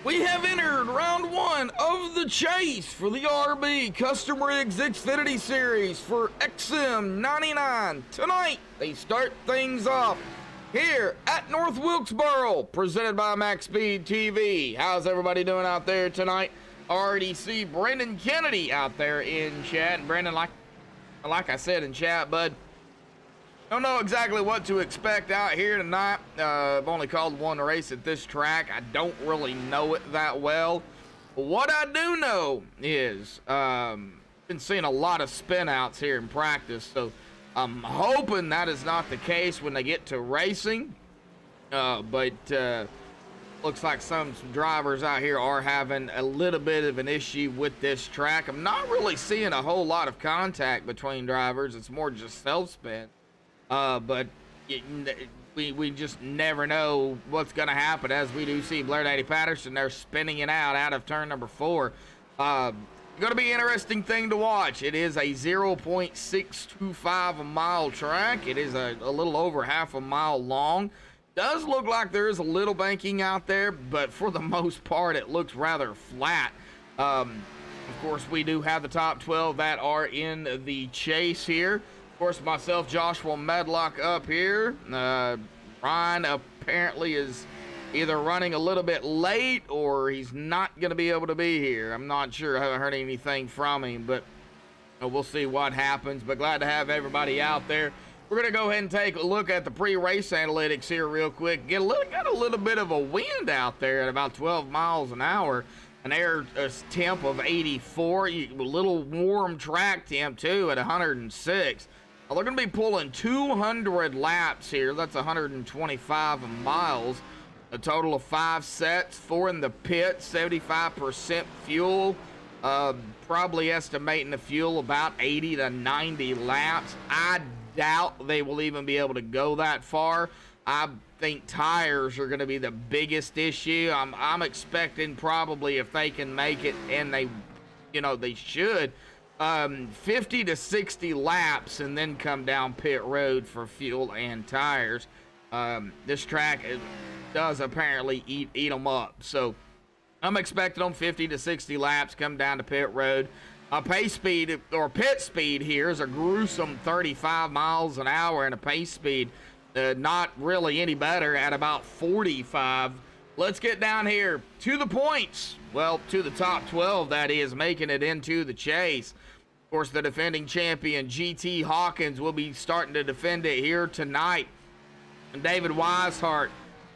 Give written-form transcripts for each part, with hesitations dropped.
We have entered round one of the chase for the RB Custom Rigs Xfinity Series for XM99. Tonight, they start things off here at North Wilkesboro, presented by MaxSpeedTV. How's everybody doing out there tonight? Already see Brendan Kennedy out there in chat. Brendan, like I said in chat, bud, don't know exactly what to expect out here tonight. I've only called one race at this track. I don't really know it that well. But what I do know is been seeing a lot of spin outs here in practice, so I'm hoping that is not the case when they get to racing. But looks like some drivers out here are having a little bit of an issue with this track. I'm not really seeing a whole lot of contact between drivers. It's more just self-spin. But we just never know what's going to happen, as we do see Blair Daddy Patterson there spinning it out of turn number 4. Going to be an interesting thing to watch. It is a 0.625 mile track. It is a little over half a mile long. Does look like there is a little banking out there, but for the most part, it looks rather flat. Of course, we do have the top 12 that are in the chase here. Of course, myself, Joshua Medlock up here. Ryan apparently is either running a little bit late or he's not going to be able to be here. I'm not sure. I haven't heard anything from him, but we'll see what happens. But glad to have everybody out there. We're going to go ahead and take a look at the pre-race analytics here real quick. Got a little bit of a wind out there at about 12 miles an hour. An air temp of 84. A little warm track temp, too, at 106. Well, they're going to be pulling 200 laps here. That's 125 miles. A total of 5 sets, 4 in the pit, 75% fuel. Probably estimating the fuel about 80 to 90 laps. I doubt they will even be able to go that far. I think tires are going to be the biggest issue. I'm expecting probably, if they can make it, and they should, 50 to 60 laps and then come down pit road for fuel and tires. This track does apparently eat them up, so I'm expecting them 50 to 60 laps, come down to pit road. Pace speed or pit speed here is a gruesome 35 miles an hour, and a pace speed not really any better at about 45. Let's get down here to the points. Well, to the top 12, that is, making it into the chase. Of course, the defending champion, GT Hawkins, will be starting to defend it here tonight. David Weishart,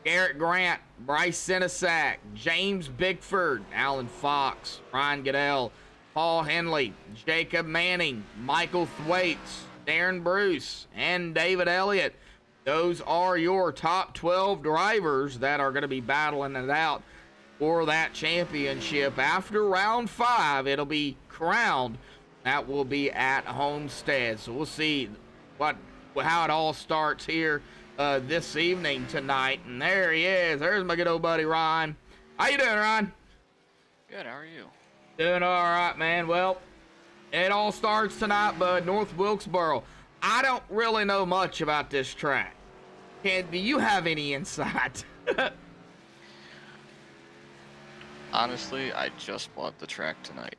Garrett Grant, Bryce Senesac, James Bickford, Alan Fox, Ryan Goodell, Paul Henley, Jacob Manning, Michael Thwaites, Darren Bruce, and David Elliott. Those are your top 12 drivers that are going to be battling it out for that championship. After round 5, it'll be crowned. That will be at Homestead. So we'll see how it all starts here this evening tonight. And there he is. There's my good old buddy Ryan. How you doing, Ryan? Good. How are you? Doing all right, man. Well, it all starts tonight, bud. North Wilkesboro. I don't really know much about this track. Do you have any insight? Honestly, I just bought the track tonight.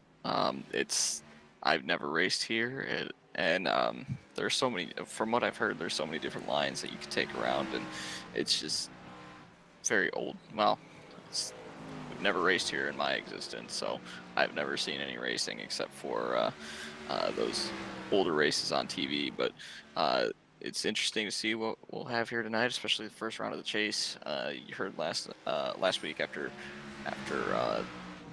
I've never raced here, and there's so many. From what I've heard, there's so many different lines that you can take around, and it's just very old. Well, we've never raced here in my existence, so I've never seen any racing except for those older races on TV. But it's interesting to see what we'll have here tonight, especially the first round of the chase. You heard last week after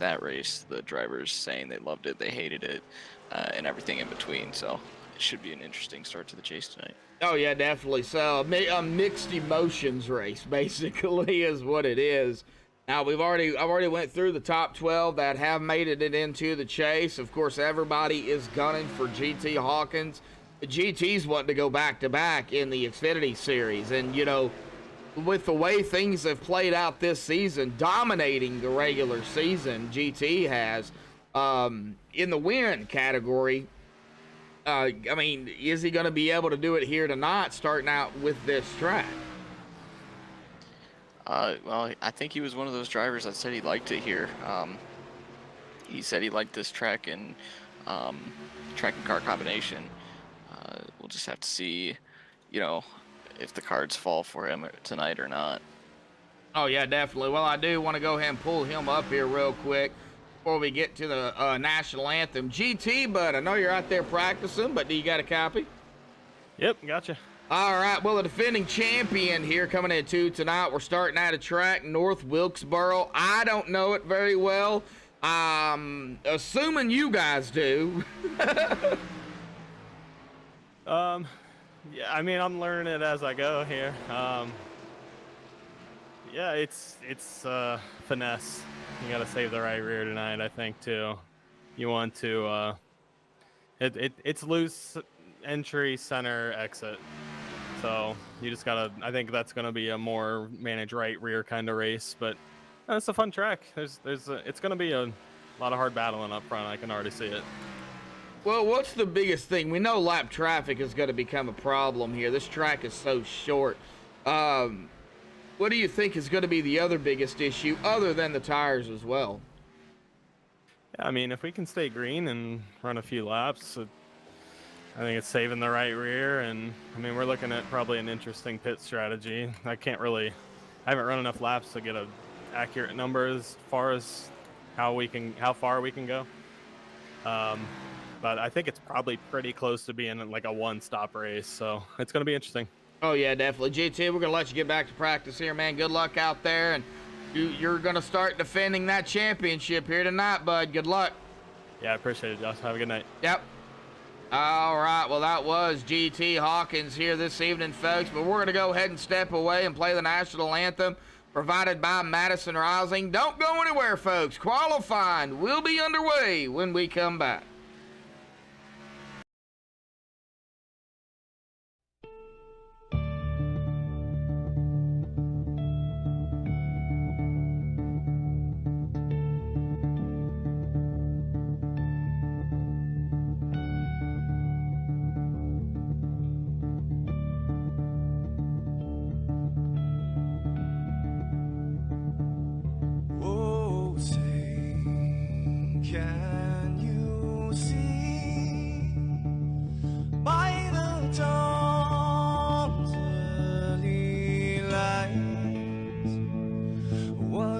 that race, the drivers saying they loved it, they hated it, and everything in between. So it should be an interesting start to the chase tonight. Oh yeah, definitely. So a mixed emotions race basically is what it is. Now I've already went through the top 12 that have made it into the chase. Of course, everybody is gunning for GT Hawkins. The GT's wanting to go back to back in the Xfinity series, and with the way things have played out this season, dominating the regular season, GT has in the win category. I mean, is he going to be able to do it here tonight, starting out with this track? Well, I think he was one of those drivers that said he liked it here. He said he liked this track and track and car combination. We'll just have to see, you know, if the cards fall for him tonight or not. Oh, yeah, definitely. Well, I do want to go ahead and pull him up here real quick before we get to the national anthem. GT, bud, I know you're out there practicing, but do you got a copy? Yep, gotcha. All right, well, the defending champion here coming into tonight. We're starting at a track, North Wilkesboro. I don't know it very well. Assuming you guys do. Yeah, I mean, I'm learning it as I go here. Yeah, it's finesse. You gotta save the right rear tonight, I think, too. You want to, it's loose entry, center, exit. So you just gotta, I think that's gonna be a more manage right rear kind of race, but it's a fun track. It's gonna be a lot of hard battling up front. I can already see it. Well, what's the biggest thing? We know lap traffic is going to become a problem here. This track is so short. What do you think is going to be the other biggest issue other than the tires as well? Yeah, I mean, if we can stay green and run a few laps, I think it's saving the right rear. And I mean, we're looking at probably an interesting pit strategy. I haven't run enough laps to get an accurate number as far as how far we can go. But I think it's probably pretty close to being like a one-stop race, so it's going to be interesting. Oh, yeah, definitely. GT, we're going to let you get back to practice here, man. Good luck out there, and you're going to start defending that championship here tonight, bud. Good luck. Yeah, I appreciate it, Josh. Have a good night. Yep. All right, well, that was GT Hawkins here this evening, folks, but we're going to go ahead and step away and play the national anthem provided by Madison Rising. Don't go anywhere, folks. Qualifying will be underway when we come back.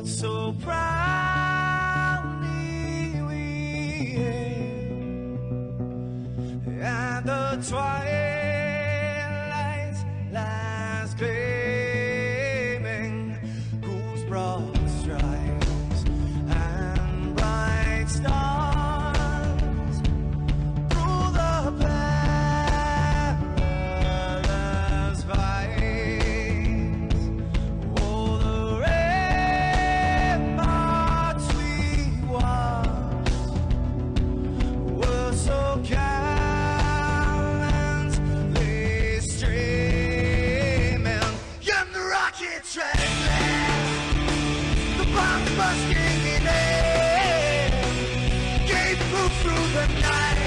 So proudly we hailed at the twilight's last gleaming, whose broad stripes and bright stars through the perilous fight. Oh, the were so gallantly streaming, and the rocket train, the bomb bursting in air, gave proof through the night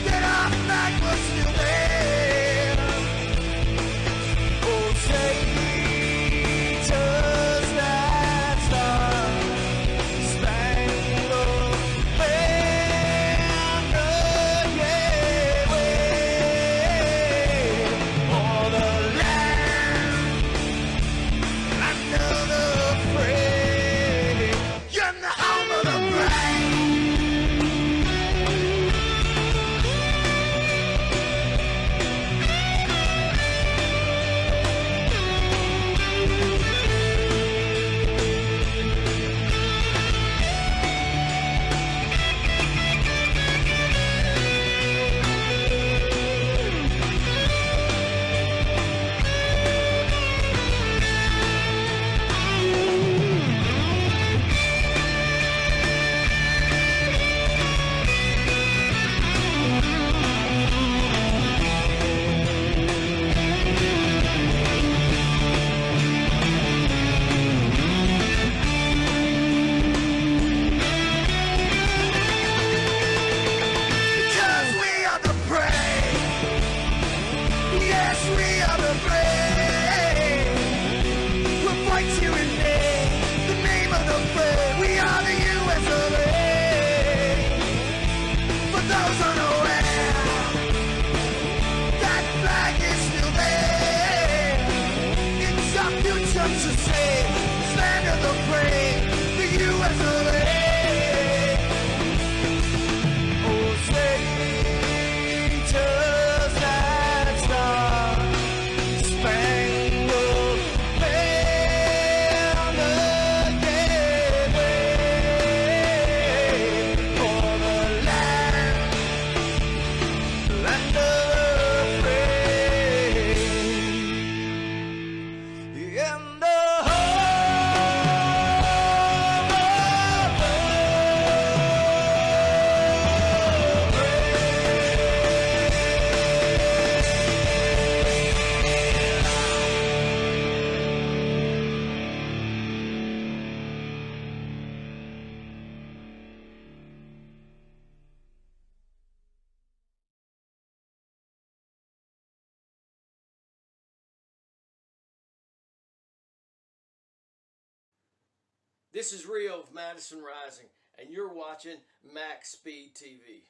that our flag was still there. Oh, say does that star-spangled banner yet wave o'er the land under the free, you're the home of the brave. Just to say, stand in the plane, the U.S. of A. Oh, Satan's that star, spangled banner, yeah, for the land of the free. In the This is Rio of Madison Rising, and you're watching MaxSpeedTV.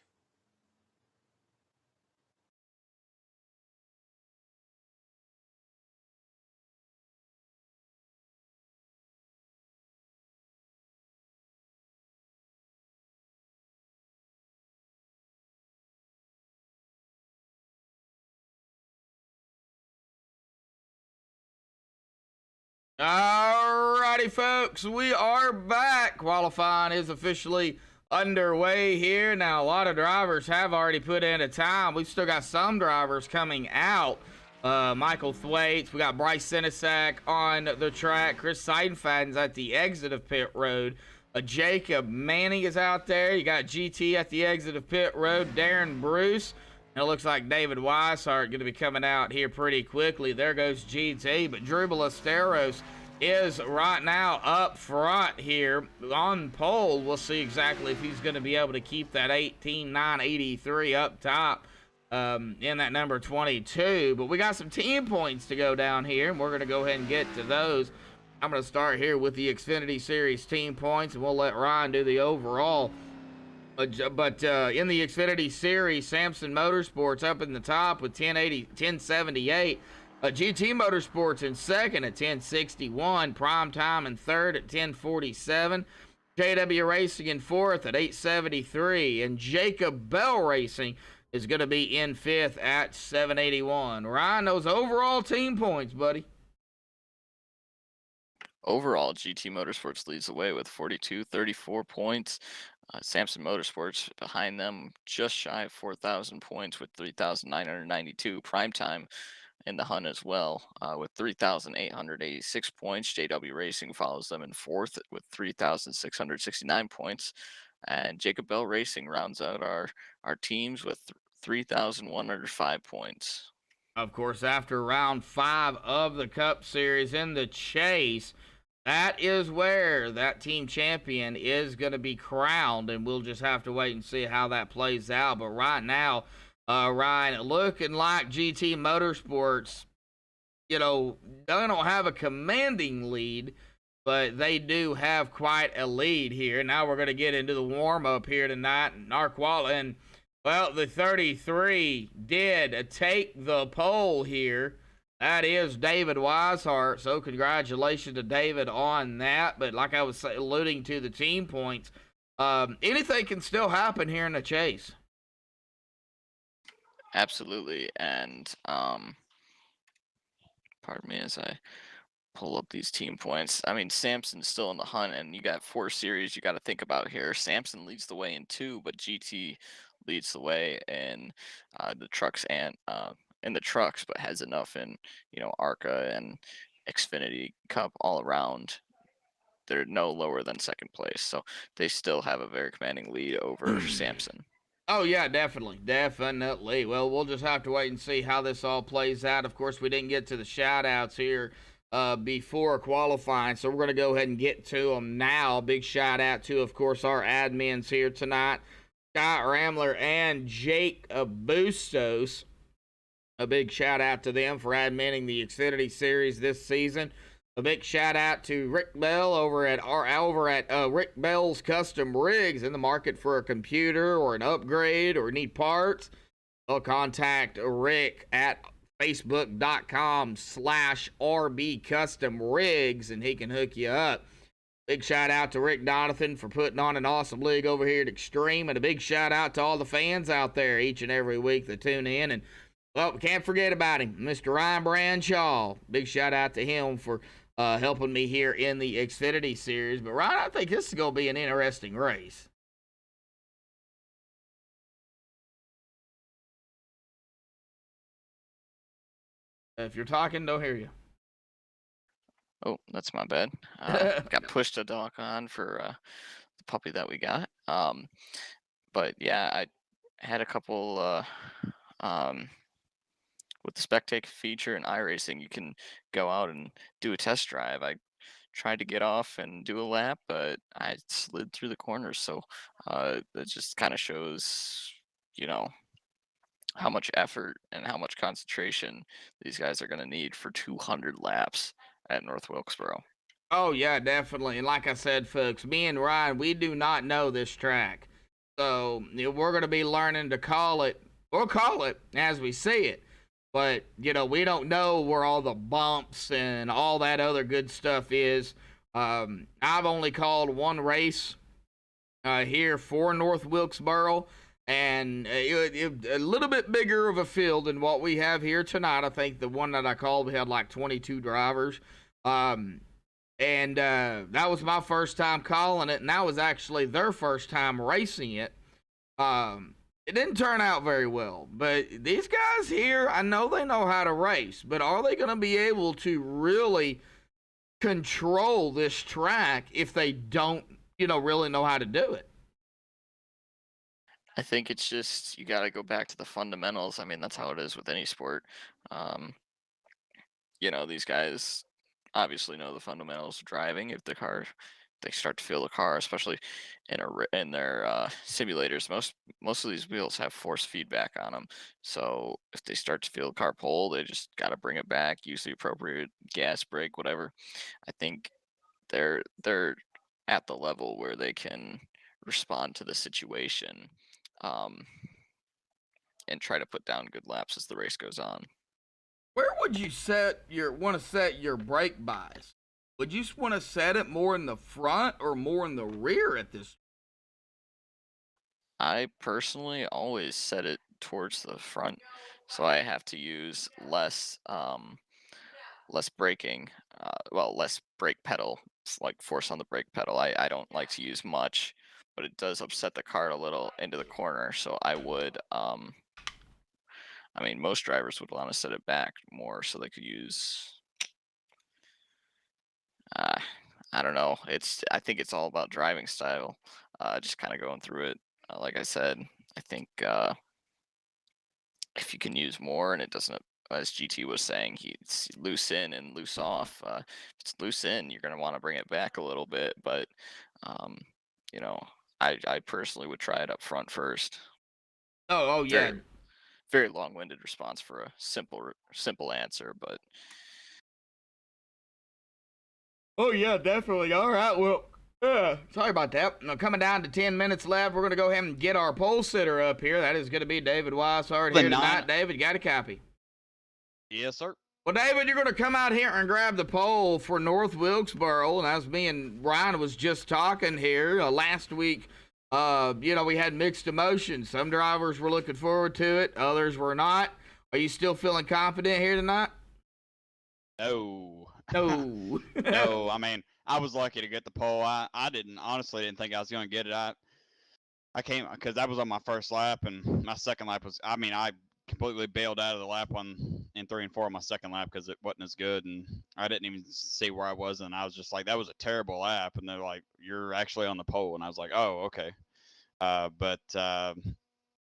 Alrighty, folks, we are back. Qualifying is officially underway here. Now, a lot of drivers have already put in a time. We've still got some drivers coming out. Michael Thwaites, we got Bryce Sinisak on the track. Chris Seidenfaden's at the exit of pit road. Jacob Manning is out there. You got GT at the exit of pit road. Darren Bruce. And it looks like David Weishart going to be coming out here pretty quickly. There goes GT. But Drew Ballesteros is right now up front here on pole. We'll see exactly if he's going to be able to keep that 18.983 up top in that number 22. But we got some team points to go down here, and we're going to go ahead and get to those. I'm going to start here with the Xfinity Series team points, and we'll let Ryan do the overall. But in the Xfinity Series, Samson Motorsports up in the top with 1078. GT Motorsports in second at 1061. Prime Time in third at 1047. JW Racing in fourth at 873. And Jacob Bell Racing is going to be in fifth at 781. Ryan, those overall team points, buddy. Overall, GT Motorsports leads the way with 34 points. Samson Motorsports behind them, just shy of 4,000 points with 3,992. Primetime in the hunt as well with 3,886 points. JW Racing follows them in fourth with 3,669 points. And Jacob Bell Racing rounds out our teams with 3,105 points. Of course, after round 5 of the Cup Series in the chase, that is where that team champion is going to be crowned, and we'll just have to wait and see how that plays out. But right now, Ryan, looking like GT Motorsports, they don't have a commanding lead, but they do have quite a lead here. Now we're going to get into the warm-up here tonight, and well, the 33 did take the pole here. That is David Weishart, so congratulations to David on that. But like I was alluding to the team points, anything can still happen here in the chase. Absolutely, and pardon me as I pull up these team points. I mean, Samson's still in the hunt, and you got 4 series you got to think about here. Samson leads the way in 2, but GT leads the way in the trucks and in the trucks, but has enough in ARCA and Xfinity Cup all around. They're no lower than second place, so they still have a very commanding lead over Samson. Oh yeah, definitely. Well, we'll just have to wait and see how this all plays out. Of course, we didn't get to the shout outs here before qualifying, so we're going to go ahead and get to them now. Big shout out to, of course, our admins here tonight, Scott Ramler and Jake Bustos. A big shout out to them for adminning the Xfinity Series this season. A big shout out to Rick Bell over at Rick Bell's Custom Rigs. In the market for a computer or an upgrade or need parts, they'll contact Rick at Facebook.com/RB Custom Rigs, and he can hook you up. Big shout out to Rick Donathan for putting on an awesome league over here at Extreme, and a big shout out to all the fans out there each and every week that tune in. And well, can't forget about him, Mr. Ryan Branshaw. Big shout out to him for helping me here in the Xfinity series. But Ryan, I think this is going to be an interesting race. If you're talking, don't hear you. Oh, that's my bad. Got pushed a dock on for the puppy that we got. But yeah, I had a couple with the spectator feature and iRacing. You can go out and do a test drive. I tried to get off and do a lap, but I slid through the corners. So that just kind of shows, you know, how much effort and how much concentration these guys are going to need for 200 laps at North Wilkesboro. Oh, yeah, definitely. And like I said, folks, me and Ryan, we do not know this track. So we're going to be learning to call it. We'll call it as we see it. But, you know, we don't know where all the bumps and all that other good stuff is. I've only called one race here for North Wilkesboro. And a little bit bigger of a field than what we have here tonight. I think the one that I called, we had like 22 drivers. That was my first time calling it, and that was actually their first time racing it. It didn't turn out very well, but these guys here, I know they know how to race, but are they going to be able to really control this track if they don't, really know how to do it? I think it's just you got to go back to the fundamentals. I mean, that's how it is with any sport. These guys obviously know the fundamentals of driving. If they start to feel the car, especially in their simulators, most of these wheels have force feedback on them. So if they start to feel the car pull, they just got to bring it back, use the appropriate gas, brake, whatever. I think they're at the level where they can respond to the situation. And try to put down good laps as the race goes on. Where would you want to set your brake bias? Would you want to set it more in the front or more in the rear at this? I personally always set it towards the front, so I have to use less braking, less brake pedal, like force on the brake pedal. I don't like to use much, but it does upset the car a little into the corner. So I would, most drivers would want to set it back more so they could use, I don't know. I think it's all about driving style, just kind of going through it. Like I said, I think if you can use more and it doesn't, as GT was saying, it's loose in and loose off. If it's loose in, you're going to want to bring it back a little bit, but I personally would try it up front first. Oh yeah. Very, very long-winded response for a simple answer, but. Oh yeah, definitely. All right, well, sorry about that. Now, coming down to 10 minutes left, we're going to go ahead and get our pole sitter up here. That is going to be David Weishart here tonight. David, you got a copy? Yes, sir. Well, David, you're going to come out here and grab the pole for North Wilkesboro. And as me and Ryan was just talking here last week, we had mixed emotions. Some drivers were looking forward to it. Others were not. Are you still feeling confident here tonight? No. No. No, I was lucky to get the pole. I honestly didn't think I was going to get it. I came because I was on my first lap, and my second lap was, I completely bailed out of the lap in 3 and 4 on my second lap because it wasn't as good, and I didn't even see where I was, and I was just like, that was a terrible lap, and they're like, you're actually on the pole, and I was like, oh, okay.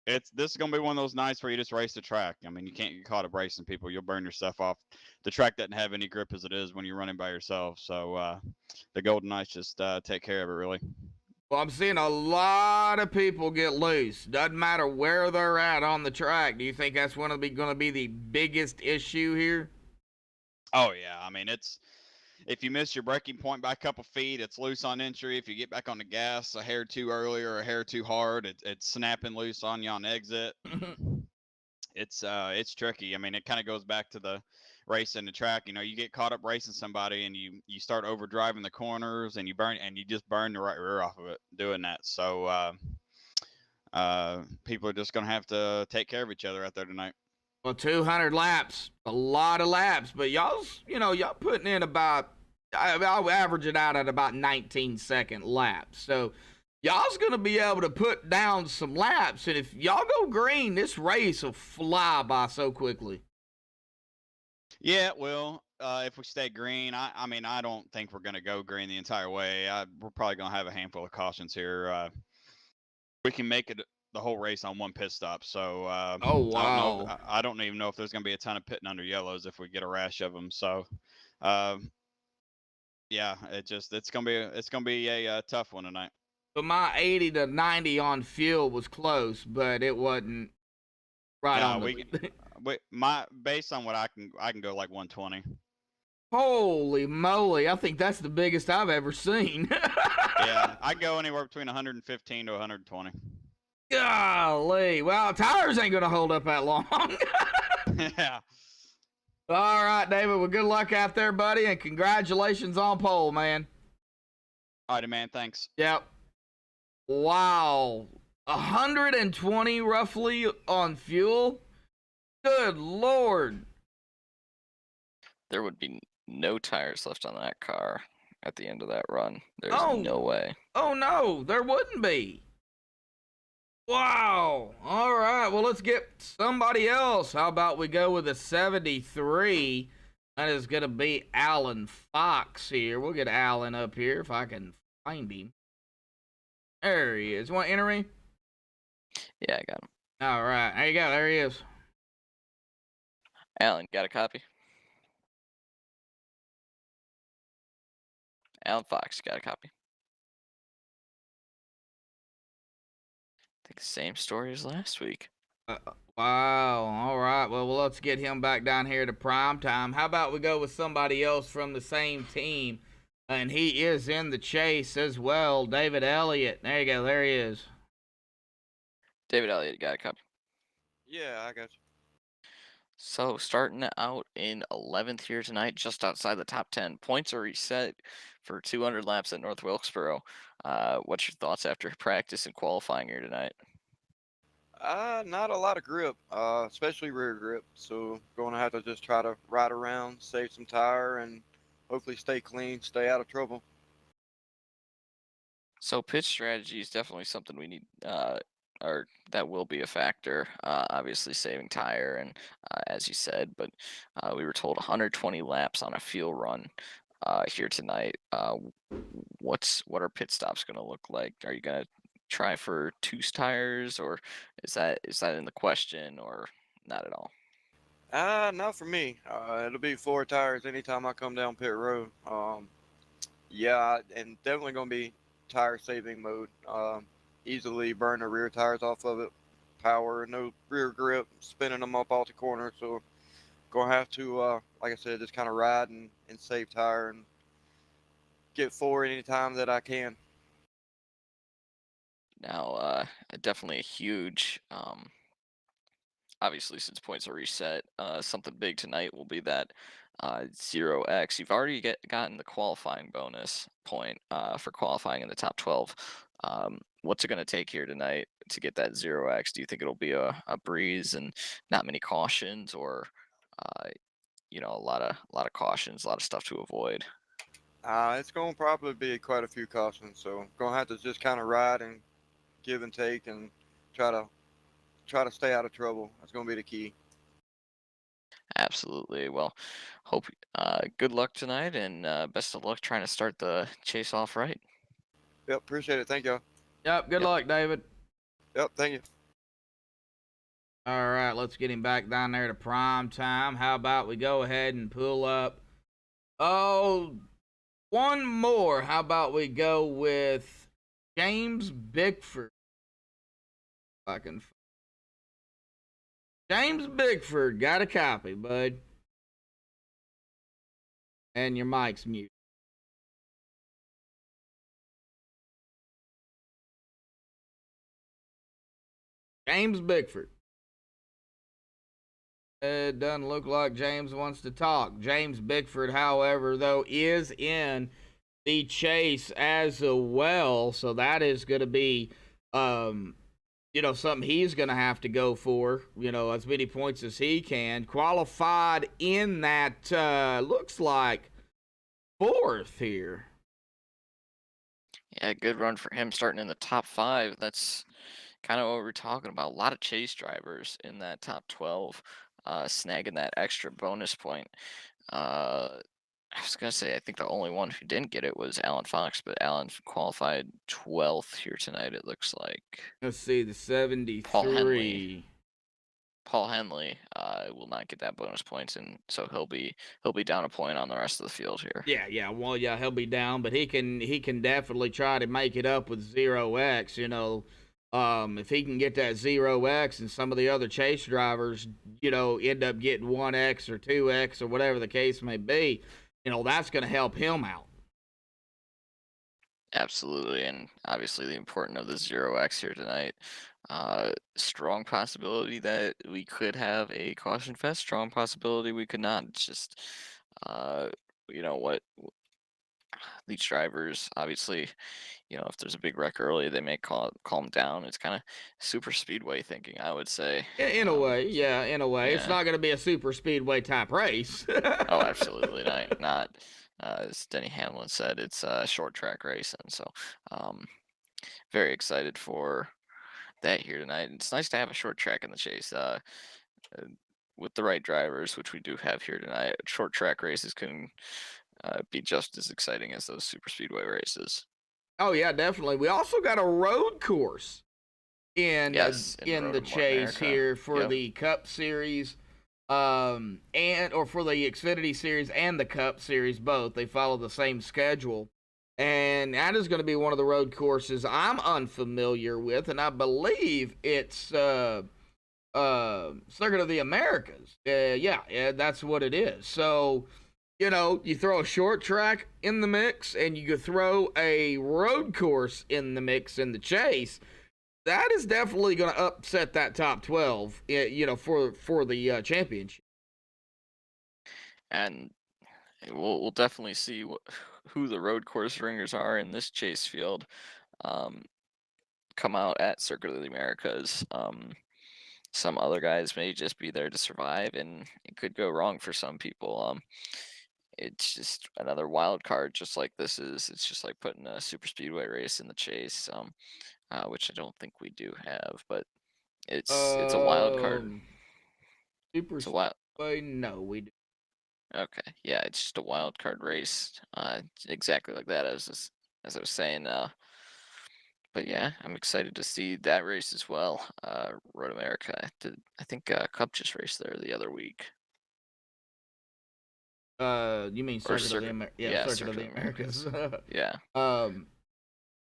This is going to be one of those nights where you just race the track. You can't get caught up racing people. You'll burn your stuff off. The track doesn't have any grip as it is when you're running by yourself. So the Golden Knights just take care of it, really. Well, I'm seeing a lot of people get loose. Doesn't matter where they're at on the track. Do you think that's going to be the biggest issue here? Oh, yeah. It's if you miss your braking point by a couple feet, it's loose on entry. If you get back on the gas a hair too early or a hair too hard, it's snapping loose on you on exit. it's tricky. I mean, it kind of goes back to the racing the track. You know, you get caught up racing somebody, and you start overdriving the corners, and you just burn the right rear off of it doing that. So people are just gonna have to take care of each other out there tonight. Well, 200 laps, a lot of laps, but y'all putting in about, I'll average it out at about 19-second laps. So y'all's going to be able to put down some laps, and if y'all go green, this race will fly by so quickly. Yeah, well, if we stay green, I mean, I don't think we're gonna go green the entire way. We're probably gonna have a handful of cautions here. We can make it the whole race on one pit stop. So Oh, I don't know. wow. I don't even know if there's gonna be a ton of pitting under yellows if we get a rash of them. So, uh, yeah, it's gonna be a tough one tonight. So my 80 to 90 on fuel was close, but it wasn't right Yeah, on we the... can. Based on what I can go like 120. Holy moly, I think that's the biggest I've ever seen. Yeah, I go anywhere between 115 to 120. Golly. Well, tires ain't going to hold up that long. Yeah. All right, David. Well, good luck out there, buddy, and congratulations on pole, man. All right, man. Thanks. Yep. Wow. 120 roughly on fuel? Good Lord. There would be no tires left on that car at the end of that run. There's Oh. no way. Oh, no, there wouldn't be. Wow. All right. Well, let's get somebody else. How about we go with a 73? That is going to be Alan Fox here. We'll get Alan up here if I can find him. There he is. Want to enter me? Yeah, I got him. All right. There you go. There he is. Alan, got a copy? Alan Fox, got a copy? I think same story as last week. Wow. All right. Well, let's get him back down here to prime time. How about we go with somebody else from the same team? And he is in the chase as well. David Elliott. There you go. There he is. David Elliott, got a copy? Yeah, I got you. So starting out in 11th here tonight, just outside the top 10. Points are reset for 200 laps at North Wilkesboro. What's your thoughts after practice and qualifying here tonight? Not a lot of grip, especially rear grip. So going to have to just try to ride around, save some tire, and hopefully stay clean, stay out of trouble. So pitch strategy is definitely something we need, or that will be a factor. Obviously saving tire, and as you said, but we were told 120 laps on a fuel run here tonight. What are pit stops going to look like? Are you going to try for two tires, or is that in the question, or not at all? Not for me. It'll be 4 tires anytime I come down pit road. Yeah, and definitely going to be tire saving mode. Easily burn the rear tires off of it. Power, no rear grip, spinning them up off the corner. So gonna have to, like I said, just kind of ride and save tire and get forward anytime that I can. Now, definitely a huge, obviously since points are reset, something big tonight will be that 0x. You've already gotten the qualifying bonus point for qualifying in the top 12. What's it going to take here tonight to get that 0x? Do you think it'll be a breeze and not many cautions, or a lot of cautions, a lot of stuff to avoid? It's gonna probably be quite a few cautions, so gonna have to just kind of ride and give and take and try to stay out of trouble. That's gonna be the key. Absolutely. Well, hope good luck tonight, and best of luck trying to start the chase off right. Yep, appreciate it. Thank y'all. Yep. Good Yep. luck, David. Yep, thank you. All right. Let's get him back down there to prime time. How about we go ahead and pull up? Oh, one more. How about we go with James Bickford? If I can. James Bickford, got a copy, bud. And your mic's mute. James Bickford. It doesn't look like James wants to talk. James Bickford, however, though, is in the chase as well. So that is going to be, something he's going to have to go for, as many points as he can. Qualified in that, looks like 4th here. Yeah, good run for him starting in the top 5. That's kind of what we're talking about. A lot of chase drivers in that top 12, snagging that extra bonus point. Uh, I was gonna say I think the only one who didn't get it was Alan Fox, but Alan qualified 12th here tonight. It looks like Let's see, the Paul 73. Paul Henley will not get that bonus points, and so he'll be down a point on the rest of the field here. Yeah. Well, yeah, he'll be down, but he can definitely try to make it up with 0x. If he can get that 0x, and some of the other chase drivers, end up getting 1x or 2x or whatever the case may be, that's going to help him out. Absolutely, and obviously the importance of the 0x here tonight. Strong possibility that we could have a caution fest. Strong possibility we could not. It's just, uh, what these drivers obviously, if there's a big wreck early, they may calm down. It's kind of super speedway thinking, I would say. In a way, yeah, in a way. It's Yeah. not going to be a super speedway type race. Oh, absolutely not. As Denny Hamlin said, it's a short track race, and so very excited for that here tonight. It's nice to have a short track in the chase. With the right drivers, which we do have here tonight, short track races can be just as exciting as those super speedway races. Oh yeah, definitely. We also got a road course in Yes, in Road the to North chase America. here for Yep. the Cup Series, or for the Xfinity Series and the Cup Series both. They follow the same schedule, and that is going to be one of the road courses I'm unfamiliar with, and I believe it's Circuit of the Americas. Yeah, that's what it is. So, you throw a short track in the mix and you throw a road course in the mix in the chase. That is definitely going to upset that top 12, for the championship. And we'll definitely see who the road course ringers are in this chase field. Come out at Circuit of the Americas. Some other guys may just be there to survive, and it could go wrong for some people. It's just another wild card, just like this is. It's just like putting a super speedway race in the chase, which I don't think we do have, but it's a wild card. Super It's a wild. speedway? No, we do. Okay, yeah, it's just a wild card race, exactly like that as I was saying. But yeah, I'm excited to see that race as well. Road America. I think Cup just raced there the other week. You mean Or Circuit of the Circuit. Yeah, Yeah, Circuit of the Americas. Yeah.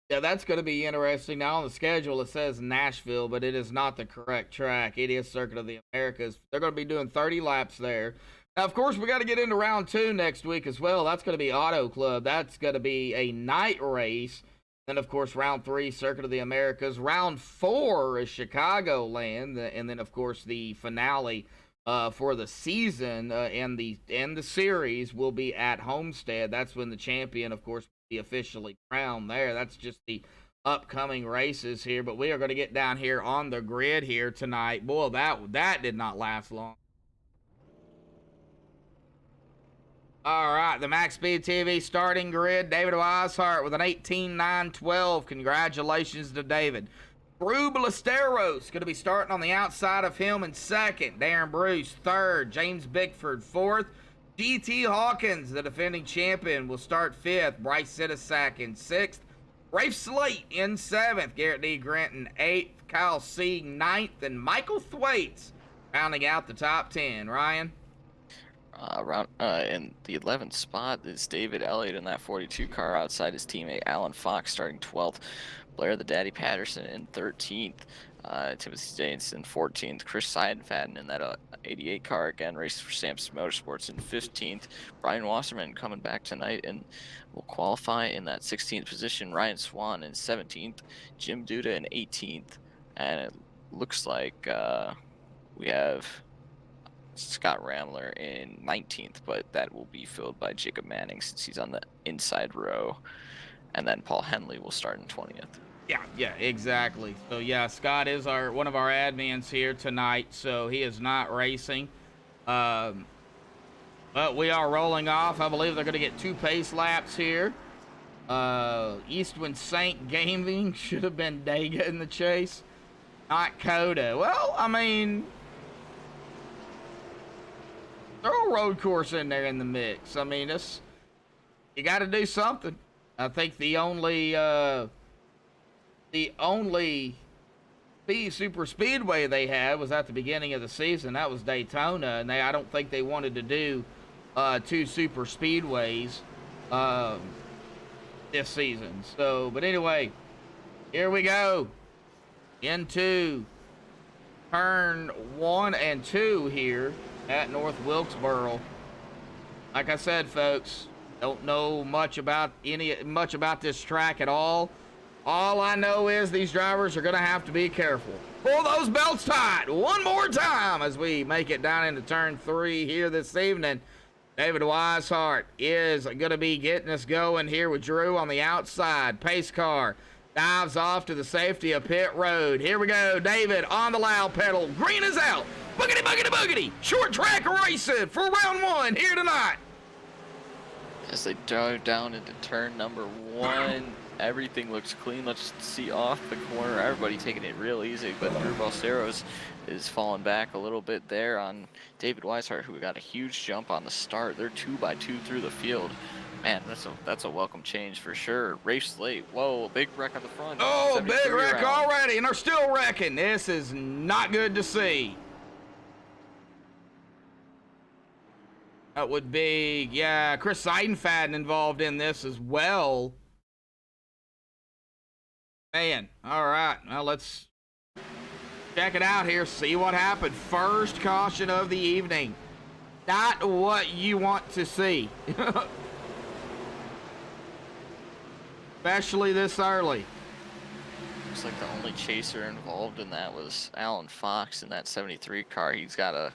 Yeah, that's going to be interesting. Now on the schedule it says Nashville, but it is not the correct track. It is Circuit of the Americas. They're going to be doing 30 laps there. Now, of course, we got to get into round 2 next week as well. That's going to be Auto Club. That's going to be a night race. Then, of course, round 3, Circuit of the Americas. Round 4 is Chicagoland, and then, of course, the finale for the season and the series will be at Homestead. That's when the champion, of course, will be officially crowned there. That's just the upcoming races here. But we are going to get down here on the grid here tonight. Boy, that did not last long. All right, the MaxSpeedTV starting grid. David Weishart with an 18.912. Congratulations to David. Drew Ballesteros going to be starting on the outside of him in second. Darren Bruce third. James Bickford fourth. GT Hawkins, the defending champion, will start fifth. Bryce Sitasak in sixth. Rafe Slate in seventh. Garrett D. Granton eighth. Kyle Sieg ninth. And Michael Thwaites rounding out the top 10. Ryan? In the 11th spot is David Elliott in that 42 car outside his teammate Alan Fox starting 12th. Blair the Daddy Patterson in 13th. Timothy Staines in 14th. Chris Seidenfaden in that 88 car again races for Samson Motorsports in 15th. Brian Wasserman coming back tonight and will qualify in that 16th position. Ryan Swan in 17th. Jim Duda in 18th. And it looks like we have Scott Ramler in 19th, but that will be filled by Jacob Manning since he's on the inside row. And then Paul Henley will start in 20th. Yeah, exactly. So yeah, Scott is one of our admins here tonight, so he is not racing. But we are rolling off. I believe they're going to get 2 pace laps here. Eastwind Saint Gaming should have been Dega in the chase, not Coda. Well, I mean, throw a road course in there in the mix. I mean, you got to do something. I think the only super speedway they had was at the beginning of the season. That was Daytona, and I don't think they wanted to do 2 super speedways this season. So, but anyway, here we go into turn 1 and 2 here at North Wilkesboro. Like I said, folks, don't know much about this track at all. All I know is these drivers are going to have to be careful. Pull those belts tight one more time as we make it down into turn 3 here this evening. David Weishart is going to be getting us going here with Drew on the outside. Pace car dives off to the safety of pit road. Here we go. David on the loud pedal. Green is out. Boogity, boogity, boogity. Short track racing for round 1 here tonight. As they dive down into turn number 1, everything looks clean. Let's see off the corner. Everybody taking it real easy, but Drew Balseros is falling back a little bit there on David Weishart, who got a huge jump on the start. They're 2x2 through the field. Man, that's a welcome change for sure. Race late. Whoa, big wreck on the front. Oh, big wreck already, and they're still wrecking. This is not good to see. That would be, yeah, Chris Seidenfaden involved in this as well. Man, all right. Well, let's check it out here, see what happened. First caution of the evening. Not what you want to see. Especially this early. Looks like the only chaser involved in that was Alan Fox in that 73 car. He's got a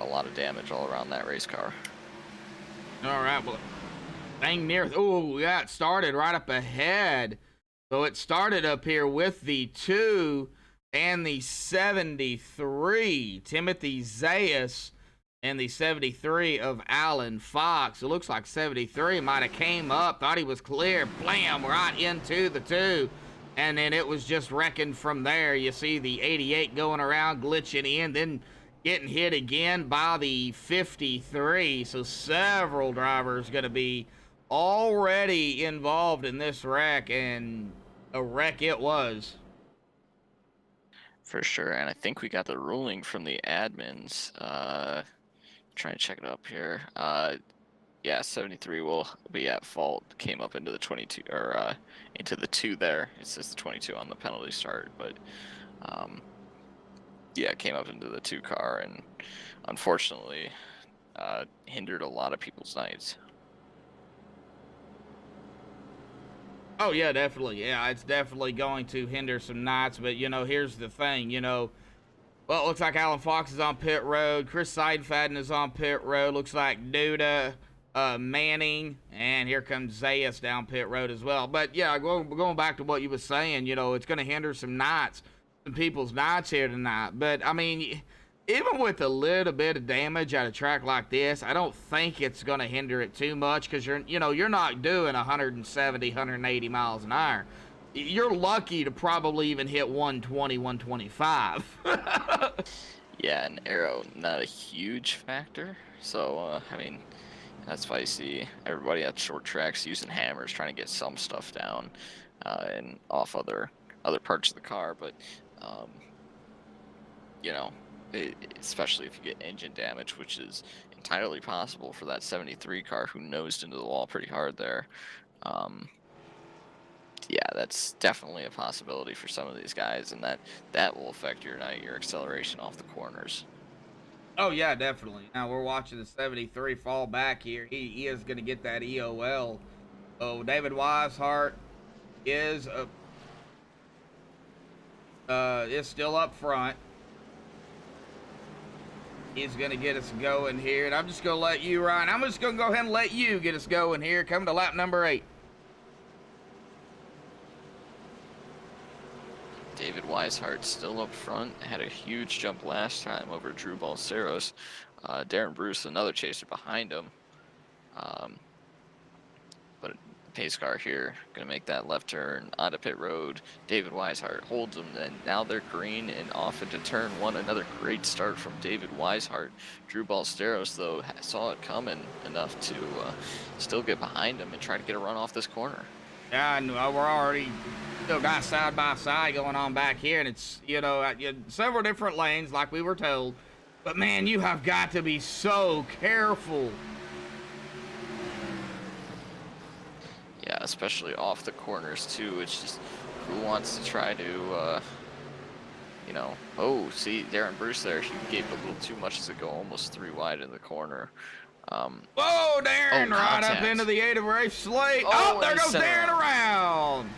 lot of damage all around that race car. All right, well, dang near. Oh, yeah, it started right up ahead. So it started up here with the 2 and the 73. Timothy Zayas and the 73 of Alan Fox. It looks like 73 might have came up, thought he was clear. Blam, right into the 2. And then it was just wrecking from there. You see the 88 going around, glitching in, then getting hit again by the 53. So several drivers going to be already involved in this wreck, and a wreck it was. For sure, and I think we got the ruling from the admins. Trying to check it up here. Yeah, 73 will be at fault. Came up into the 22, or into the 2 there. It says the 22 on the penalty start, but yeah, it came up into the 2 car, and unfortunately hindered a lot of people's nights. Oh, yeah, definitely. Yeah, it's definitely going to hinder some nights. But, you know, here's the thing, you know. Well, it looks like Alan Fox is on pit road. Chris Seidenfaden is on pit road. Looks like Duda, Manning, and here comes Zayas down pit road as well. But, yeah, going back to what you were saying, you know, it's going to hinder some nights, some people's nights here tonight. But, I mean, even with a little bit of damage at a track like this, I don't think it's going to hinder it too much, because you're not doing 170, 180 miles an hour. You're lucky to probably even hit 120, 125. Yeah, and aero, not a huge factor. So, I mean, that's why you see everybody at short tracks using hammers, trying to get some stuff down and off other parts of the car. But, you know, especially if you get engine damage, which is entirely possible for that 73 car who nosed into the wall pretty hard there. Yeah, that's definitely a possibility for some of these guys, and that will affect your acceleration off the corners. Oh, yeah, definitely. Now, we're watching the 73 fall back here. He is going to get that EOL. So, David Weishart is still up front. is going to get us going here. And I'm just going to let you, Ryan, I'm just going to go ahead and let you get us going here. Coming to lap number 8. David Weishart still up front. Had a huge jump last time over Drew Balseros. Darren Bruce, another chaser behind him. But pace car here, gonna make that left turn onto pit road. David Weishart holds them, and now they're green and off into turn 1. Another great start from David Weishart. Drew Balseros, though, saw it coming enough to still get behind him and try to get a run off this corner. Yeah, and we're already still got side by side going on back here, and it's, you know, several different lanes like we were told. But man, you have got to be so careful. Yeah, especially off the corners too. It's just who wants to try to, you know. Oh, see Darren Bruce there. He gave a little too much to go almost 3 wide in the corner. Whoa, Darren, right up into the 8 of race slate. Oh, there goes Darren around.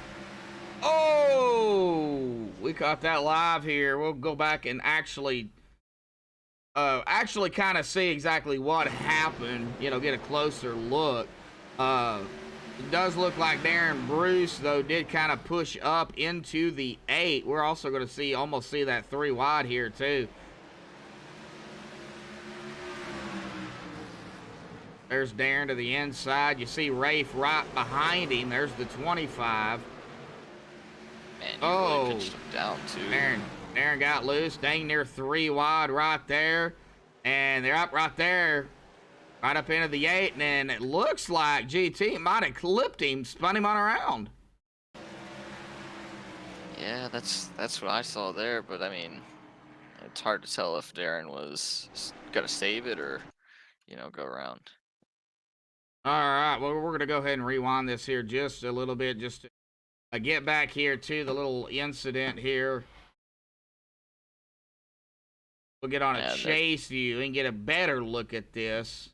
Oh, we caught that live here. We'll go back and actually kind of see exactly what happened, you know, get a closer look. It does look like Darren Bruce, though, did kind of push up into the 8. We're also going to almost see that 3 wide here, too. There's Darren to the inside. You see Rafe right behind him. There's the 25. Man, you really pitched him down, too. Darren got loose. Dang near 3 wide right there. And they're up right there. Right up into the 8. And then it looks like GT might have clipped him, spun him on around. Yeah, that's what I saw there. But, I mean, it's hard to tell if Darren was going to save it or, you know, go around. All right, well, we're going to go ahead and rewind this here just a little bit, just to get back here to the little incident here. We'll get on a chase view and get a better look at this.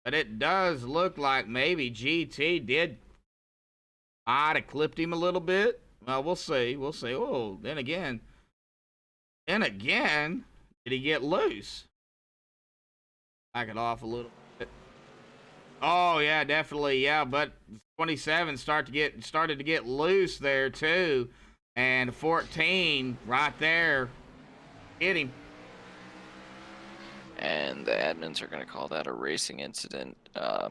But it does look like maybe GT might have clipped him a little bit. Well, we'll see. We'll see. Oh, then again, did he get loose? Back it off a little. Oh yeah, definitely, yeah. But 27 started to get loose there too, and 14 right there hit him. And the admins are going to call that a racing incident. I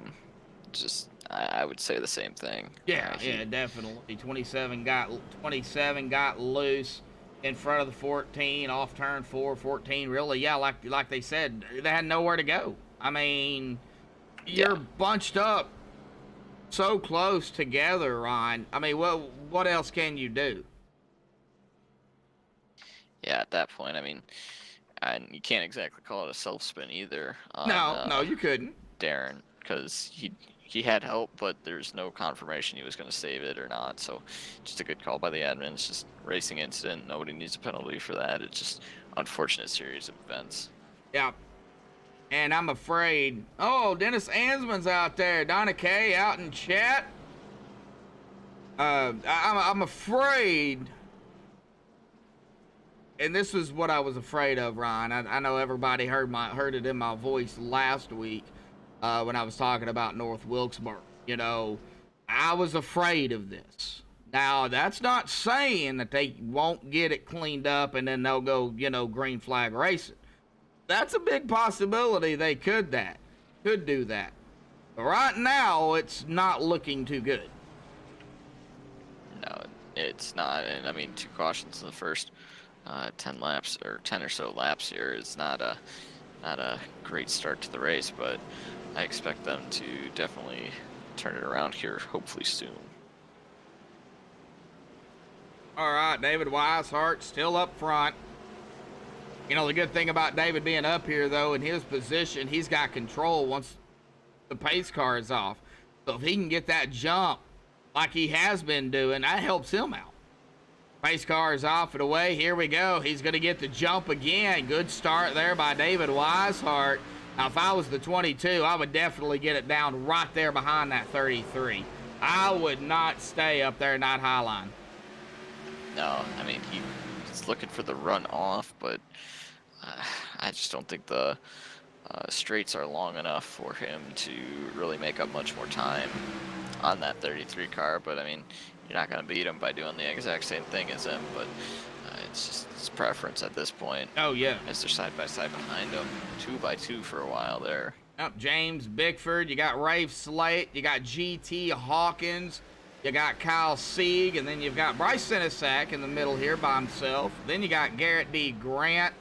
would say the same thing. Yeah, yeah, definitely. 27 got loose in front of the 14 off turn 4. 14 really, yeah, like they said, they had nowhere to go. I mean. You're bunched up so close together, Ryan. I mean, what else can you do? Yeah, at that point, I mean, and you can't exactly call it a self-spin either. No, you couldn't. Darren, because he had help, but there's no confirmation he was going to save it or not. So just a good call by the admin. It's just racing incident. Nobody needs a penalty for that. It's just unfortunate series of events. Yeah. And I'm afraid. Oh, Dennis Ansman's out there. Donna Kay out in chat. I'm afraid. And this is what I was afraid of, Ryan. I know everybody heard it in my voice last week when I was talking about North Wilkesboro. You know, I was afraid of this. Now, that's not saying that they won't get it cleaned up and then they'll go, you know, green flag racing. That's a big possibility they could do that. But right now, it's not looking too good. No, it's not. And I mean, 2 cautions in the first 10 laps or 10 or so laps here is not a great start to the race, but I expect them to definitely turn it around here, hopefully soon. All right, David Weishart still up front. You know, the good thing about David being up here, though, in his position, he's got control once the pace car is off. So if he can get that jump like he has been doing, that helps him out. Pace car is off and away. Here we go. He's going to get the jump again. Good start there by David Weishart. Now, if I was the 22, I would definitely get it down right there behind that 33. I would not stay up there in that high line. No, I mean, he's looking for the run off, but I just don't think the straights are long enough for him to really make up much more time on that 33 car. But I mean, you're not going to beat him by doing the exact same thing as him, but it's just his preference at this point. Oh, yeah. As they're side by side behind him, 2x2 for a while there. Yep, James Bickford, you got Rafe Slate, you got GT Hawkins, you got Kyle Sieg, and then you've got Bryce Sinisak in the middle here by himself. Then you got Garrett D. Grant,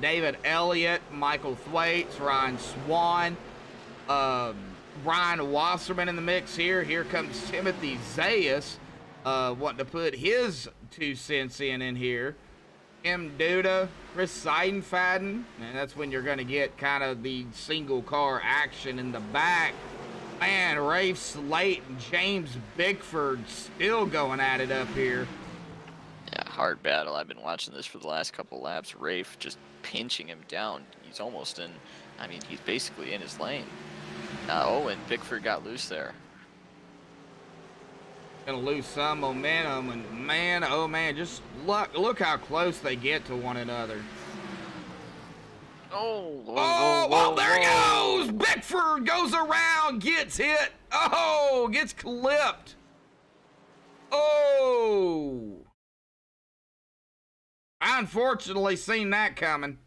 David Elliott, Michael Thwaites, Ryan Swan, Brian Wasserman in the mix here. Here comes Timothy Zayas, wanting to put his 2 cents in here. Tim Duda, Chris Seidenfaden, and that's when you're going to get kind of the single car action in the back. Man, Rafe Slate and James Bickford still going at it up here. Yeah, hard battle. I've been watching this for the last couple laps. Rafe just pinching him down. He's almost in, I mean, he's basically in his lane. Oh, and Bickford got loose there. Gonna lose some momentum, and man, oh man, just look how close they get to one another. Oh, there he goes! Bickford goes around, gets hit. Oh, gets clipped. Oh. I unfortunately seen that coming.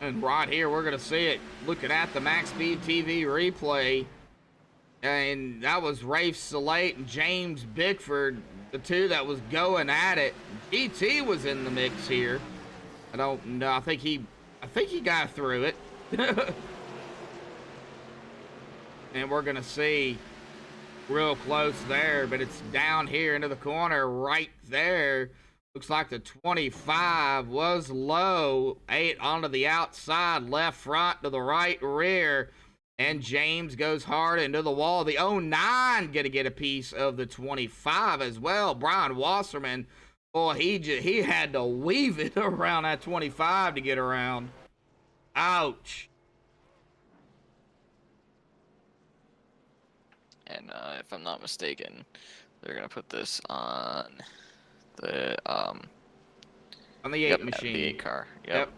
And right here, we're going to see it. Looking at the MaxSpeedTV replay. And that was Rafe Slate and James Bickford, the two that was going at it. GT was in the mix here. I don't know. I think he got through it. And we're going to see real close there, but it's down here into the corner right there. Looks like the 25 was low. 8 onto the outside, left front to the right rear. And James goes hard into the wall. The 09 gonna get a piece of the 25 as well. Brian Wasserman, boy, he had to weave it around that 25 to get around. Ouch. And if I'm not mistaken, they're gonna put this on the on the 8 machine. The 8 car. Yep,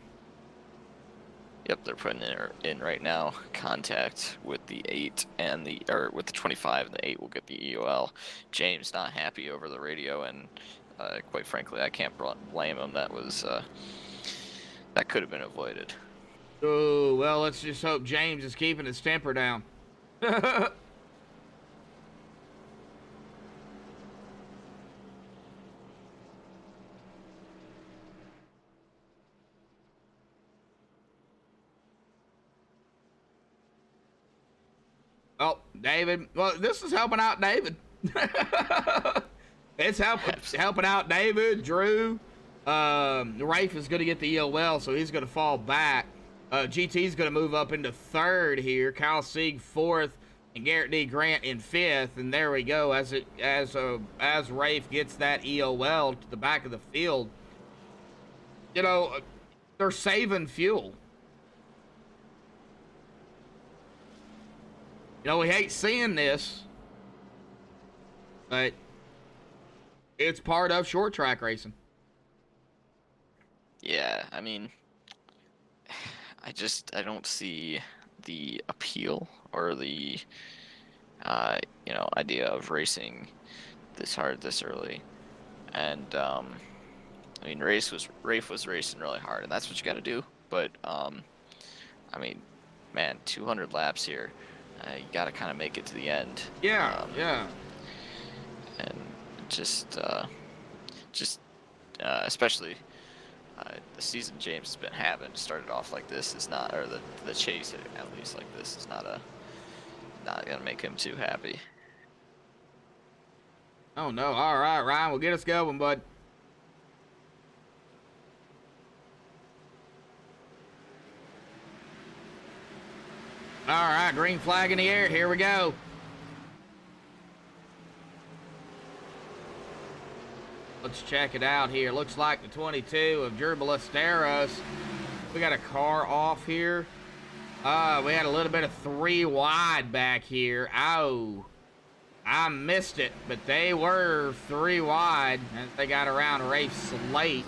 they're putting it in right now. Contact with the 8 and with the 25, and the 8 will get the EOL. James not happy over the radio, and quite frankly, I can't blame him. That was that could have been avoided. Oh, well, let's just hope James is keeping his temper down. Oh, David. Well, this is helping out David. It's helping out David, Drew. Rafe is going to get the EOL, so he's going to fall back. GT's going to move up into 3rd here. Kyle Sieg 4th, and Garrett D. Grant in 5th. And there we go. As Rafe gets that EOL to the back of the field, you know, they're saving fuel. You know, we hate seeing this, but it's part of short track racing. Yeah, I mean, I don't see the appeal or the, idea of racing this hard this early. And, I mean, Rafe was racing really hard, and that's what you got to do. But, I mean, man, 200 laps here. You got to kind of make it to the end. Yeah, And just especially the season James has been having started off like this is not, or the chase at least like this is not gonna make him too happy. Oh no! All right, Ryan, well, get us going, bud. All right, green flag in the air. Here we go. Let's check it out here. Looks like the 22 of Drew Ballesteros. We got a car off here. We had a little bit of 3 wide back here. Ow. I missed it, but they were 3 wide as they got around Rafe Slate.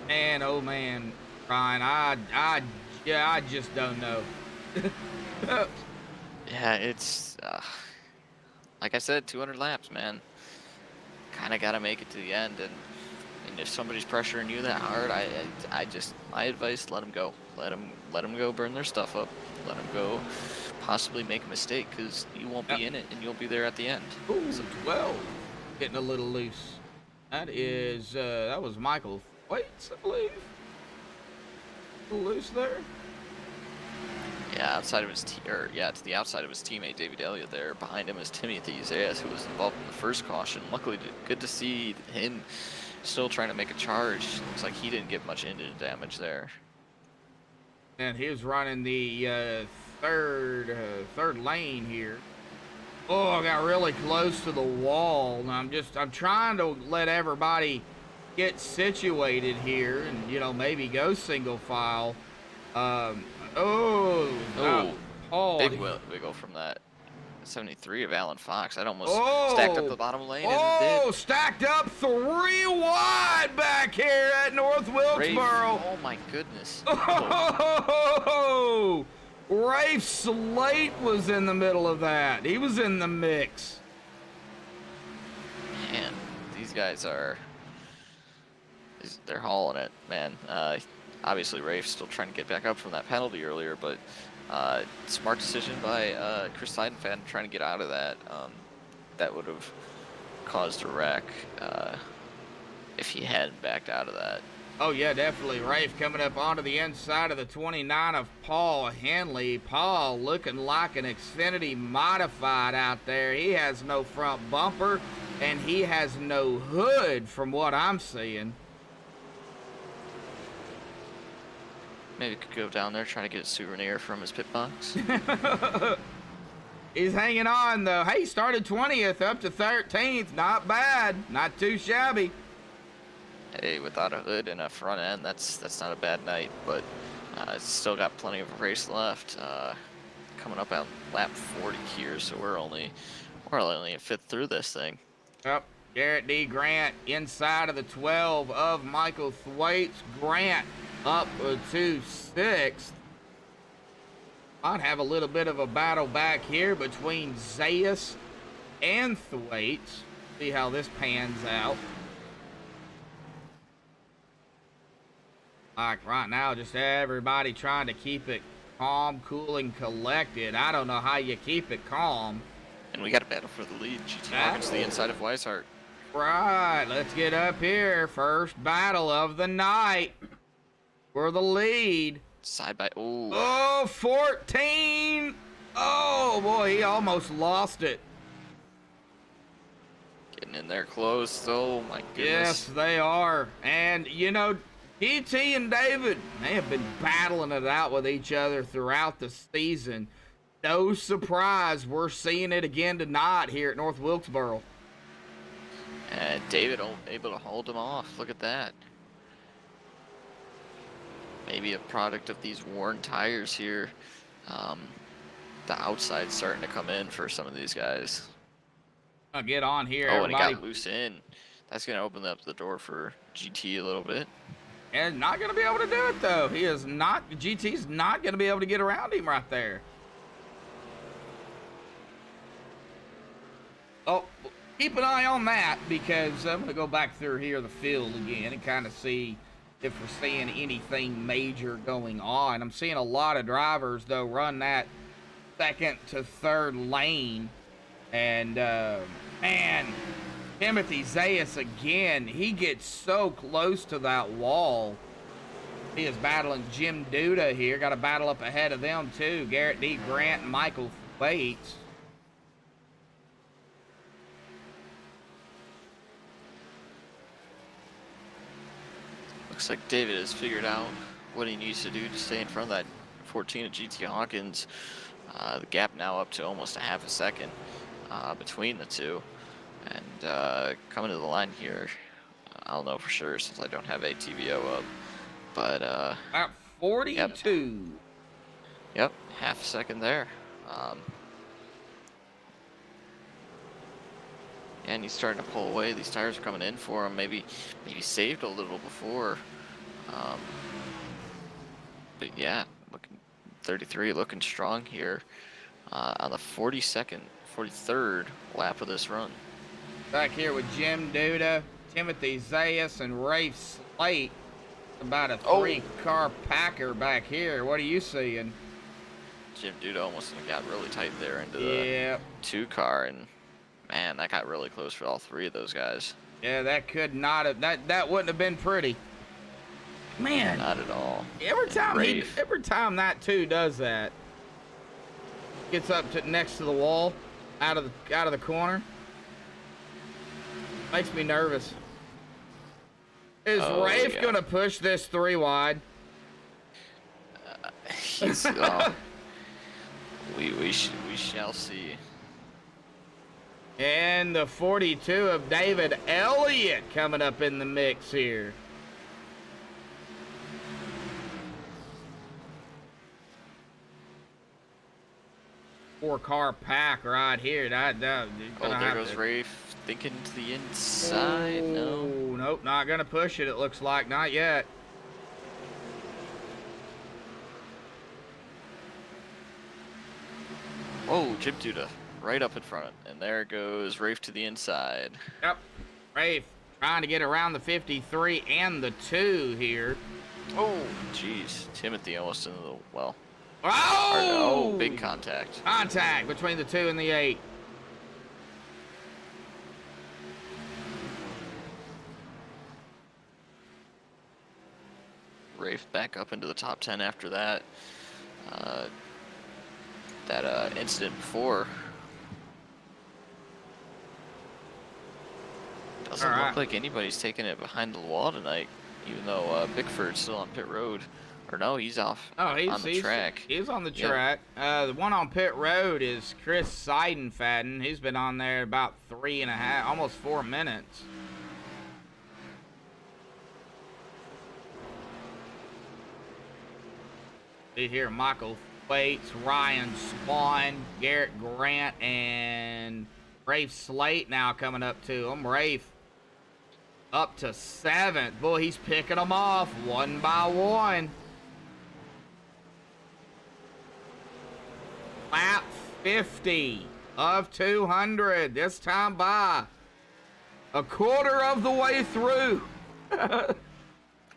Man, oh man, Ryan, I just don't know. Yeah, it's like I said, 200 laps, man. Kind of got to make it to the end, and if somebody's pressuring you that hard, I just, my advice, let them go. Let them go burn their stuff up. Let them go possibly make a mistake, because you won't be in it, and you'll be there at the end. Ooh, 12. Getting a little loose. That is, that was Michael Thwaites, I believe. A little loose there. Yeah, outside of his to the outside of his teammate David Elliott there. Behind him is Timothy Zayas, who was involved in the first caution. Luckily, good to see him still trying to make a charge. Looks like he didn't get much engine damage there. And he was running the third lane here. Oh, I got really close to the wall. And I'm trying to let everybody get situated here, and maybe go single file. Paul. Big wiggle from that 73 of Alan Fox. That almost stacked up the bottom lane. And did. Stacked up 3 wide back here at North Wilkesboro. Oh my goodness. Oh, Rafe Slate was in the middle of that. He was in the mix. Man, these guys they're hauling it, man. Obviously, Rafe's still trying to get back up from that penalty earlier, but smart decision by Chris Seidenfaden trying to get out of that. That would have caused a wreck if he hadn't backed out of that. Oh, yeah, definitely. Rafe coming up onto the inside of the 29 of Paul Henley. Paul looking like an Xfinity modified out there. He has no front bumper, and he has no hood from what I'm seeing. Maybe could go down there trying to get a souvenir from his pit box. He's hanging on, though. Hey, started 20th up to 13th. Not bad. Not too shabby. Hey, without a hood and a front end, that's not a bad night. But it's still got plenty of a race left. Coming up on lap 40 here, so we're only a fifth through this thing. Yep. Garrett D. Grant inside of the 12 of Michael Thwaites. Grant up to 6th. Might have a little bit of a battle back here between Zayas and Thwaites. See how this pans out. Like right now, just everybody trying to keep it calm, cool, and collected. I don't know how you keep it calm. And we got a battle for the lead. GT Hawkins to the inside of Weishart. Right, let's get up here. First battle of the night for the lead. Side by, oh, 14. Oh, boy, he almost lost it. Getting in there close. Oh, my goodness. Yes, they are. And, GT and David, they have been battling it out with each other throughout the season. No surprise, we're seeing it again tonight here at North Wilkesboro. And David able to hold him off. Look at that. Maybe a product of these worn tires here. The outside's starting to come in for some of these guys. I'll get on here. Oh, and he got loose in. That's going to open up the door for GT a little bit. And not going to be able to do it, though. GT's not going to be able to get around him right there. Oh, keep an eye on that, because I'm going to go back through here, the field again, and kind of see if we're seeing anything major going on. I'm seeing a lot of drivers, though, run that second to third lane. And, man, Timothy Zayas again, he gets so close to that wall. He is battling Jim Duda here. Got a battle up ahead of them, too. Garrett D. Grant and Michael Thwaites. Looks like David has figured out what he needs to do to stay in front of that 14 of GT Hawkins. The gap now up to almost a half a second between the two. And coming to the line here, I don't know for sure since I don't have ATVO up. But about 42. Yep, half a second there. Again, he's starting to pull away. These tires are coming in for him. Maybe saved a little before. Um, but yeah, looking 33, looking strong here on the 43rd lap of this run. Back here with Jim Duda, Timothy Zayas, and Rafe Slate. About a 3-car packer back here. What are you seeing? Jim Duda almost got really tight there into the 2-car, and man, that got really close for all 3 of those guys. Yeah, that could not have. That wouldn't have been pretty. Man, not at all. Every time that 2 does that, gets up to next to the wall, out of the corner, makes me nervous. Is Rafe gonna push this 3 wide? He's, we shall see. And the 42 of David Elliott coming up in the mix here. Four-car pack right here. There goes Rafe. Thinking to the inside. No. Nope, not gonna push it. It looks like not yet. Oh, Jim Duda right up in front, and there goes Rafe to the inside. Yep, Rafe trying to get around the 53 and the 2 here. Oh, jeez, Timothy almost into the well. Oh! Big contact. Contact between the 2 and the 8. Rafe back up into the top 10 after that. That incident before. Doesn't look like anybody's taking it behind the wall tonight, even though Bickford's still on pit road. Or no, he's off on the track. He's on the track. The one on pit road is Chris Seidenfaden. He's been on there about 3.5, almost 4 minutes. See here, Michael Thwaites, Ryan Spawn, Garrett Grant, and Rafe Slate now coming up to him. Rafe up to 7th. Boy, he's picking them off one by one. Lap 50 of 200. This time by a quarter of the way through.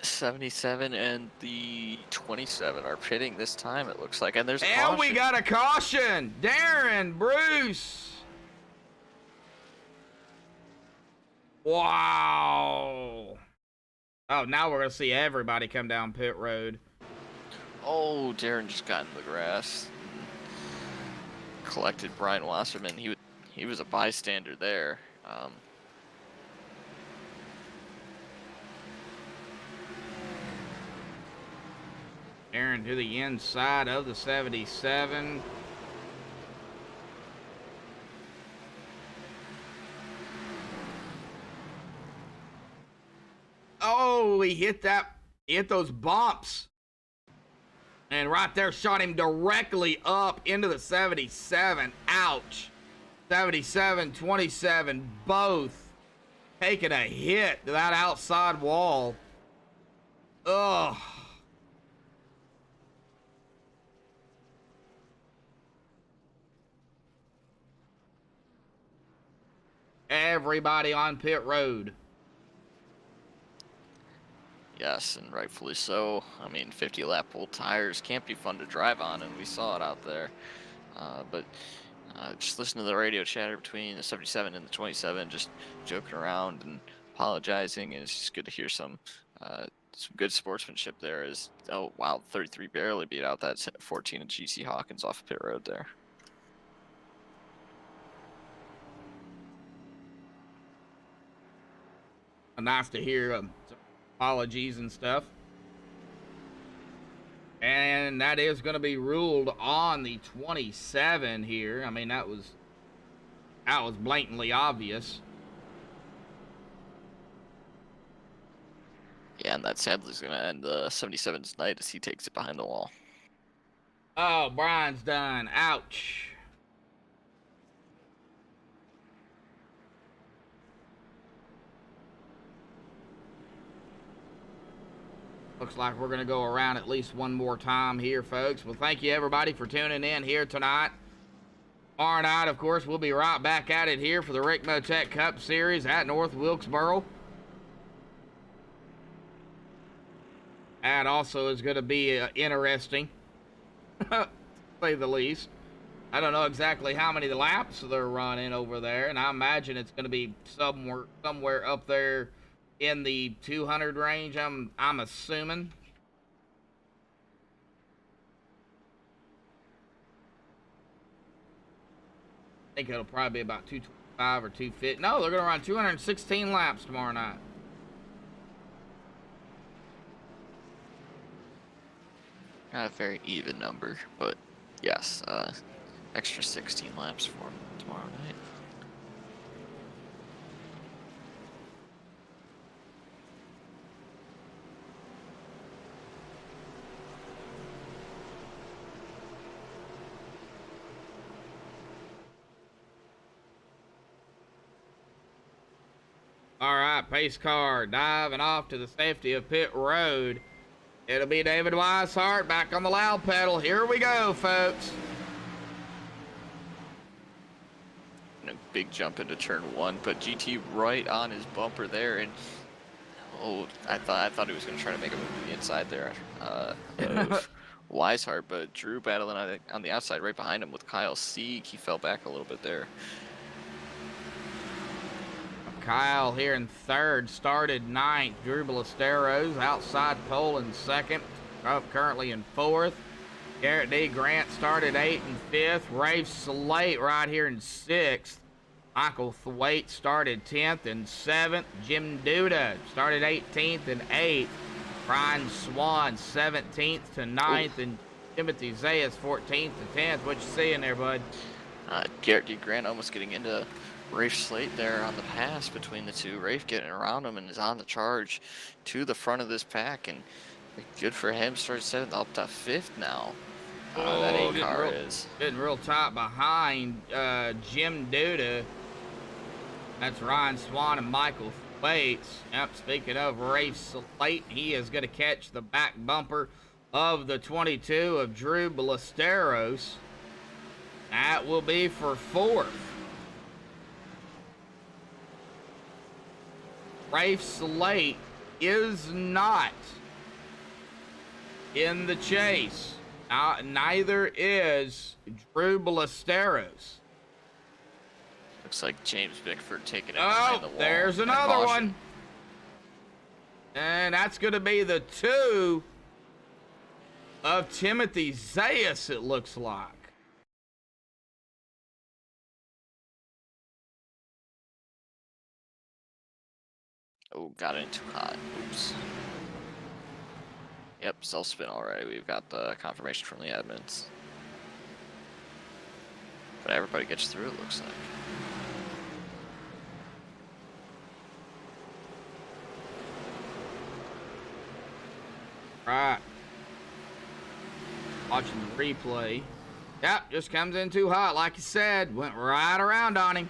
77 and the 27 are pitting this time, it looks like, and there's and we got a caution. Darren Bruce. Wow. Oh, now we're gonna see everybody come down pit road. Oh, Darren just got in the grass. Collected Brian Wasserman. He was a bystander there. Aaron to the inside of the 77. Oh, he hit those bumps. And right there shot him directly up into the 77. Ouch. 77, 27, both taking a hit to that outside wall. Ugh. Everybody on pit road. Yes, and rightfully so. I mean, 50-lap old tires can't be fun to drive on, and we saw it out there. But just listen to the radio chatter between the 77 and the 27, just joking around and apologizing, and it's just good to hear some good sportsmanship there. Oh, wow, 33 barely beat out that 14 of GC Hawkins off of pit road there. Nice to hear some apologies and stuff. And that is going to be ruled on the 27 here. I mean, that was blatantly obvious. Yeah, and that sadly is going to end the 77's night as he takes it behind the wall. Oh, Brian's done. Ouch. Looks like we're going to go around at least one more time here, folks. Well, thank you, everybody, for tuning in here tonight. Tomorrow night, of course, we'll be right back at it here for the Rick Motec Cup Series at North Wilkesboro. That also is going to be interesting, to say the least. I don't know exactly how many laps they're running over there, and I imagine it's going to be somewhere up there in the 200 range, I'm assuming. I think it'll probably be about 225 or 250. No, they're going to run 216 laps tomorrow night. Not a very even number, but yes, extra 16 laps for him tomorrow night. All right, pace car diving off to the safety of pit road. It'll be David Weishart back on the loud pedal. Here we go, folks. And a big jump into turn 1, but GT right on his bumper there, and oh, I thought he was going to try to make a move to the inside there of Weishart, but Drew battling on the outside right behind him with Kyle Sieg. He fell back a little bit there. Kyle here in third, started ninth. Drew Ballesteros outside pole in second, up currently in fourth. Garrett D. Grant started 8th and 5th. Rafe Slate right here in 6th. Michael Thwaite started 10th and 7th. Jim Duda started 18th and 8th. Brian Swan 17th to 9th. And Timothy Zayas 14th to 10th. What you seeing there, bud? Garrett D. Grant almost getting into Rafe Slate there on the pass between the two. Rafe getting around him and is on the charge to the front of this pack, and good for him. Started 7th up to 5th now. That 8 car is getting real tight behind Jim Duda. That's Ryan Swan and Michael Thwaites. Yep, speaking of Rafe Slate, he is going to catch the back bumper of the 22 of Drew Ballesteros. That will be for 4th. Rafe Slate is not in the chase. Neither is Drew Ballesteros. Looks like James Bickford taking it behind the wall. There's another one. And that's going to be the 2 of Timothy Zayas, it looks like. Oh, got it too hot. Oops. Yep, self-spin already. We've got the confirmation from the admins. But everybody gets through, it looks like. Right. Watching the replay. Yep, just comes in too hot, like you said. Went right around on him.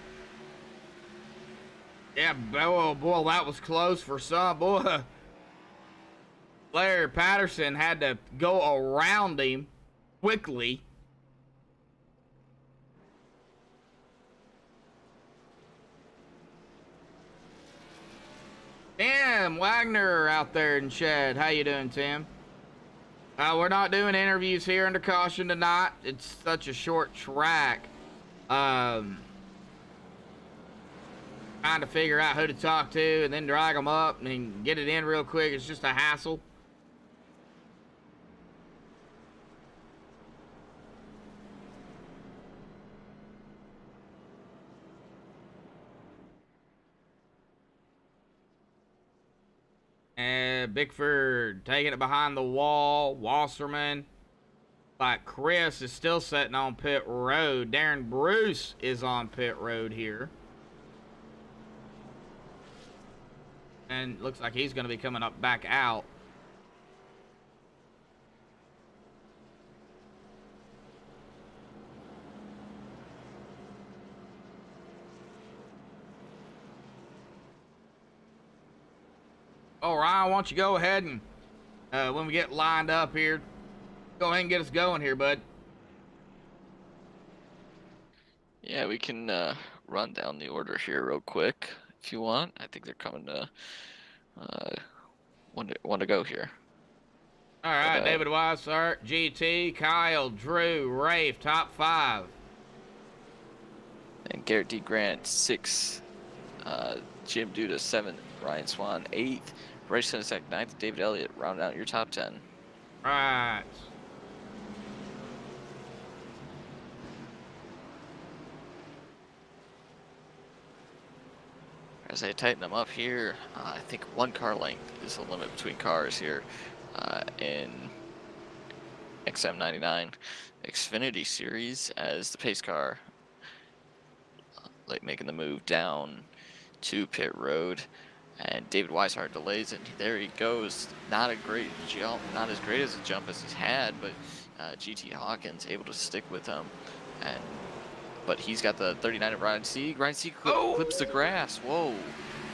Yeah, oh boy, that was close for some. Boy, Larry Patterson had to go around him quickly. Tim Wagner out there in Shed. How you doing, Tim? We're not doing interviews here under caution tonight. It's such a short track. Trying to figure out who to talk to and then drag them up and get it in real quick. It's just a hassle. And Bickford taking it behind the wall. Wasserman. Like Chris is still sitting on pit road. Darren Bruce is on pit road here. And looks like he's going to be coming up back out. Oh, Ryan, why don't you go ahead and when we get lined up here, go ahead and get us going here, bud. Yeah, we can run down the order here real quick if you want. I think they're coming to one to go here. All right, But, David Weishart, GT, Kyle, Drew, Rafe, top 5. And Garrett D. Grant, 6. Jim Duda, 7th. Ryan Swan, 8th. Bryce Senesac, 9th. David Elliott, round out your top 10. Right. As they tighten them up here, I think 1 car length is the limit between cars here in XM99 Xfinity series, as the pace car like making the move down to pit road, and David Weishart delays it. There he goes. Not a great jump, not as great as a jump as he's had, but GT Hawkins able to stick with him, but he's got the 39 of Ryan Sieg. Ryan Sieg clips the grass. Whoa.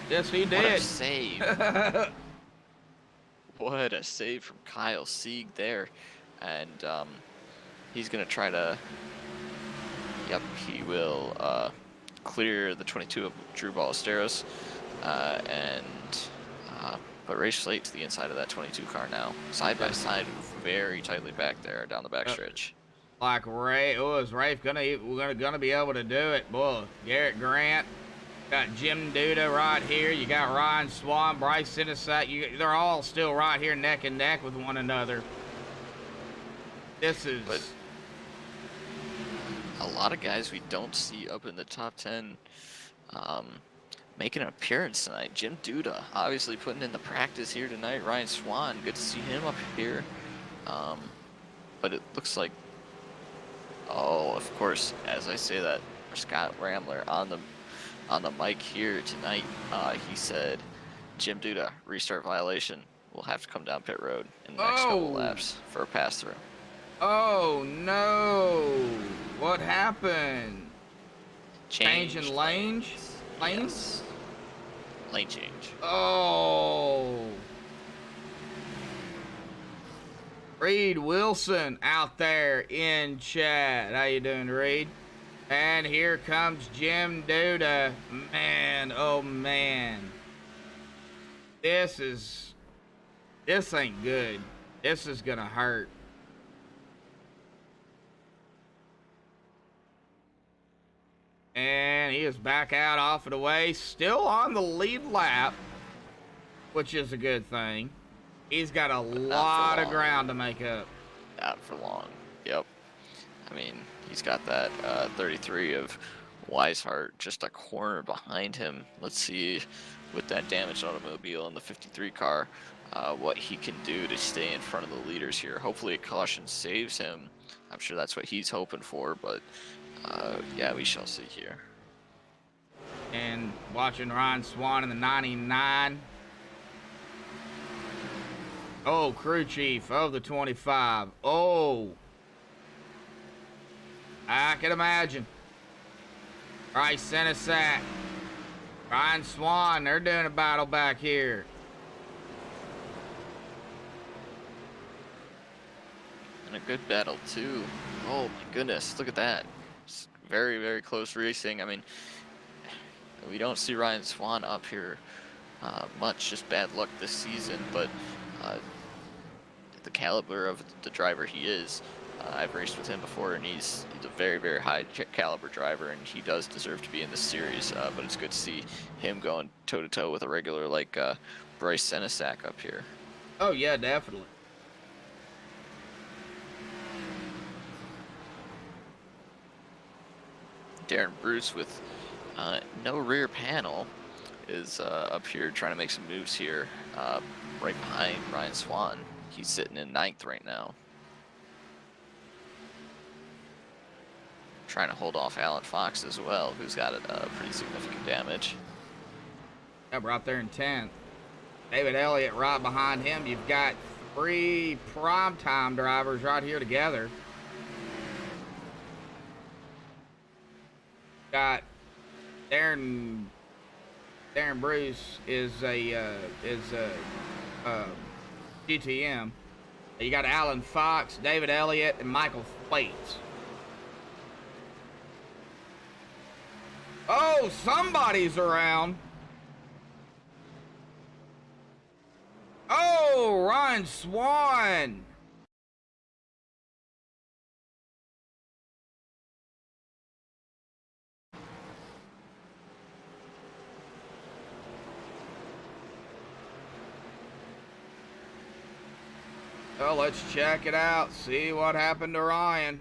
Yes, he What a did. save. What a save from Kyle Sieg there. And he's going to try to, yep, he will clear the 22 of Drew Ballesteros but race late to the inside of that 22 car now. Side by side, very tightly back there down the backstretch. Like Ray, is Rafe gonna be able to do it? Boy, Garrett Grant, got Jim Duda right here. You got Ryan Swan, Bryce Senesac. They're all still right here neck and neck with one another. This is. But a lot of guys we don't see up in the top 10 making an appearance tonight. Jim Duda obviously putting in the practice here tonight. Ryan Swan, good to see him up here. But it looks like, oh, of course, as I say that, Scott Ramler on the mic here tonight, he said, Jim Duda, restart violation. We'll have to come down pit road in the next couple laps for a pass through. Oh no! What happened? Changing lanes? Yes. Lane change. Oh! Reed Wilson out there in chat. How you doing, Reed? And here comes Jim Duda. Man, oh man. This ain't good. This is gonna hurt. And he is back out off of the way, still on the lead lap, which is a good thing. He's got a lot of ground to make up. Not for long. Yep. I mean, he's got that 33 of Weishart just a corner behind him. Let's see, with that damaged automobile in the 53 car, what he can do to stay in front of the leaders here. Hopefully a caution saves him. I'm sure that's what he's hoping for, but yeah, we shall see here. And watching Ryan Swan in the 99. Oh, crew chief of the 25. Oh, I can imagine. Bryce Senesac, Ryan Swan, they're doing a battle back here. And a good battle too. Oh my goodness, look at that. It's very, very close racing. I mean, we don't see Ryan Swan up here much, just bad luck this season, but the caliber of the driver he is, I've raced with him before, and he's a very, very high caliber driver, and he does deserve to be in this series, but it's good to see him going toe-to-toe with a regular like Bryce Senesac up here. Oh yeah, definitely. Darren Bruce with no rear panel is up here trying to make some moves here, right behind Ryan Swan. He's sitting in 9th right now, trying to hold off Alan Fox as well, who's got pretty significant damage. Yeah, we're out there in 10th. David Elliott right behind him. You've got 3 primetime drivers right here together. Got Darren Bruce is a GTM. You got Alan Fox, David Elliott, and Michael Thwaites. Oh, somebody's around. Oh, Ryan Swan. Well, let's check it out, see what happened to Ryan.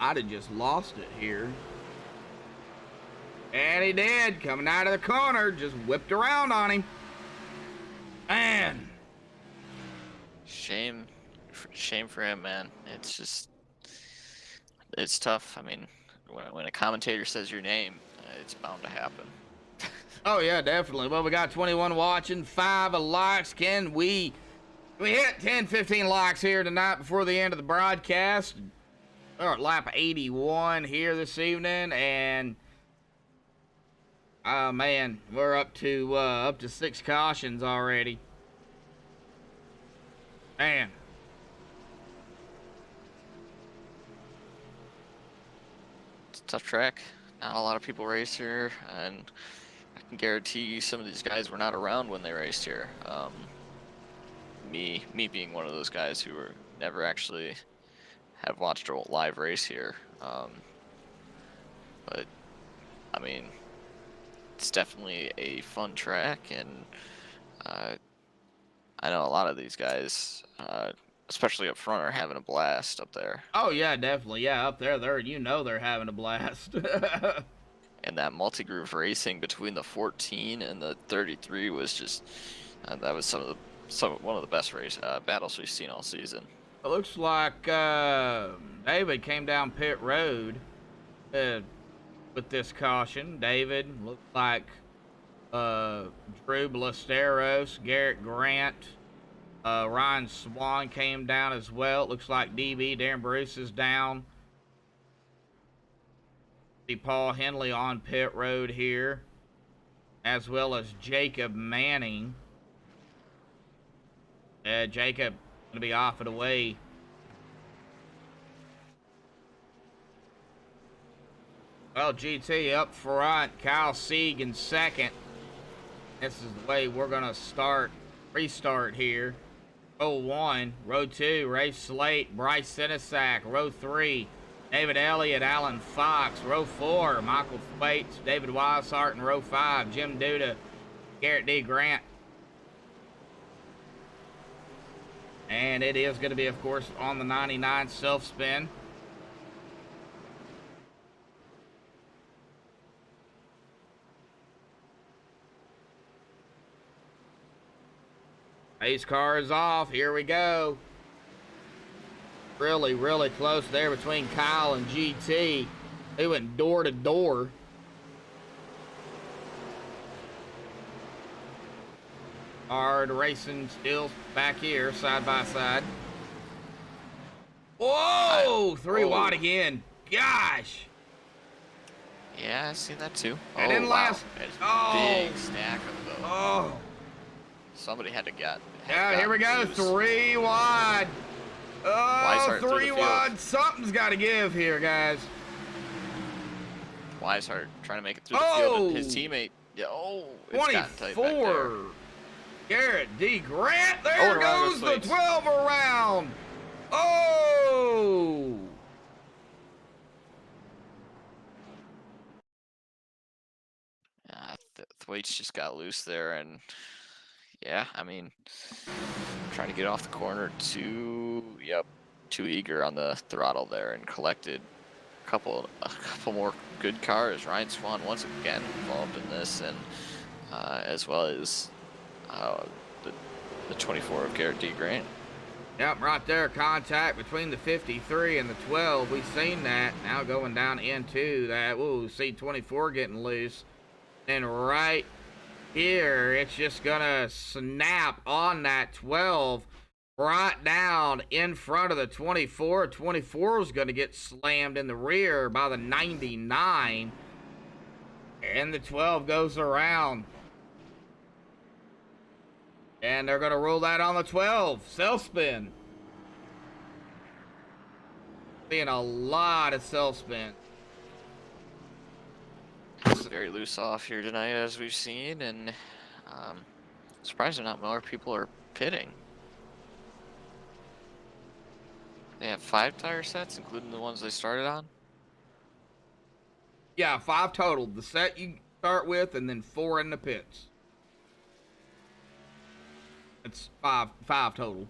I'd have just lost it here. And he did, coming out of the corner, just whipped around on him. Man. Shame for him, man. It's just, it's tough. I mean, when a commentator says your name, it's bound to happen. Oh yeah, definitely. Well, we got 21 watching, 5 likes. Can we hit 10, 15 likes here tonight before the end of the broadcast? We're at lap 81 here this evening, and oh man, we're up to 6 cautions already. Man. It's a tough track. Not a lot of people race here, and I can guarantee you some of these guys were not around when they raced here. Me being one of those guys who were never actually have watched a live race here. But I mean, it's definitely a fun track, and I know a lot of these guys, especially up front, are having a blast up there. Oh yeah, definitely. Yeah, up there, they're having a blast. And that multi-groove racing between the 14 and the 33 was just that was one of the best race battles we've seen all season. It looks like David came down pit road with this caution. David looked like Drew Ballesteros, Garrett Grant, Ryan Swan came down as well. It looks like DB Darren Bruce is down. See Paul Henley on pit road here, as well as Jacob Manning. Jacob gonna be off and away. Well, GT up front, Kyle Sieg in second. This is the way we're gonna restart here. Row 1, row 2, Ray Slate, Bryce Sinisak. Row 3, David Elliott, Alan Fox. Row 4, Michael Thwaites, David Weishart. And row 5, Jim Duda, Garrett D. Grant. And it is going to be, of course, on the 99 self-spin. Pace car is off. Here we go. Really, really close there between Kyle and GT. They went door to door. Hard racing still back here, side by side. Whoa! 3 wide again. Gosh! Yeah, I've seen that too. It didn't last. Oh, big stack of those. Oh. Somebody had to get. Yeah, here we go. 3 wide. Oh, 3 wide. Something's got to give here, guys. Weishart trying to make it through the field, and his teammate. Yeah, it's gotten tight back there. 24. Garrett D. Grant. There goes the 12 around. Oh. Thwaites just got loose there, and yeah, I mean, trying to get off the corner too eager on the throttle there, and collected a couple more good cars. Ryan Swan once again involved in this, and as well as the 24 of Garrett D. Grant. Yep, right there, contact between the 53 and the 12. We've seen that. Now going down into that. Ooh, see 24 getting loose. And right here, it's just gonna snap on that 12. right down in front of the 24. 24 is going to get slammed in the rear by the 99. And the 12 goes around. And they're going to rule that on the 12. Self-spin. Seeing a lot of self-spin. It's very loose off here tonight, as we've seen, and surprisingly not more people are pitting. They have 5 tire sets, including the ones they started on. Yeah, 5 total. The set you start with, and then 4 in the pits. It's five total.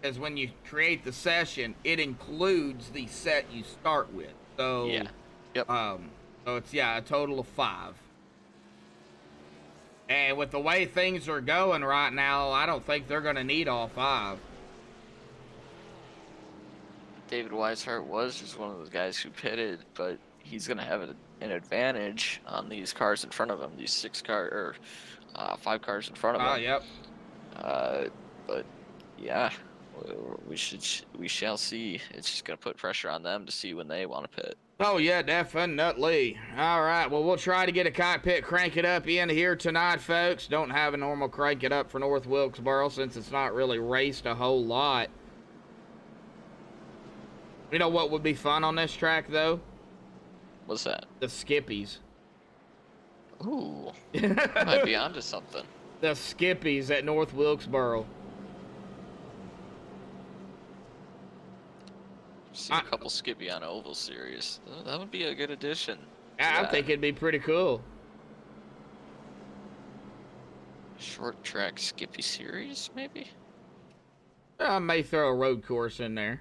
Because when you create the session, it includes the set you start with. So Yeah. Yep. So it's a total of 5. And with the way things are going right now, I don't think they're gonna need all 5. David Weishart was just one of those guys who pitted, but he's gonna have an advantage on these cars in front of him. These 5 cars in front of him. Yep. But yeah, we shall see. It's just gonna put pressure on them to see when they want to pit. Oh, yeah, definitely. All right, well, we'll try to get a cockpit crank it up in here tonight, folks. Don't have a normal crank it up for North Wilkesboro since it's not really raced a whole lot. You know what would be fun on this track, though? What's that? The skippies. Ooh, might be onto something. The skippies at North Wilkesboro. See a couple Skippy on Oval Series. That would be a good addition. I think it'd be pretty cool. Short track Skippy Series, maybe? I may throw a road course in there.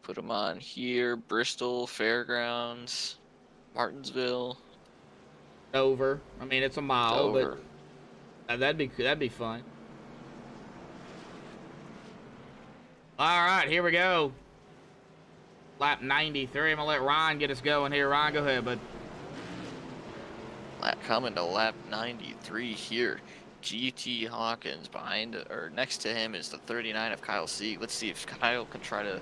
Put them on here. Bristol, Fairgrounds, Martinsville. Dover. I mean, it's a mile, Dover. but that'd be fun. All right, here we go. Lap 93. I'm gonna let Ron get us going here. Ron, go ahead, bud. Coming to lap 93 here. GT Hawkins behind, or next to him is the 39 of Kyle Sieg. Let's see if Kyle can try to,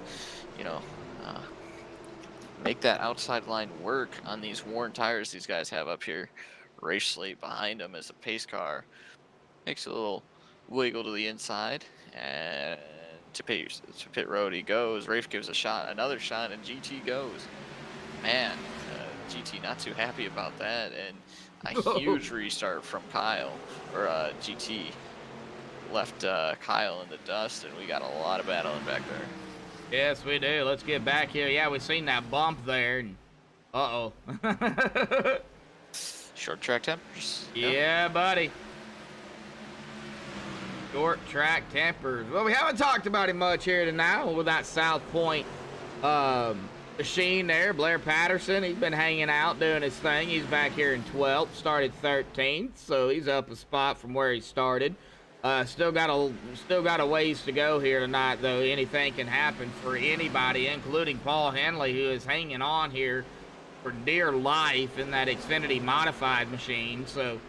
make that outside line work on these worn tires these guys have up here. Race Slate behind him is a pace car. Makes a little wiggle to the inside, and to pit road he goes. Rafe gives a shot, another shot, and GT goes. Man, GT not too happy about that, and a huge restart from Kyle, or GT left Kyle in the dust, and we got a lot of battling back there. Yes, we do. Let's get back here. Yeah, we seen that bump there. And uh-oh. Short track tempers. Yeah, buddy. Short track tempers. Well, we haven't talked about him much here tonight with that South Point machine there. Blair Patterson, he's been hanging out doing his thing. He's back here in 12th, started 13th, so he's up a spot from where he started. Still got a ways to go here tonight, though. Anything can happen for anybody, including Paul Henley, who is hanging on here for dear life in that Xfinity modified machine. So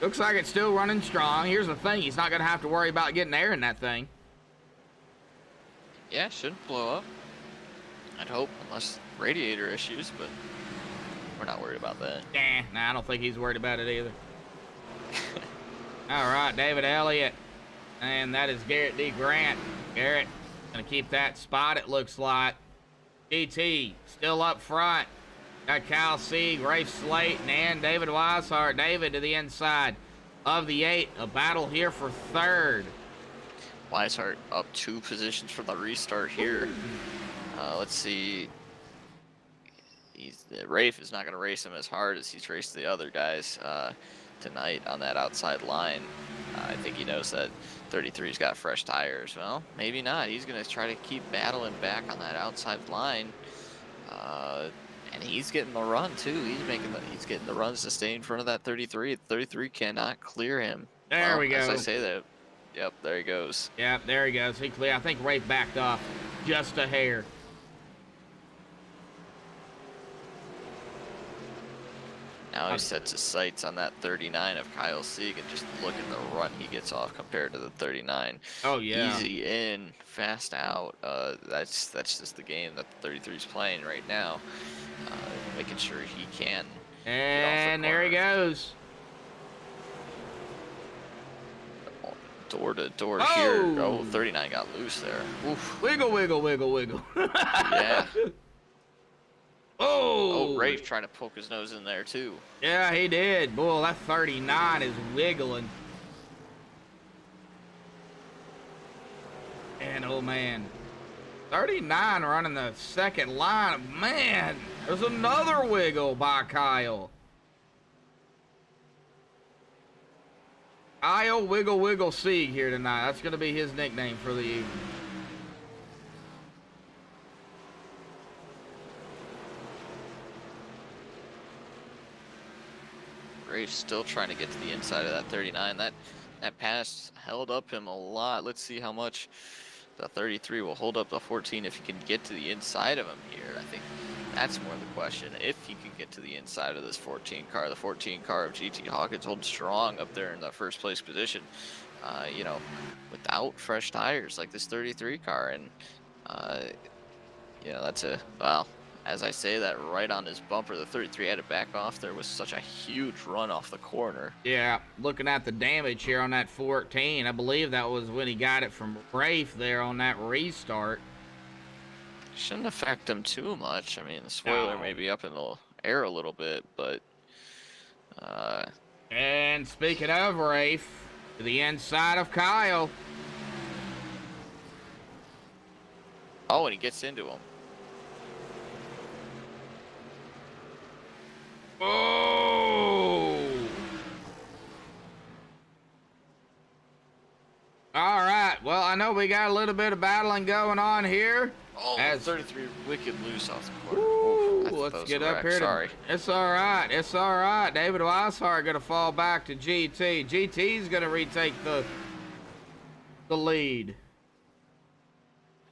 looks like it's still running strong. Here's the thing: he's not going to have to worry about getting air in that thing. Yeah, shouldn't blow up. I'd hope, unless radiator issues, but we're not worried about that. Nah, I don't think he's worried about it either. All right, David Elliott, and that is Garrett D. Grant. Garrett gonna keep that spot, it looks like. GT still up front. Got Kyle Sieg, Rafe Slayton, and David Weishart. David to the inside of the 8. A battle here for 3rd. Weishart up 2 positions from the restart here. Let's see. Rafe is not going to race him as hard as he's raced the other guys tonight on that outside line. I think he knows that 33's got fresh tires. Well, maybe not. He's going to try to keep battling back on that outside line. And he's getting the run too. He's getting the runs to stay in front of that 33. 33 cannot clear him. There we go. As I say that. Yep, there he goes. Yep, there he goes. He clear. I think Rafe backed off just a hair. Now he sets his sights on that 39 of Kyle Sieg, and just look at the run he gets off compared to the 39. Oh yeah. Easy in, fast out. That's just the game that the 33 is playing right now. Making sure he can. And there he goes. Door to door here. Oh, 39 got loose there. Oof. Wiggle, wiggle, wiggle, wiggle. Yeah. Oh, Rafe trying to poke his nose in there too. Yeah, he did. Boy, that 39 is wiggling. And oh man, 39 running the second line. Man, there's another wiggle by Kyle. Kyle Wiggle Wiggle Sieg here tonight. That's going to be his nickname for the evening. Rafe still trying to get to the inside of that 39. That pass held up him a lot. Let's see how much the 33 will hold up the 14 if he can get to the inside of him here. I think that's more the question. If he can get to the inside of this 14 car, the 14 car of GT Hawkins holds strong up there in the first place position, you know, without fresh tires like this 33 car. And, you know, that's well, as I say that, right on his bumper, the 33 had to back off. There was such a huge run off the corner. Yeah, looking at the damage here on that 14, I believe that was when he got it from Rafe there on that restart. Shouldn't affect him too much. I mean, the spoiler may be up in the air a little bit, but... And speaking of Rafe, to the inside of Kyle. Oh, and he gets into him. Oh! All right, well, I know we got a little bit of battling going on here. Oh, as 33 wicked loose off the corner. Ooh, I thought that let's was get a up wreck. here. Sorry. It's all right. It's all right. David Weishart going to fall back to GT. GT's going to retake the lead.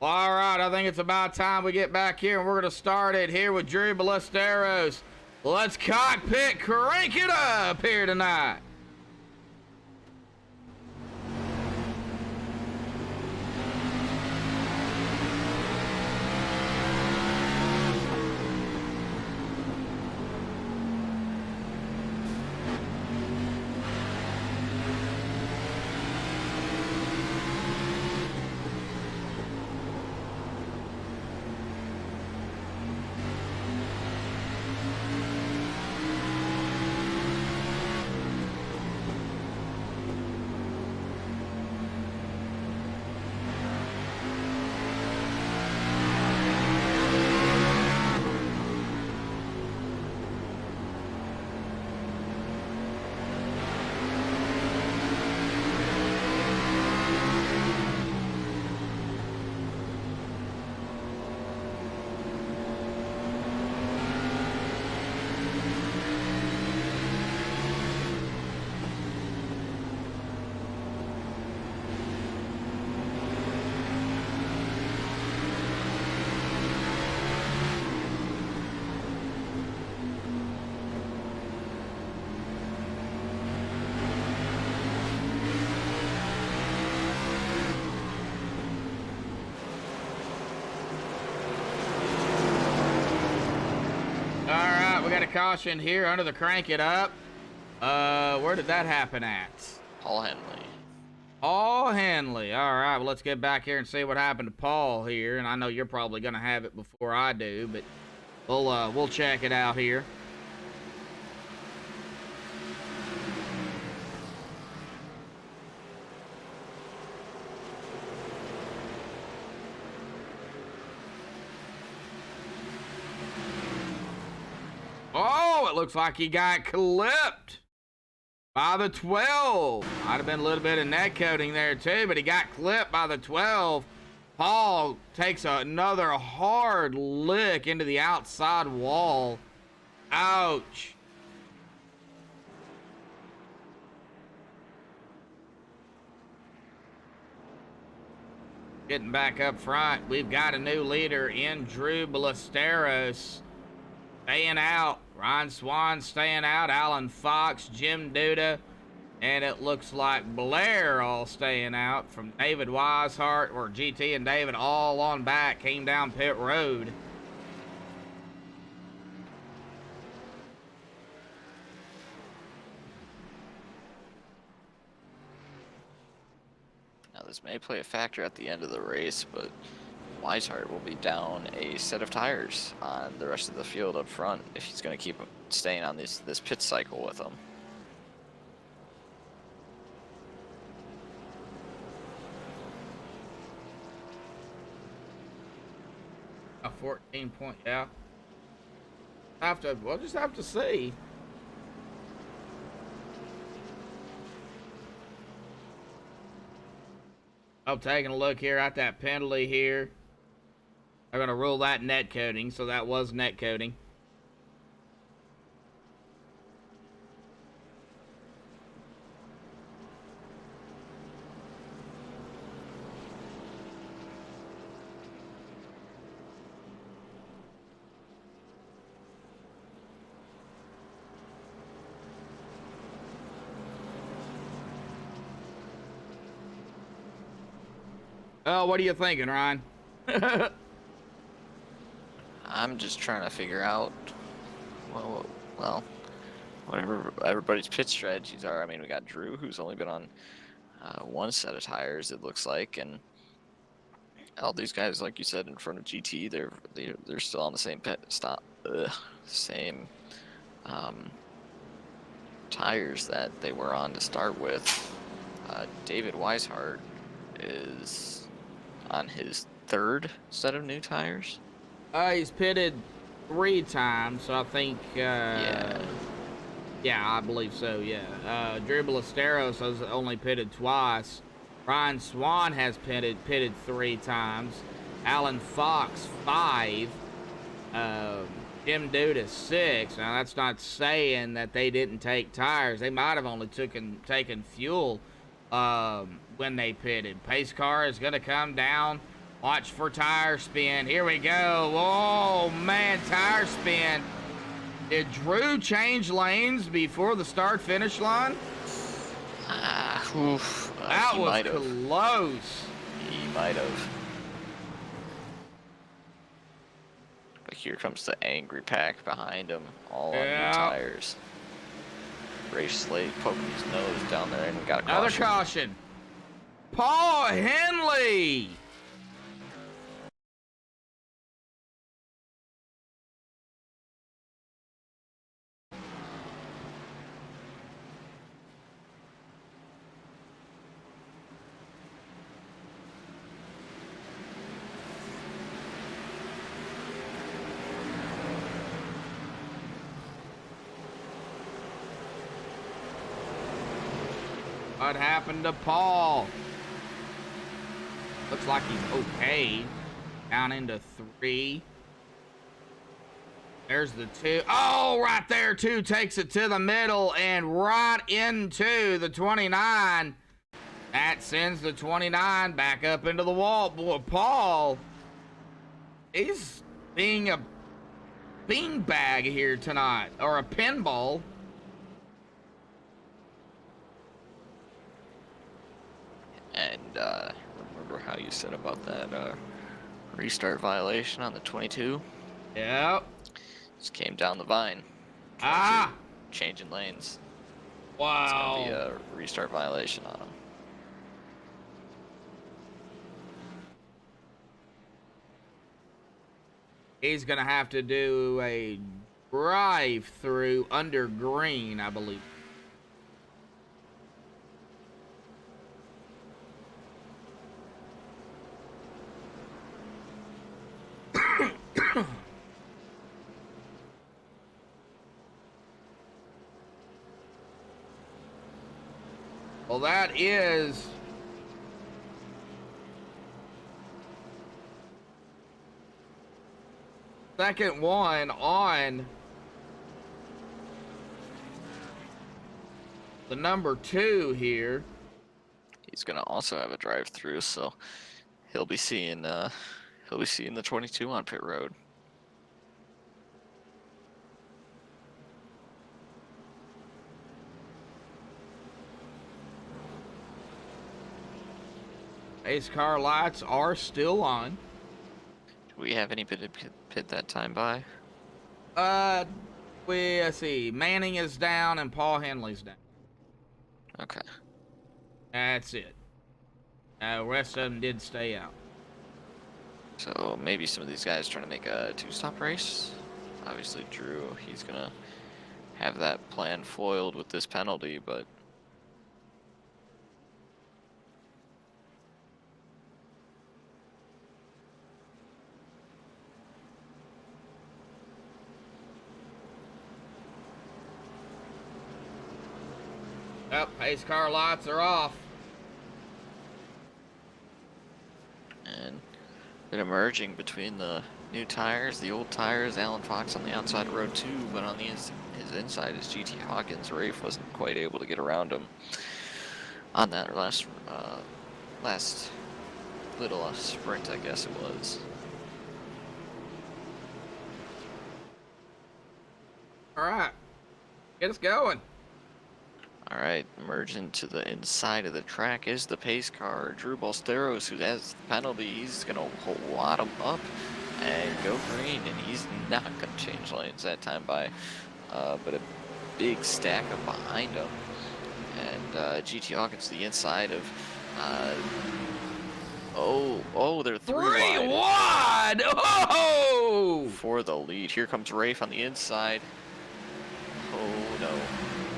All right, I think it's about time we get back here, and we're going to start it here with Drew Ballesteros. Let's cockpit crank it up here tonight. Got a caution here under the crank it up. Where did that happen at? Paul Henley. Paul Henley. All right, well, let's get back here and see what happened to Paul here. And I know you're probably going to have it before I do, but we'll check it out here. Oh, it looks like he got clipped by the 12. Might have been a little bit of net coating there too, but he got clipped by the 12. Paul takes another hard lick into the outside wall. Ouch. Getting back up front, we've got a new leader in Drew Ballesteros. staying out. Ryan Swan staying out. Alan Fox, Jim Duda, and it looks like Blair all staying out from David Weishart, or GT and David all on back. Came down pit road. Now this may play a factor at the end of the race, but Weishart will be down a set of tires on the rest of the field up front if he's going to keep staying on this pit cycle with them. A 14 point, yeah. We'll just have to see. I'm taking a look here at that penalty here. They're going to rule that net coding, so that was net coding. Oh, what are you thinking, Ryan? I'm just trying to figure out, well, whatever everybody's pit strategies are. I mean, we got Drew, who's only been on one set of tires, it looks like, and all these guys, like you said, in front of GT, they're still on the same same tires that they were on to start with. David Weishart is on his third set of new tires. He's pitted 3 times, so I think, yeah, I believe so, yeah. Drew Ballesteros has only pitted twice. Ryan Swan has pitted 3 times. Alan Fox, 5. Jim Duda, 6. Now, that's not saying that they didn't take tires. They might have only taken fuel when they pitted. Pace car is going to come down. Watch for tire spin. Here we go. Oh, man, tire spin. Did Drew change lanes before the start-finish line? That was close. He might have. But here comes the angry pack behind him, all on new tires. Race Slate poking his nose down there and got a caution. Another caution. Paul Henley. What happened to Paul? Looks like he's okay. Down into 3. There's the 2. Oh, right there. 2 takes it to the middle and right into the 29. That sends the 29 back up into the wall. Boy, Paul, he's being a beanbag here tonight, or a pinball. And remember how you said about that restart violation on the 22? Yep. Just came down the vine. Changing lanes. Wow. It's going to be a restart violation on him. He's going to have to do a drive-through under green, I believe. Well, that is second one on the number 2 here. He's gonna also have a drive-through, so he'll be seeing the 22 on pit road. Pace car lights are still on. Do we have any pit that time by? Let's see. Manning is down and Paul Henley's down. Okay. That's it. The rest of them did stay out. So maybe some of these guys trying to make a two-stop race. Obviously, Drew, he's gonna have that plan foiled with this penalty, but Yep, pace car lights are off. and been emerging between the new tires, the old tires. Alan Fox on the outside of row 2, but on the his inside is GT Hawkins. Rafe wasn't quite able to get around him on that last little sprint, I guess it was. All right, get us going. All right, emerging to the inside of the track is the pace car. Drew Balsteros, who has the penalty, he's going to wad him up and go green, and he's not going to change lanes that time by, but a big stack up behind him. And GT Hawkins to the inside of, they're three wide. Oh! For the lead. Here comes Rafe on the inside. Oh no.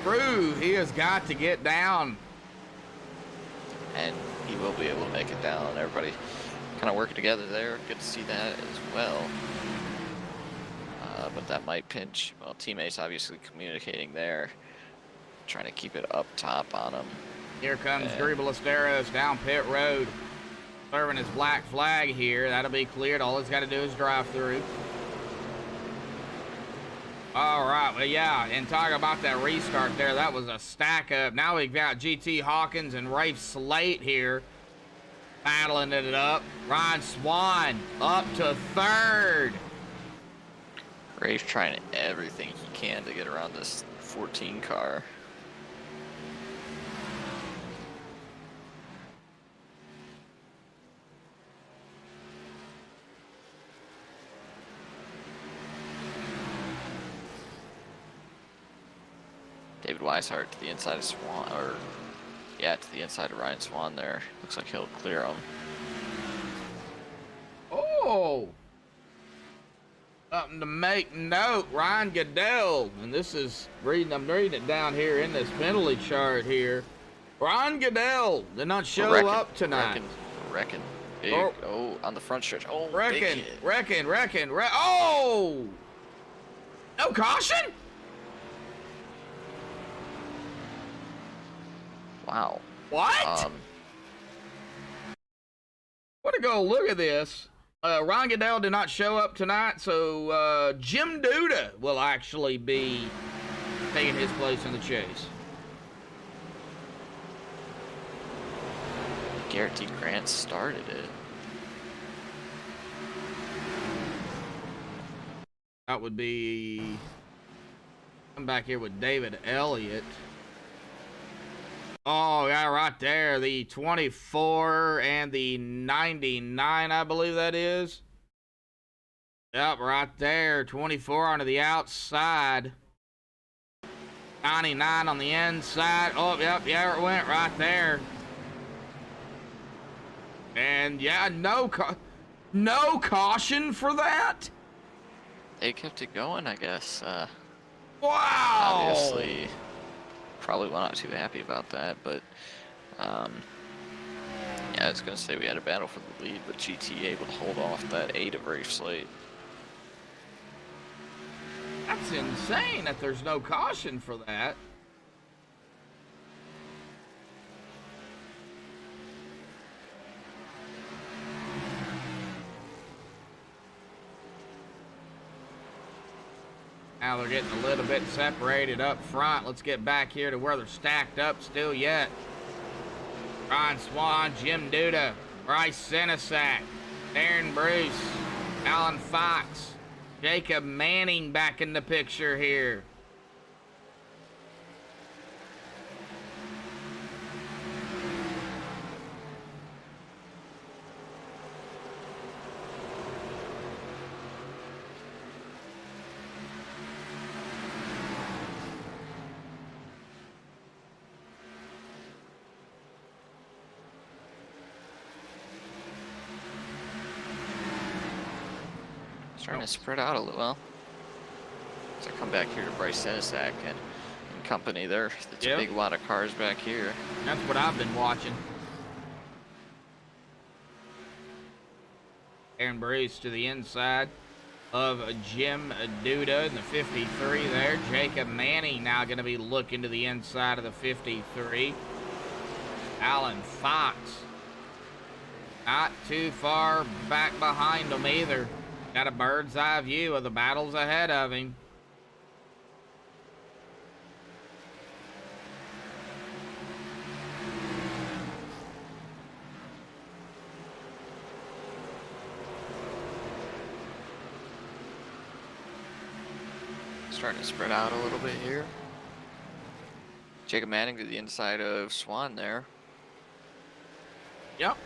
Drew, he has got to get down. And he will be able to make it down. Everybody kind of working together there. Good to see that as well. But that might pinch. Well, teammates obviously communicating there, trying to keep it up top on him. Here comes Drew Balesteros down pit road, serving his black flag here. That'll be cleared. All he's got to do is drive through. All right, well, yeah, and talking about that restart there, that was a stack up. Now we've got GT Hawkins and Rafe Slate here battling it up. Ryan Swan up to third. Rafe trying everything he can to get around this 14 car. David Weishart to the inside of Swan, to the inside of Ryan Swan there. Looks like he'll clear him. Oh! Something to make note, Ryan Goodell, and this is I'm reading it down here in this penalty chart here. Ryan Goodell did not show up tonight. Reckon. Big, on the front stretch. Oh, reckon. Oh! No caution? Wow. What? What to go look at this. Ryan Goodell did not show up tonight, so Jim Duda will actually be taking his place in the chase. Garrett D. Grant started it. That would be... I'm back here with David Elliott. Oh, yeah, right there. The 24 and the 99, I believe that is. Yep, right there. 24 onto the outside. 99 on the inside. Oh, yep, yeah, it went right there. And, yeah, no caution for that. They kept it going, I guess. Wow. Obviously, probably not too happy about that, but yeah, I was gonna say we had a battle for the lead, but GT able to hold off that 8 of Rafe Slate. That's insane that there's no caution for that. Now they're getting a little bit separated up front. Let's get back here to where they're stacked up still yet. Ryan Swan, Jim Duda, Bryce Senesac, Darren Bruce, Alan Fox, Jacob Manning back in the picture here. Starting to spread out a little. Well, as I come back here to Bryce Senesac and company there, it's a big lot of cars back here. That's what I've been watching. Aaron Bruce to the inside of Jim Duda in the 53 there. Jacob Manning now going to be looking to the inside of the 53. Alan Fox not too far back behind him either. Got a bird's eye view of the battles ahead of him. Starting to spread out a little bit here. Jacob Manning to the inside of Swan there. Yep.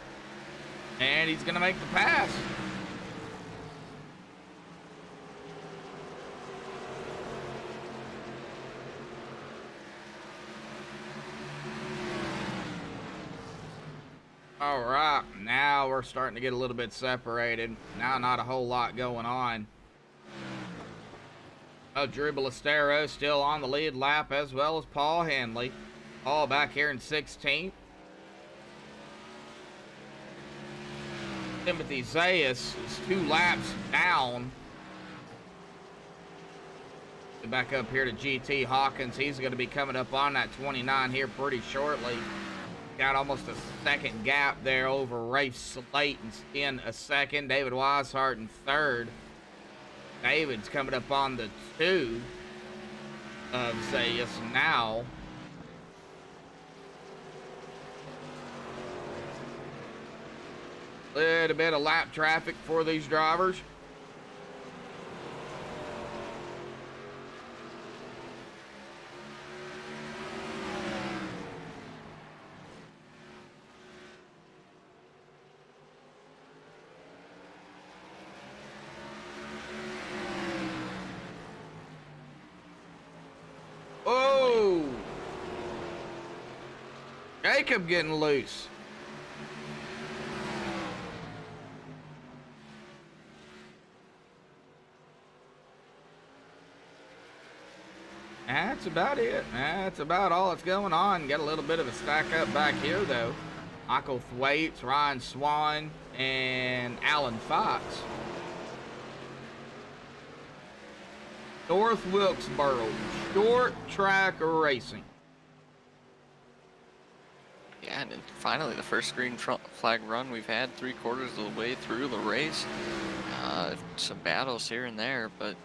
And he's going to make the pass. All right, now we're starting to get a little bit separated. Now not a whole lot going on. Drew Ballestero still on the lead lap, as well as Paul Hanley. Paul back here in 16th. Timothy Zayas is 2 laps down. Back up here to GT Hawkins. He's going to be coming up on that 29 here pretty shortly. Got almost a second gap there over Rafe Slate in a second. David Weishart in third. David's coming up on the 2 of Zayas now. Little bit of lap traffic for these drivers. Oh! Jacob getting loose. That's about it. That's about all that's going on. Got a little bit of a stack up back here, though. Michael Thwaites, Ryan Swan, and Alan Fox. North Wilkesboro, short track racing. Yeah, and then finally the first green flag run we've had 3/4 of the way through the race. Some battles here and there, but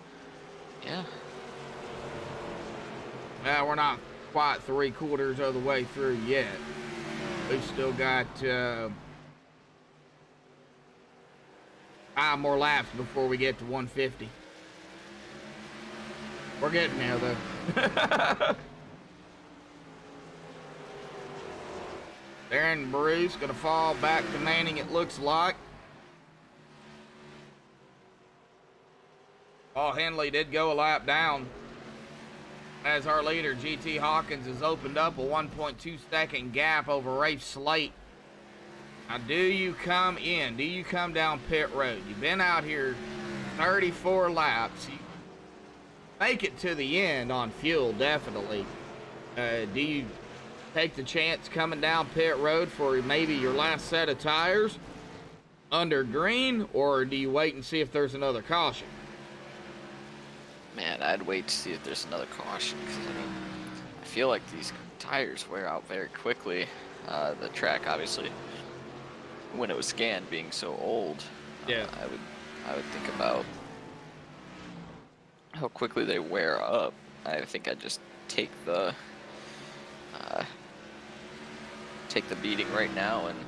yeah. We're not quite 3/4 of the way through yet. We've still got 5 more laps before we get to 150. We're getting there, though. Aaron Bruce gonna fall back to Manning, it looks like. Paul Henley did go a lap down, as our leader, GT Hawkins, has opened up a 1.2 second gap over Rafe Slate. Now, do you come in? Do you come down pit road? You've been out here 34 laps. You make it to the end on fuel, definitely. Do you take the chance coming down pit road for maybe your last set of tires under green, or do you wait and see if there's another caution? Man, I'd wait to see if there's another caution, because I mean, I feel like these tires wear out very quickly. The track, obviously, when it was scanned, being so old, yeah, I would think about how quickly they wear up. I think I'd just take the beating right now and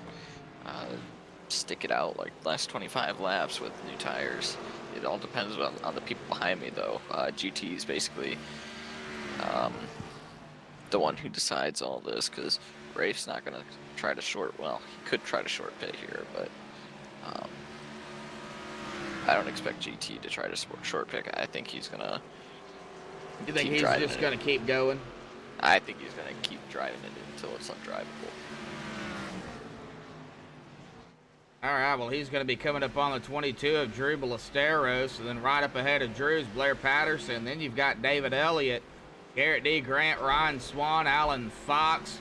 stick it out like last 25 laps with new tires. It all depends on the people behind me, though. GT is basically the one who decides all this, because Rafe's not going to try to short. Well, he could try to short pit here, but I don't expect GT to try to short pick. I think he's going to. You think he's just going to keep going? I think he's going to keep driving it until it's undrivable. All right, well, he's going to be coming up on the 22 of Drew Ballesteros, and then right up ahead of Drew's Blair Patterson. Then you've got David Elliott, Garrett D. Grant, Ryan Swan, Alan Fox,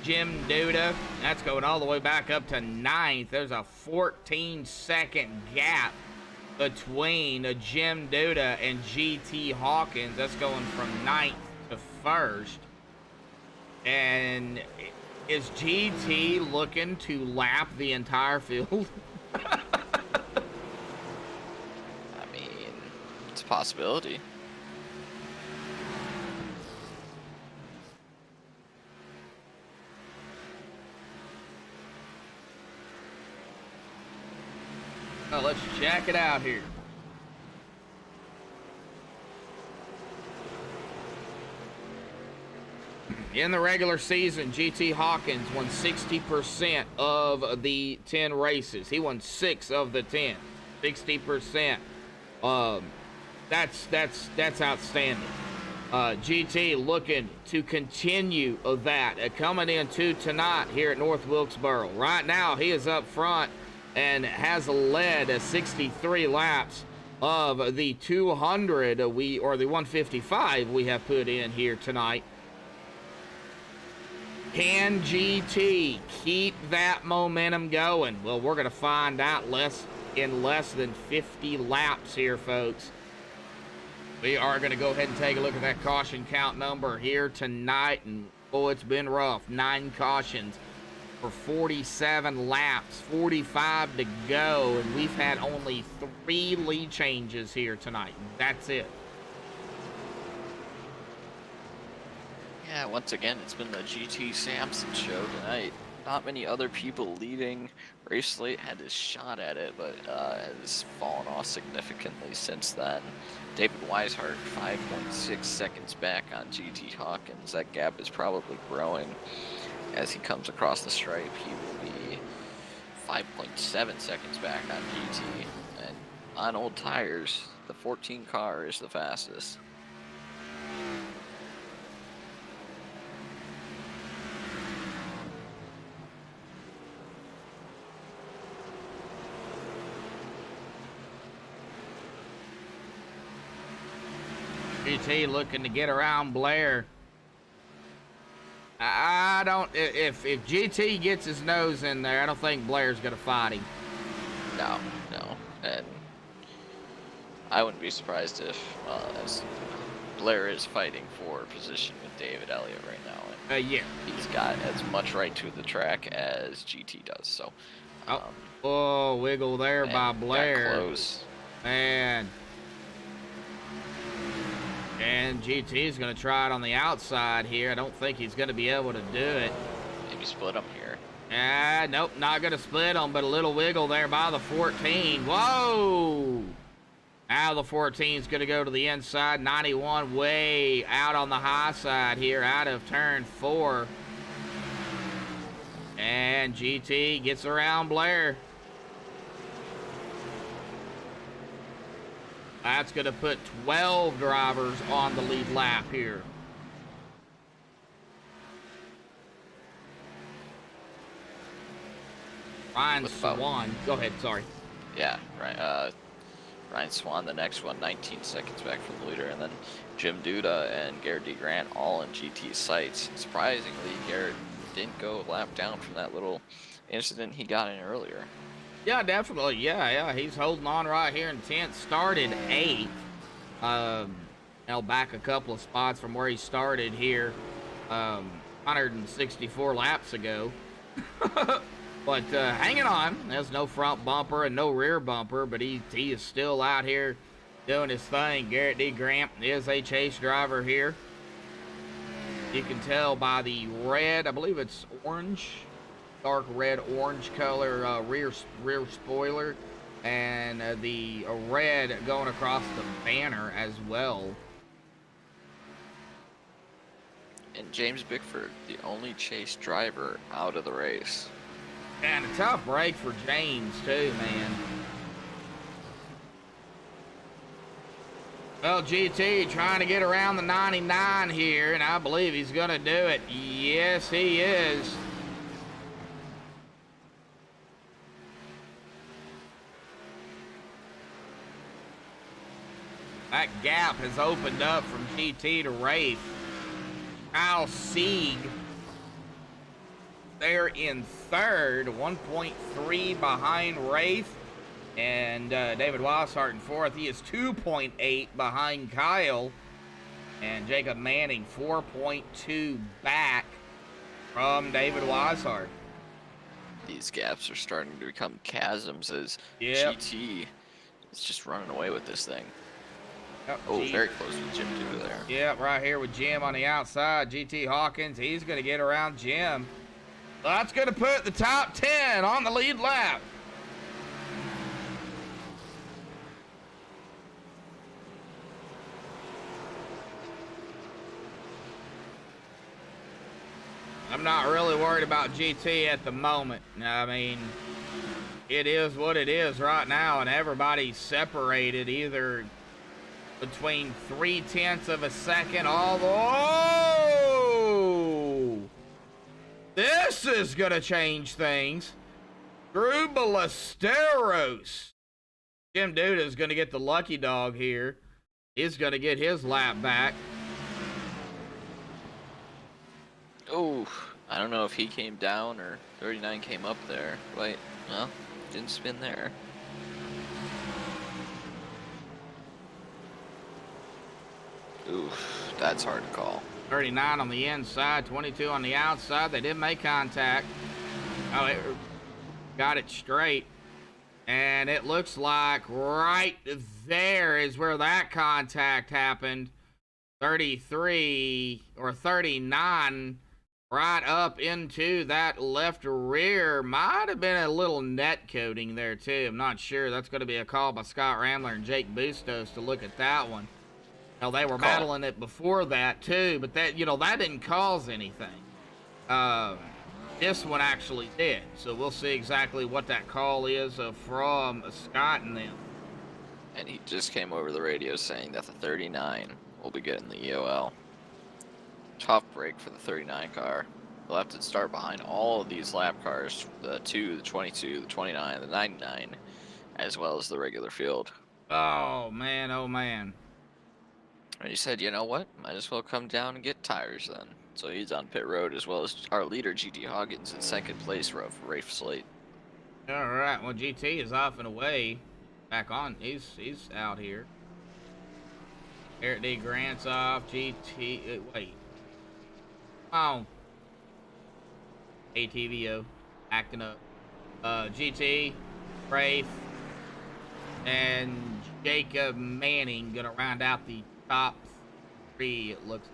Jim Duda. That's going all the way back up to 9th. There's a 14-second gap between Jim Duda and GT Hawkins. That's going from 9th to 1st. And is GT looking to lap the entire field? I mean, it's a possibility. Well, let's check it out here. In the regular season, GT Hawkins won 60% of the 10 races. He won 6 of the 10. 60%. That's outstanding. GT looking to continue that. Coming into tonight here at North Wilkesboro. Right now, he is up front and has led 63 laps of the 200 or the 155 we have put in here tonight. Can GT keep that momentum going? Well, we're going to find out in less than 50 laps here, folks. We are going to go ahead and take a look at that caution count number here tonight. And, oh, it's been rough. 9 cautions for 47 laps, 45 to go. And we've had only 3 lead changes here tonight. That's it. Yeah, once again, it's been the GT Samson show tonight. Not many other people leading. Race Slate had his shot at it, but has fallen off significantly since then. David Weishart, 5.6 seconds back on GT Hawkins. That gap is probably growing as he comes across the stripe. He will be 5.7 seconds back on GT. And on old tires, the 14 car is the fastest. GT looking to get around Blair. I don't. If GT gets his nose in there, I don't think Blair's gonna fight him. No, and I wouldn't be surprised if, as Blair is fighting for position with David Elliott right now. Yeah. He's got as much right to the track as GT does. So. Wiggle there by Blair. Got close. And GT is going to try it on the outside here. I don't think he's going to be able to do it. Maybe split him here. Nope, not going to split him, but a little wiggle there by the 14. Whoa! Now the 14 is going to go to the inside. 91 way out on the high side here, out of turn 4. And GT gets around Blair. That's going to put 12 drivers on the lead lap here. Ryan Swan. Go ahead, sorry. Yeah, right. Ryan Swan, the next one, 19 seconds back from the leader. And then Jim Duda and Garrett D. Grant all in GT sights. Surprisingly, Garrett didn't go a lap down from that little incident he got in earlier. Yeah, definitely. Yeah. He's holding on right here in 10th. Started 8th. Held back a couple of spots from where he started here 164 laps ago. But hanging on. There's no front bumper and no rear bumper, but he is still out here doing his thing. Garrett D. Grant is a chase driver here. You can tell by the red, I believe it's orange, dark red orange color rear spoiler, and the red going across the banner as well. And James Bickford, the only chase driver out of the race. And a tough break for James too, man. Well, GT trying to get around the 99 here, and I believe he's going to do it. Yes, he is. That gap has opened up from GT to Rafe. Kyle Sieg, they're in third, 1.3 behind Rafe. And David Weishart in fourth. He is 2.8 behind Kyle. And Jacob Manning, 4.2 back from David Weishart. These gaps are starting to become chasms as Yep. GT is just running away with this thing. Yep, Oh, very close with Jim Duda there. Yep, right here with Jim on the outside. GT Hawkins, he's going to get around Jim. That's going to put the top 10 on the lead lap. I'm not really worried about GT at the moment. I mean, it is what it is right now, and everybody's separated either between 0.3 of a second all the... Oh! This is going to change things. Drew Ballesteros. Jim Duda is going to get the lucky dog here. He's going to get his lap back. Oh, I don't know if he came down or 39 came up there. Wait, well, didn't spin there. Oof, that's hard to call. 39 on the inside, 22 on the outside. They did make contact. Oh, it got it straight. And it looks like right there is where that contact happened. 33 or 39 right up into that left rear. Might have been a little net coating there too. I'm not sure. That's going to be a call by Scott Rambler and Jake Bustos to look at that one. Now, they were battling it before that too, but that, you know, that didn't cause anything. This one actually did. So we'll see exactly what that call is from Scott and them. And he just came over the radio saying that the 39 will be getting the EOL. Tough break for the 39 car. They'll have to start behind all of these lap cars, the 2, the 22, the 29, the 99, as well as the regular field. Oh, man, oh, man. And he said, you know what, might as well come down and get tires then. So he's on pit road, as well as our leader, GT Hoggins, in second place for Rafe Slate. All right, well, GT is off and away. Back on, he's out here. Eric D. Grant's off, GT, wait. Oh. ATVO, acting up. GT, Rafe, and Jacob Manning gonna round out the top 3, it looks.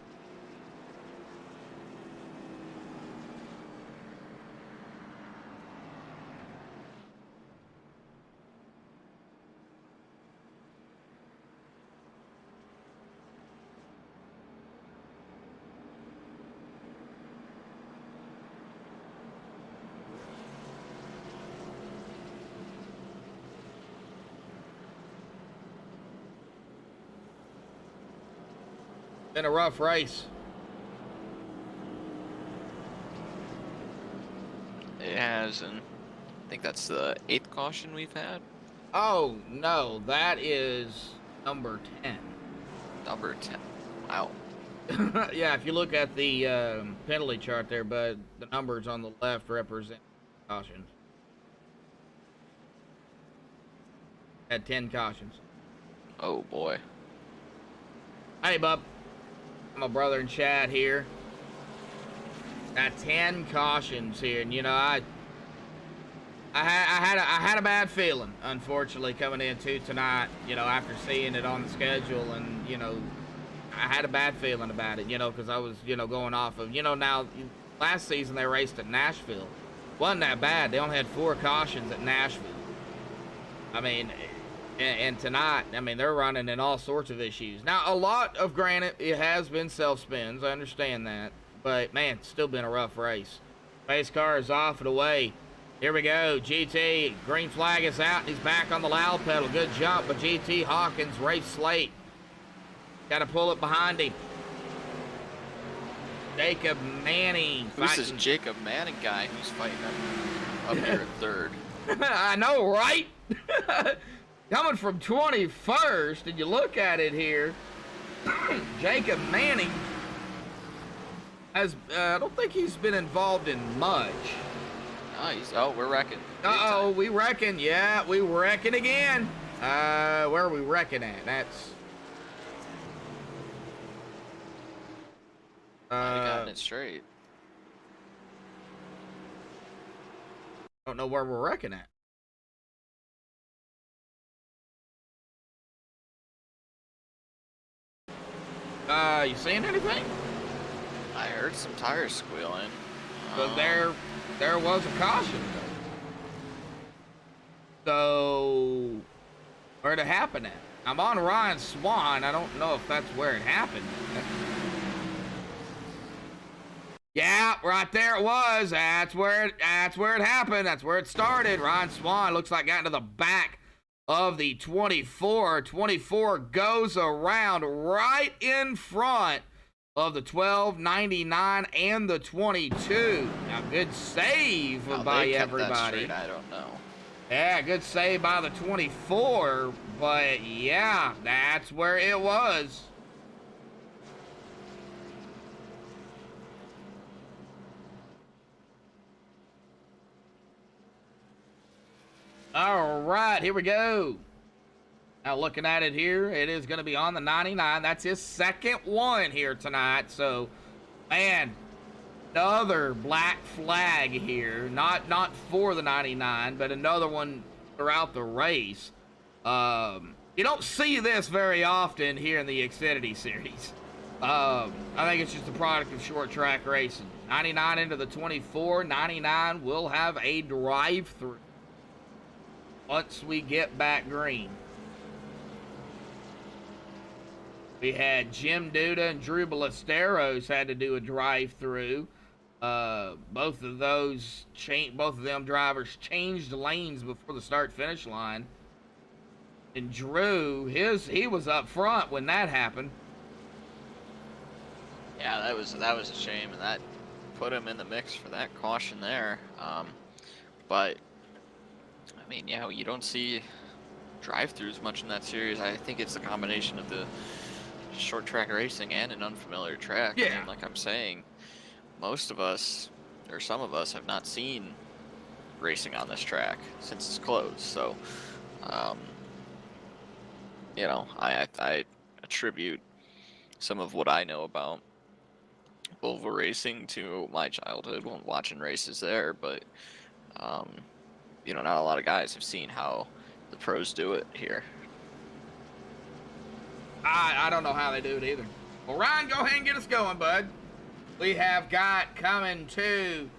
Been a rough race. It has, and I think that's the 8th caution we've had. Oh, no, that is number 10. Number 10. Wow. Yeah, if you look at the penalty chart there, bud, the numbers on the left represent cautions. Had 10 cautions. Oh, boy. Hey, bub. My brother in chat here. Got 10 cautions here, and you know I had a bad feeling, unfortunately, coming into tonight. You know, after seeing it on the schedule, and you know, I had a bad feeling about it. You know, because I was going off of now. Last season they raced at Nashville, wasn't that bad. They only had 4 cautions at Nashville. I mean. And tonight, I mean, they're running in all sorts of issues. Now, a lot of, granted, it has been self-spins. I understand that. But, man, it's still been a rough race. Pace car is off and away. Here we go. GT, green flag is out, and he's back on the loud pedal. Good jump by GT Hawkins, Rafe Slate. Got to pull it behind him. Jacob Manning. Who's this Jacob Manning guy who's fighting up here at 3rd? I know, right? Coming from 21st, and you look at it here, Jacob Manning has, I don't think he's been involved in much. Oh, we're wrecking. Uh-oh, we reckon. Yeah, we reckon again. Where are we wrecking at? That's... I got it straight. Don't know where we're wrecking at. You seeing anything? I heard some tires squealing. But there was a caution. So, where'd it happen at? I'm on Ryan Swan. I don't know if that's where it happened. Yeah, right there it was. That's where it happened. That's where it started. Ryan Swan looks like got into the back of the 24. 24 goes around right in front of the 1299 and the 22. Now, good save by everybody. I don't know. Yeah, good save by the 24, but yeah, that's where it was. All right, here we go. Now looking at it here, it is going to be on the 99. That's his second one here tonight. So, man, another black flag here. Not for the 99, but another one throughout the race. You don't see this very often here in the Xfinity series. I think it's just a product of short track racing. 99 into the 24. 99 will have a drive-through once we get back green. We had Jim Duda and Drew Ballesteros had to do a drive-through. Both of them drivers changed lanes before the start-finish line. And Drew, he was up front when that happened. Yeah, that was a shame, and that put him in the mix for that caution there. But I mean, yeah, you don't see drive-throughs much in that series. I think it's a combination of the short track racing and an unfamiliar track. Yeah. I mean, like I'm saying, most of us, or some of us, have not seen racing on this track since it's closed. So, you know, I attribute some of what I know about oval racing to my childhood when watching races there, but you know, not a lot of guys have seen how the pros do it here. I don't know how they do it either. Well, Ryan, go ahead and get us going, bud. We have got coming to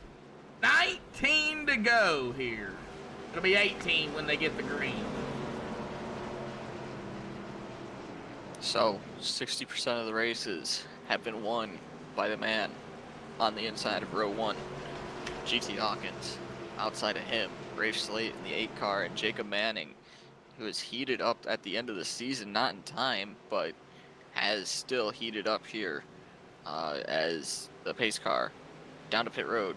19 to go here. It'll be 18 when they get the green. So, 60% of the races have been won by the man on the inside of row 1, GT Hawkins. Outside of him, Rafe Slate in the 8 car, and Jacob Manning, who has heated up at the end of the season, not in time, but has still heated up here as the pace car. Down to pit road,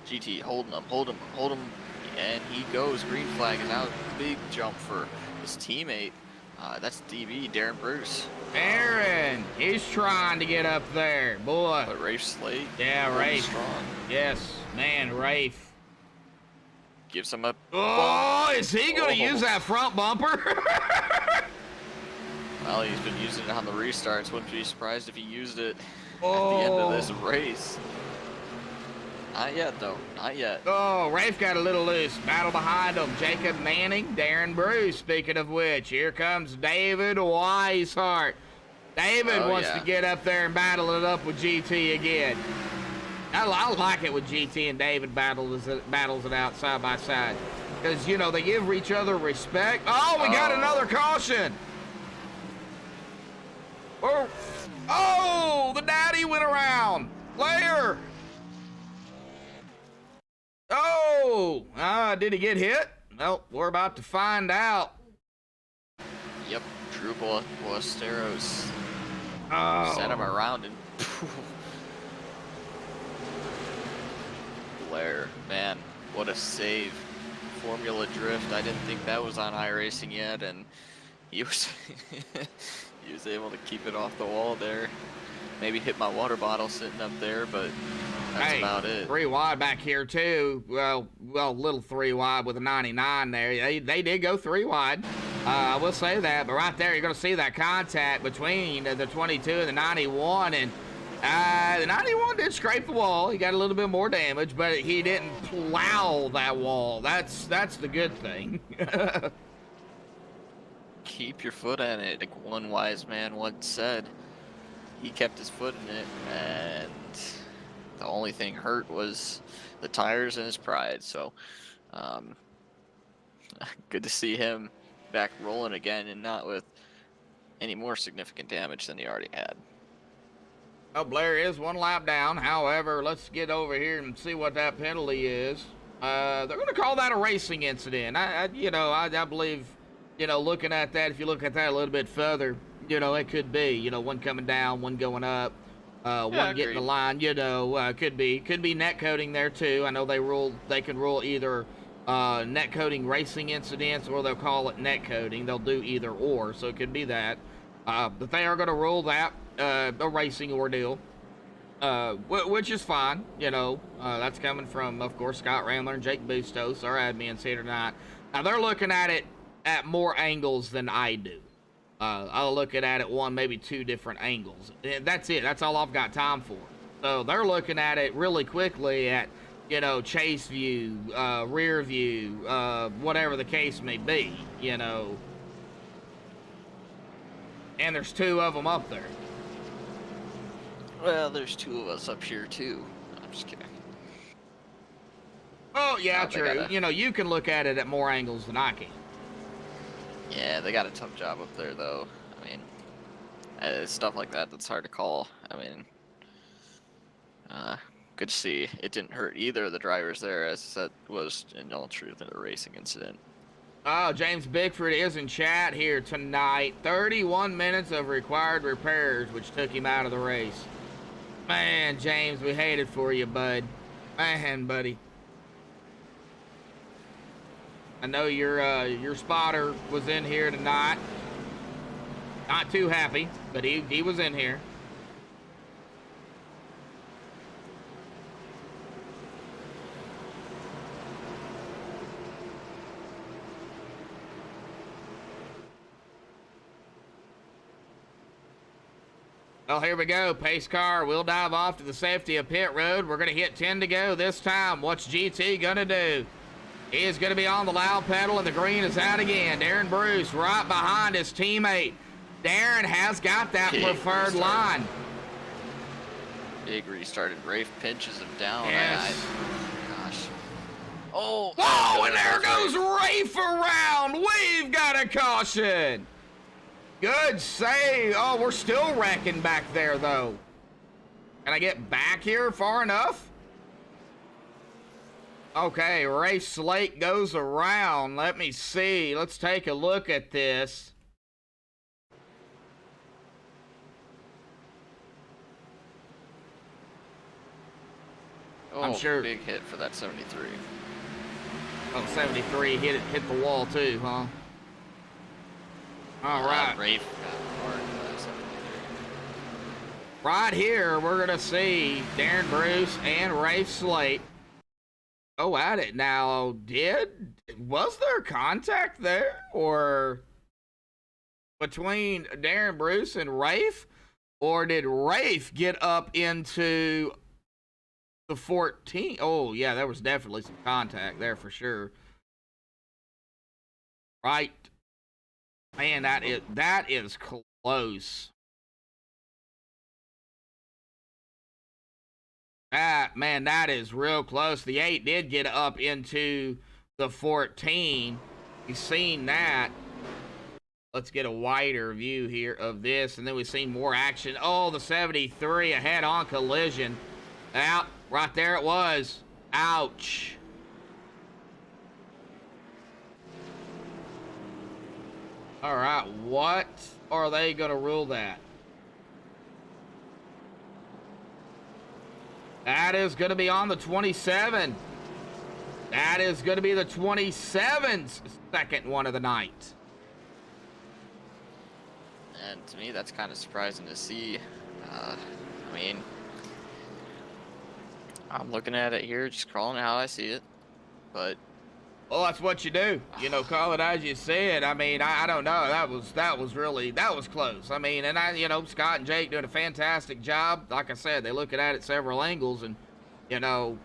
GT holding him, and he goes. Green flag is out. Big jump for his teammate. That's DB, Darren Bruce. Aaron, he's trying to get up there, boy. But Rafe Slate, Yeah, Rafe. strong. Yes, man, Rafe. Gives him a... Oh, is he going to use that front bumper? Well, he's been using it on the restarts. Wouldn't be surprised if he used it at the end of this race. Not yet, though. Not yet. Oh, Rafe got a little loose. Battle behind him. Jacob Manning, Darren Bruce. Speaking of which, here comes David Weishart. David wants to get up there and battle it up with GT again. I like it when GT and David battles it out side by side. Because, you know, they give each other respect. Oh, we got another caution. Oh, the daddy went around. Player. Oh, did he get hit? Well, we're about to find out. Yep, Drew Ballesteros sent him around and Blair, man, what a save Formula Drift. I didn't think that was on iRacing yet, and he was he was able to keep it off the wall there. Maybe hit my water bottle sitting up there, but that's about it. 3 wide back here too. Well, little 3 wide with a 99 there. They did go 3 wide. I will say that, but right there you're going to see that contact between the 22 and the 91, and the 91 did scrape the wall. He got a little bit more damage, but he didn't plow that wall. That's the good thing. Keep your foot in it, like one wise man once said. He kept his foot in it, and the only thing hurt was the tires and his pride. So, good to see him back rolling again, and not with any more significant damage than he already had. Oh, Blair is 1 lap down. However, let's get over here and see what that penalty is. They're going to call that a racing incident. I believe, looking at that, if you look at that a little bit further, it could be, one coming down, one going up, one getting the line, could be net coding there too. I know they can rule either net coding racing incidents, or they'll call it net coding. They'll do either or, so it could be that. But they are going to rule that a racing ordeal, which is fine. That's coming from, of course, Scott Rambler and Jake Bustos, our admins here tonight. Now they're looking at it at more angles than I do. I'll look at it one, maybe 2 different angles. And that's it. That's all I've got time for. So they're looking at it really quickly at, chase view, rear view, whatever the case may be, And there's 2 of them up there. Well, there's 2 of us up here too. I'm just kidding. Oh, yeah, true. You can look at it at more angles than I can. Yeah, they got a tough job up there, though. I mean, stuff like that's hard to call. I mean, good to see. It didn't hurt either of the drivers there, as that was, in all truth, a racing incident. Oh, James Bickford is in chat here tonight. 31 minutes of required repairs, which took him out of the race. Man, James, we hate it for you, bud. Man, buddy. I know your spotter was in here tonight. Not too happy, but he was in here. Well, here we go. Pace car will dive off to the safety of pit road. We're going to hit 10 to go this time. What's GT going to do? He is going to be on the loud pedal, and the green is out again. Darren Bruce right behind his teammate. Darren has got that preferred line. Big restarted. Rafe pinches him down. Yes. Gosh. Oh. Whoa, and there goes Rafe around. We've got a caution. Good save. Oh, we're still wrecking back there, though. Can I get back here far enough? Okay, Rafe Slate goes around. Let me see. Let's take a look at this. Oh, I'm sure. Big hit for that 73. Oh, 73 hit the wall too, huh? All right. Rafe got hard for that 73. Right here, we're gonna see Darren Bruce and Rafe Slate go at it. Now, was there contact there, or between Darren Bruce and Rafe, or did Rafe get up into the 14? Oh yeah, there was definitely some contact there for sure. Right, man, that is close. Man, that is real close. The 8 did get up into the 14. You've seen that. Let's get a wider view here of this, and then we've seen more action. Oh, the 73, a head-on collision. Out, right there it was. Ouch. All right, what are they going to rule that? That is going to be on the 27. That is going to be the 27th second one of the night. And to me, that's kind of surprising to see. I mean, I'm looking at it here, just calling it how I see it. But well, that's what you do. You know, call it as you said. I mean, I don't know. That was close. I mean, and you know, Scott and Jake doing a fantastic job. Like I said, they looking at it several angles, and you know,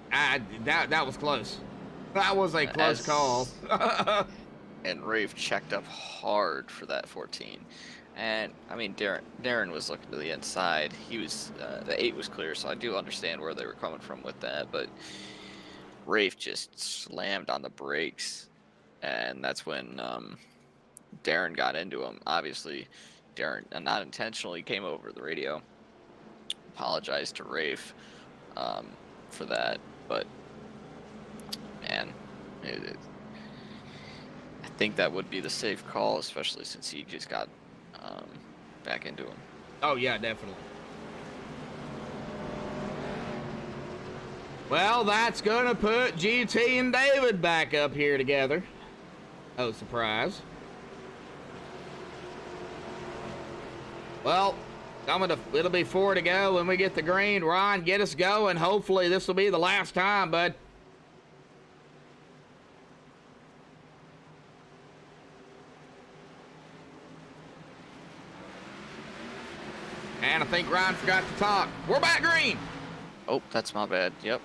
that was close. That was a close call. And Rafe checked up hard for that 14. And I mean, Darren was looking to the inside. He was the 8 was clear, so I do understand where they were coming from with that. But Rafe just slammed on the brakes, and that's when Darren got into him. Obviously, Darren, not intentionally, came over the radio, apologized to Rafe for that. But man, I think that would be the safe call, especially since he just got back into him. Oh yeah, definitely. Well, that's gonna put GT and David back up here together. Oh, surprise. Well, it'll be 4 to go when we get the green. Ron, get us going. Hopefully this will be the last time, bud. And I think Ryan forgot to talk. We're back green. Oh, that's my bad. Yep.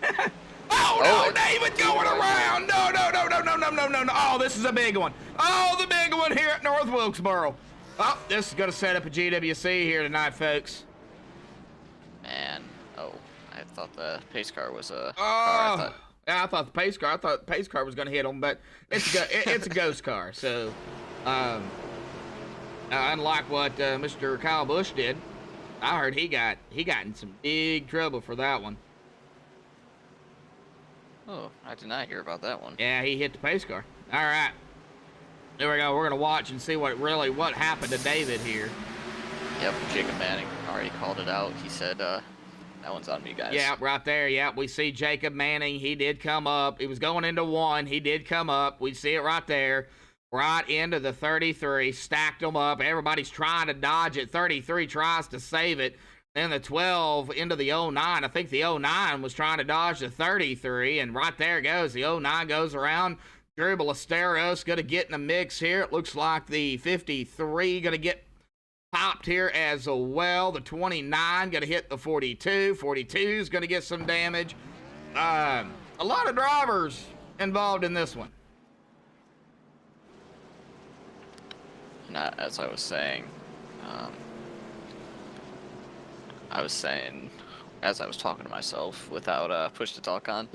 Oh, no, David going around. No. Oh, this is a big one. Oh, the big one here at North Wilkesboro. Oh, this is going to set up a GWC here tonight, folks. Man. Oh, I thought the pace car was a car. Yeah, I thought the pace car was going to hit him, but it's a ghost car. So, unlike what Mr. Kyle Busch did, I heard he got in some big trouble for that one. Oh, I did not hear about that one. Yeah, he hit the pace car. All right. There we go. We're going to watch and see what happened to David here. Yep, Jacob Manning already called it out. He said, that one's on me, guys. Yeah, right there. Yeah, we see Jacob Manning. He did come up. He was going into 1. He did come up. We see it right there. Right into the 33, stacked them up. Everybody's trying to dodge it. 33 tries to save it. Then the 12 into the 09. I think the 09 was trying to dodge the 33, and right there it goes. The 09 goes around. Drew Ballesteros going to get in the mix here. It looks like the 53 going to get popped here as well. The 29 going to hit the 42. 42 is going to get some damage. A lot of drivers involved in this one. As I was saying, as I was talking to myself without push to talk on,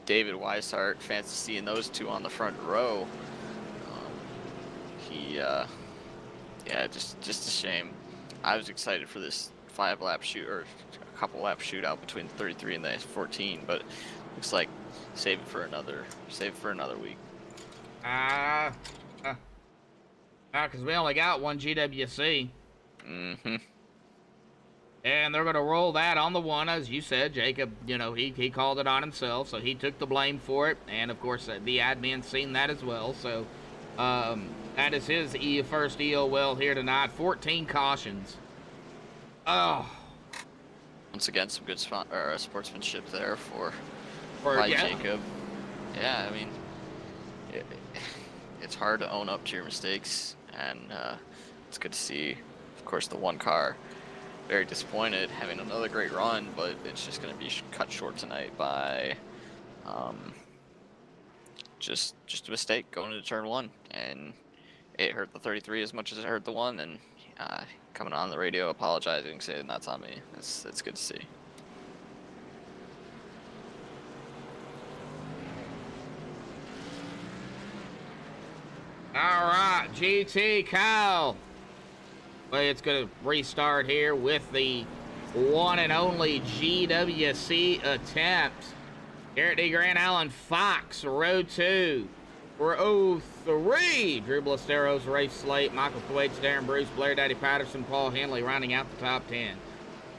David Weishart, fancy seeing those two on the front row. Yeah, just a shame. I was excited for this 5-lap shoot, or a couple lap shootout between the 33 and the 14, but looks like save it for another week. Because we only got one GWC. Mm-hmm. And they're going to roll that on the 1, as you said. Jacob, you know, he called it on himself, so he took the blame for it. And, of course, the admin's seen that as well. So, that is his first EOL here tonight. 14 cautions. Oh. Once again, some good sportsmanship there for yeah. Jacob. Yeah, I mean, it's hard to own up to your mistakes, and it's good to see. Of course, the 1 car, very disappointed, having another great run, but it's just going to be cut short tonight by just a mistake going into turn 1, and it hurt the 33 as much as it hurt the 1, and coming on the radio apologizing, saying that's on me. It's good to see. All right, GT Kyle. Well, it's going to restart here with the one and only GWC attempt. Garrett D. Grant Allen Fox, row 2. Row 3, Drew Ballesteros, Rafe Slate, Michael Thwaites, Darren Bruce, Blair Daddy Patterson, Paul Henley rounding out the top 10.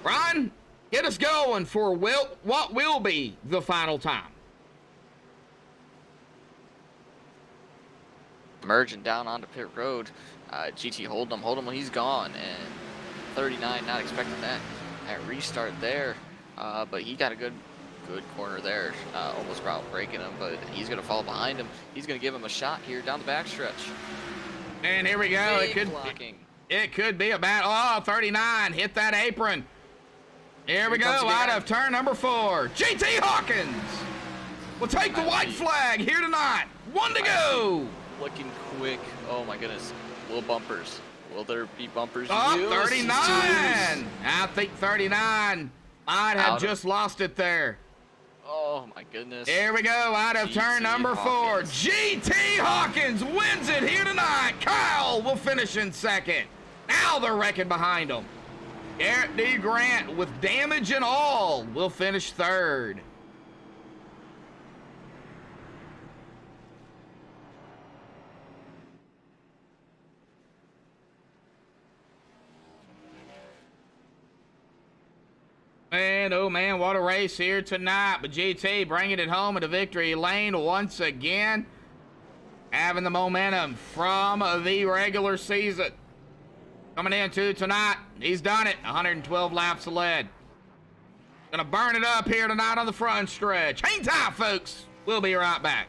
Ron, get us going for what will be the final time. merging down onto pit road. GT Hold'em, he's gone, and 39 not expecting that restart there, but he got a good corner there, almost about breaking him, but he's going to fall behind him. He's going to give him a shot here down the backstretch. And here we go. It could be a bad. Oh, 39 hit that apron. Here we go, out of turn number 4. GT Hawkins will take the white flag here tonight. 1 to go. Looking quick. Oh my goodness. Will bumpers? Will there be bumpers? Oh, 39. I think 39 might have just lost it there. Oh my goodness. Here we go, out of turn number 4. GT Hawkins wins it here tonight. Kyle will finish in second. Now they're wrecking behind him. Garrett D. Grant, with damage and all, will finish third. Man, oh man, what a race here tonight. But GT bringing it home into victory lane once again. Having the momentum from the regular season. Coming into tonight, he's done it. 112 laps of lead. Gonna burn it up here tonight on the front stretch. Hang tight, folks. We'll be right back.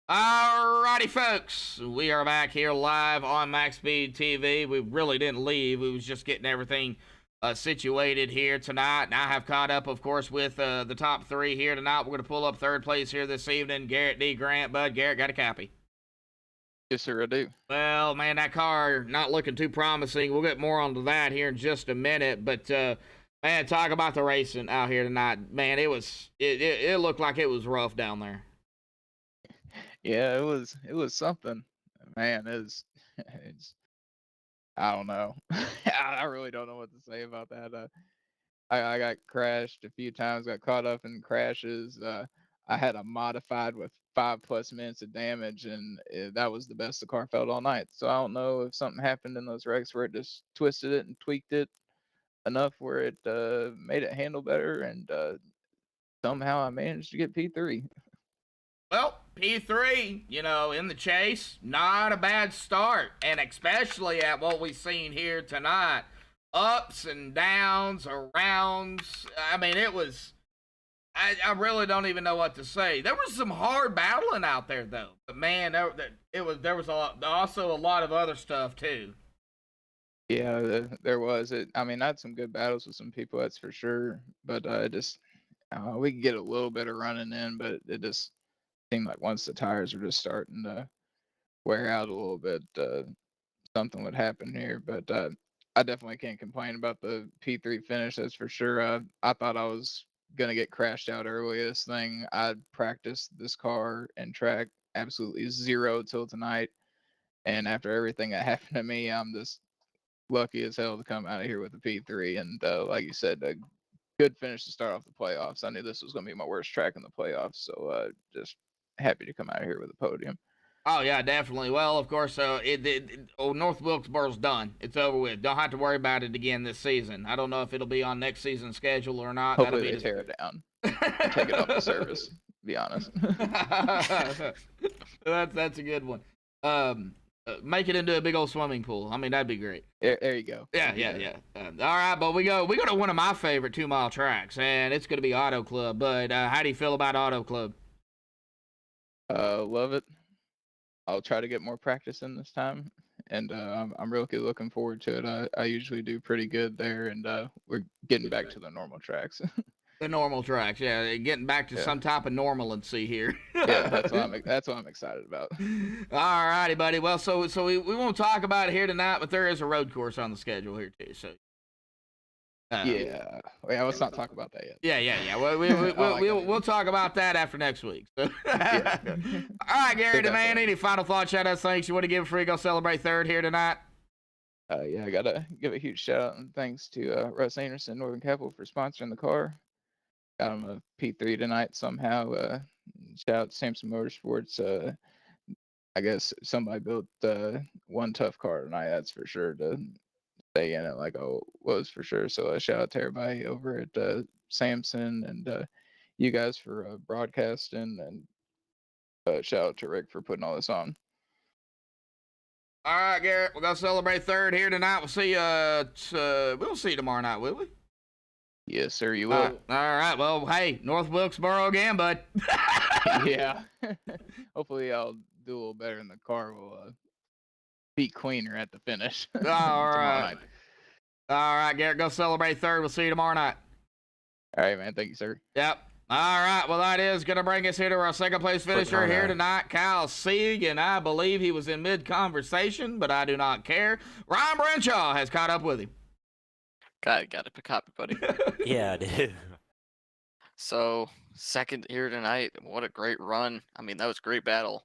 Alrighty, folks, we are back here live on MaxSpeedTV. We really didn't leave. We was just getting everything situated here tonight. And I have caught up, of course, with the top 3 here tonight. We're going to pull up third place here this evening. Garrett D. Grant. Bud, Garrett, got a copy? Yes, sir, I do. Well, man, that car not looking too promising. We'll get more onto that here in just a minute. But, man, talk about the racing out here tonight. Man, it looked like it was rough down there. Yeah, it was something, man. I don't know. I really don't know what to say about that. I got crashed a few times, got caught up in crashes. I had a modified with 5+ minutes of damage, and that was the best the car felt all night. So I don't know if something happened in those wrecks where it just twisted it and tweaked it enough where it made it handle better, and somehow I managed to get P3. Well, P3, in the chase, not a bad start. And especially at what we've seen here tonight. Ups and downs, arounds. I mean, it was... I really don't even know what to say. There was some hard battling out there, though. But, man, there was also a lot of other stuff, too. Yeah, there was. I mean, I had some good battles with some people, that's for sure. But we could get a little bit of running in, but it just seemed like once the tires were just starting to wear out a little bit, something would happen here. But I definitely can't complain about the P3 finish, that's for sure. I thought I was gonna get crashed out earliest thing. I practiced this car and track absolutely zero till tonight, and after everything that happened to me, I'm just lucky as hell to come out of here with a P3. And like you said, a good finish to start off the playoffs. I knew this was gonna be my worst track in the playoffs, so just happy to come out of here with a podium. Oh yeah, definitely. Well, of course, North Wilkesboro's done. It's over with. Don't have to worry about it again this season. I don't know if it'll be on next season's schedule or not. Hopefully they tear it down, and take it off the service. To be honest. That's a good one. Make it into a big old swimming pool. I mean, that'd be great. There you go. Yeah. All right, but we go to one of my favorite 2-mile tracks, and it's gonna be Auto Club. But how do you feel about Auto Club? Love it. I'll try to get more practice in this time, and I'm really looking forward to it. I usually do pretty good there, and we're getting back to the normal tracks. The normal tracks, yeah, getting back to some type of normalcy here. Yeah, that's what I'm excited about. All righty, buddy. Well, so we won't talk about it here tonight, but there is a road course on the schedule here too. So. Yeah. Let's not talk about that yet. Yeah. Well, we'll talk about that after next week. So. Yeah. All right, Gary, the man. Any final thoughts, shout outs, thanks you want to give before you go celebrate third here tonight? Yeah, I gotta give a huge shout out and thanks to Russ Anderson, Northern Capital, for sponsoring the car. Got him a P3 tonight somehow. Shout out to Samson Motorsports. I guess somebody built one tough car tonight, that's for sure, to stay in it like I was for sure. So shout out to everybody over at Samson and you guys for broadcasting, and shout out to Rick for putting all this on. All right, Garrett, we're gonna celebrate third here tonight. We'll see you tomorrow night, will we? Yes, sir, you will. All right. Well, hey, North Wilkesboro again, bud. Yeah. Hopefully I'll do a little better in the car. We'll beat Queener at the finish. All right. Night. All right, Garrett, go celebrate third. We'll see you tomorrow night. All right, man. Thank you, sir. Yep. All right. Well, that is going to bring us here to our second place finisher here tonight, Kyle Sieg, and I believe he was in mid-conversation, but I do not care. Ryan Branshaw has caught up with him. Got it, copy, buddy. Yeah, I do. So, second here tonight. What a great run. I mean, that was a great battle.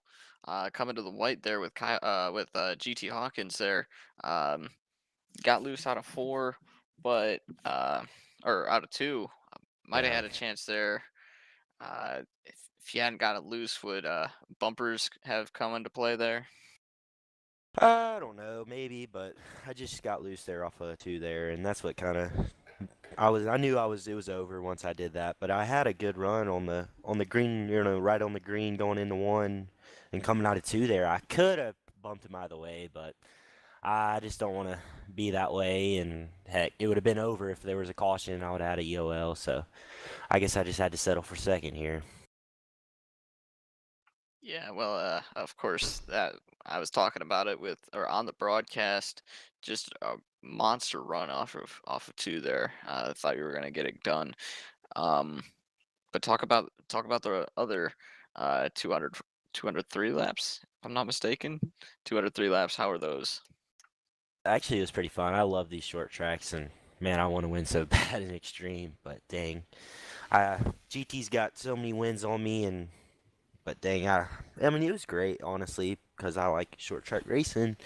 Coming to the white there with GT Hawkins there. Got loose out of 4, but or out of 2. Might have had a chance there. If you hadn't got it loose, would bumpers have come into play there? I don't know, maybe, but I just got loose there off of 2 there, and that's what kind of I knew it was over once I did that. But I had a good run on the green, right on the green going into 1 and coming out of 2 there. I could have bumped him either way, but I just don't want to be that way. And heck, it would have been over if there was a caution. I would have had a EOL, so I guess I just had to settle for second here. Yeah, well, of course, that I was talking about it on the broadcast, just a monster run off of 2 there. I thought you were gonna get it done. But talk about the other 203 laps, if I'm not mistaken. 203 laps. How are those? Actually, it was pretty fun. I love these short tracks, and man, I want to win so bad in Extreme, but dang, GT's got so many wins on me, but dang, I mean, it was great, honestly, because I like short track racing,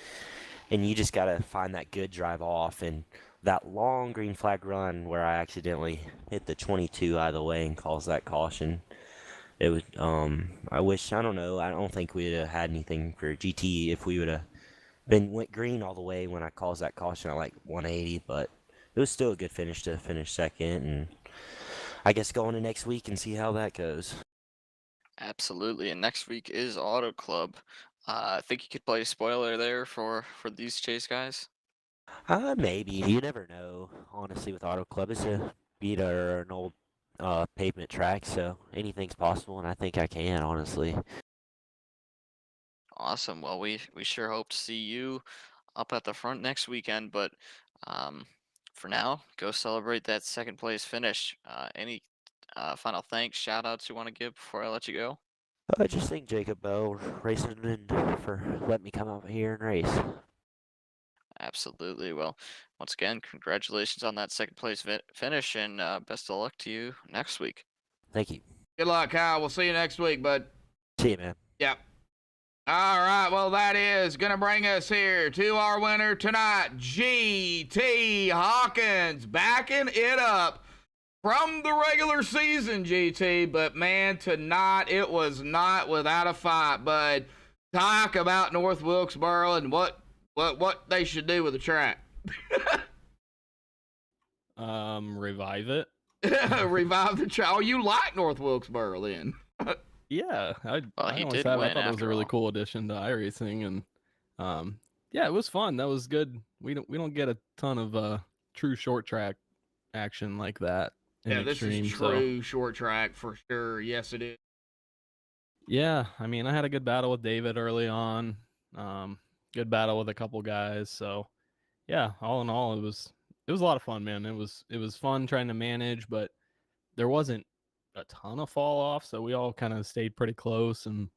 and you just gotta find that good drive off, and that long green flag run where I accidentally hit the 22 out of the way and calls that caution. It was, I don't think we'd have had anything for GT if we would have went green all the way when I caused that caution at like 180, but it was still a good finish to finish second, and I guess go into next week and see how that goes. Absolutely, and next week is Auto Club. I think you could play a spoiler there for these chase guys. Maybe. You never know, honestly, with Auto Club. It's a beta or an old pavement track, so anything's possible, and I think I can, honestly. Awesome. Well, we sure hope to see you up at the front next weekend, but for now, go celebrate that second place finish. Any final thanks, shout outs you want to give before I let you go? I just thank Jacob Bell Racing and for letting me come out here and race. Absolutely. Well, once again, congratulations on that second place finish, and best of luck to you next week. Thank you. Good luck, Kyle. We'll see you next week, bud. See you, man. Yep. All right, well, that is going to bring us here to our winner tonight, GT Hawkins, backing it up from the regular season, GT. But, man, tonight it was not without a fight, bud. Talk about North Wilkesboro and what they should do with the track. Revive it. Revive the track. Oh, you like North Wilkesboro, then? Yeah, Well, he always did have. I win thought it was a after really all. cool addition to iRacing, and yeah, it was fun. That was good. We don't get a ton of true short track action like that in Yeah, this Extreme. is true short track for sure. Yes, it is. Yeah, I mean, I had a good battle with David early on. Good battle with a couple guys. So, yeah, all in all, it was a lot of fun, man. It was fun trying to manage, but there wasn't a ton of fall off, so we all kind of stayed pretty close, and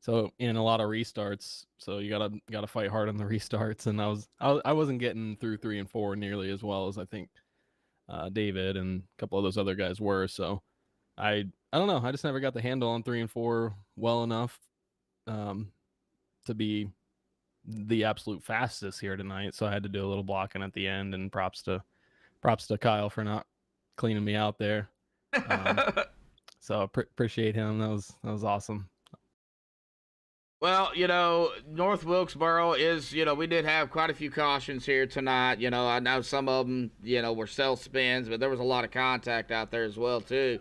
so in a lot of restarts. So you gotta fight hard on the restarts, and I wasn't getting through 3 and 4 nearly as well as I think David and a couple of those other guys were. So I don't know. I just never got the handle on 3 and 4 well enough to be the absolute fastest here tonight. So I had to do a little blocking at the end, and props to Kyle for not cleaning me out there. So appreciate him. That was awesome. Well, North Wilkesboro is, we did have quite a few cautions here tonight. I know some of them, were self spins, but there was a lot of contact out there as well, too.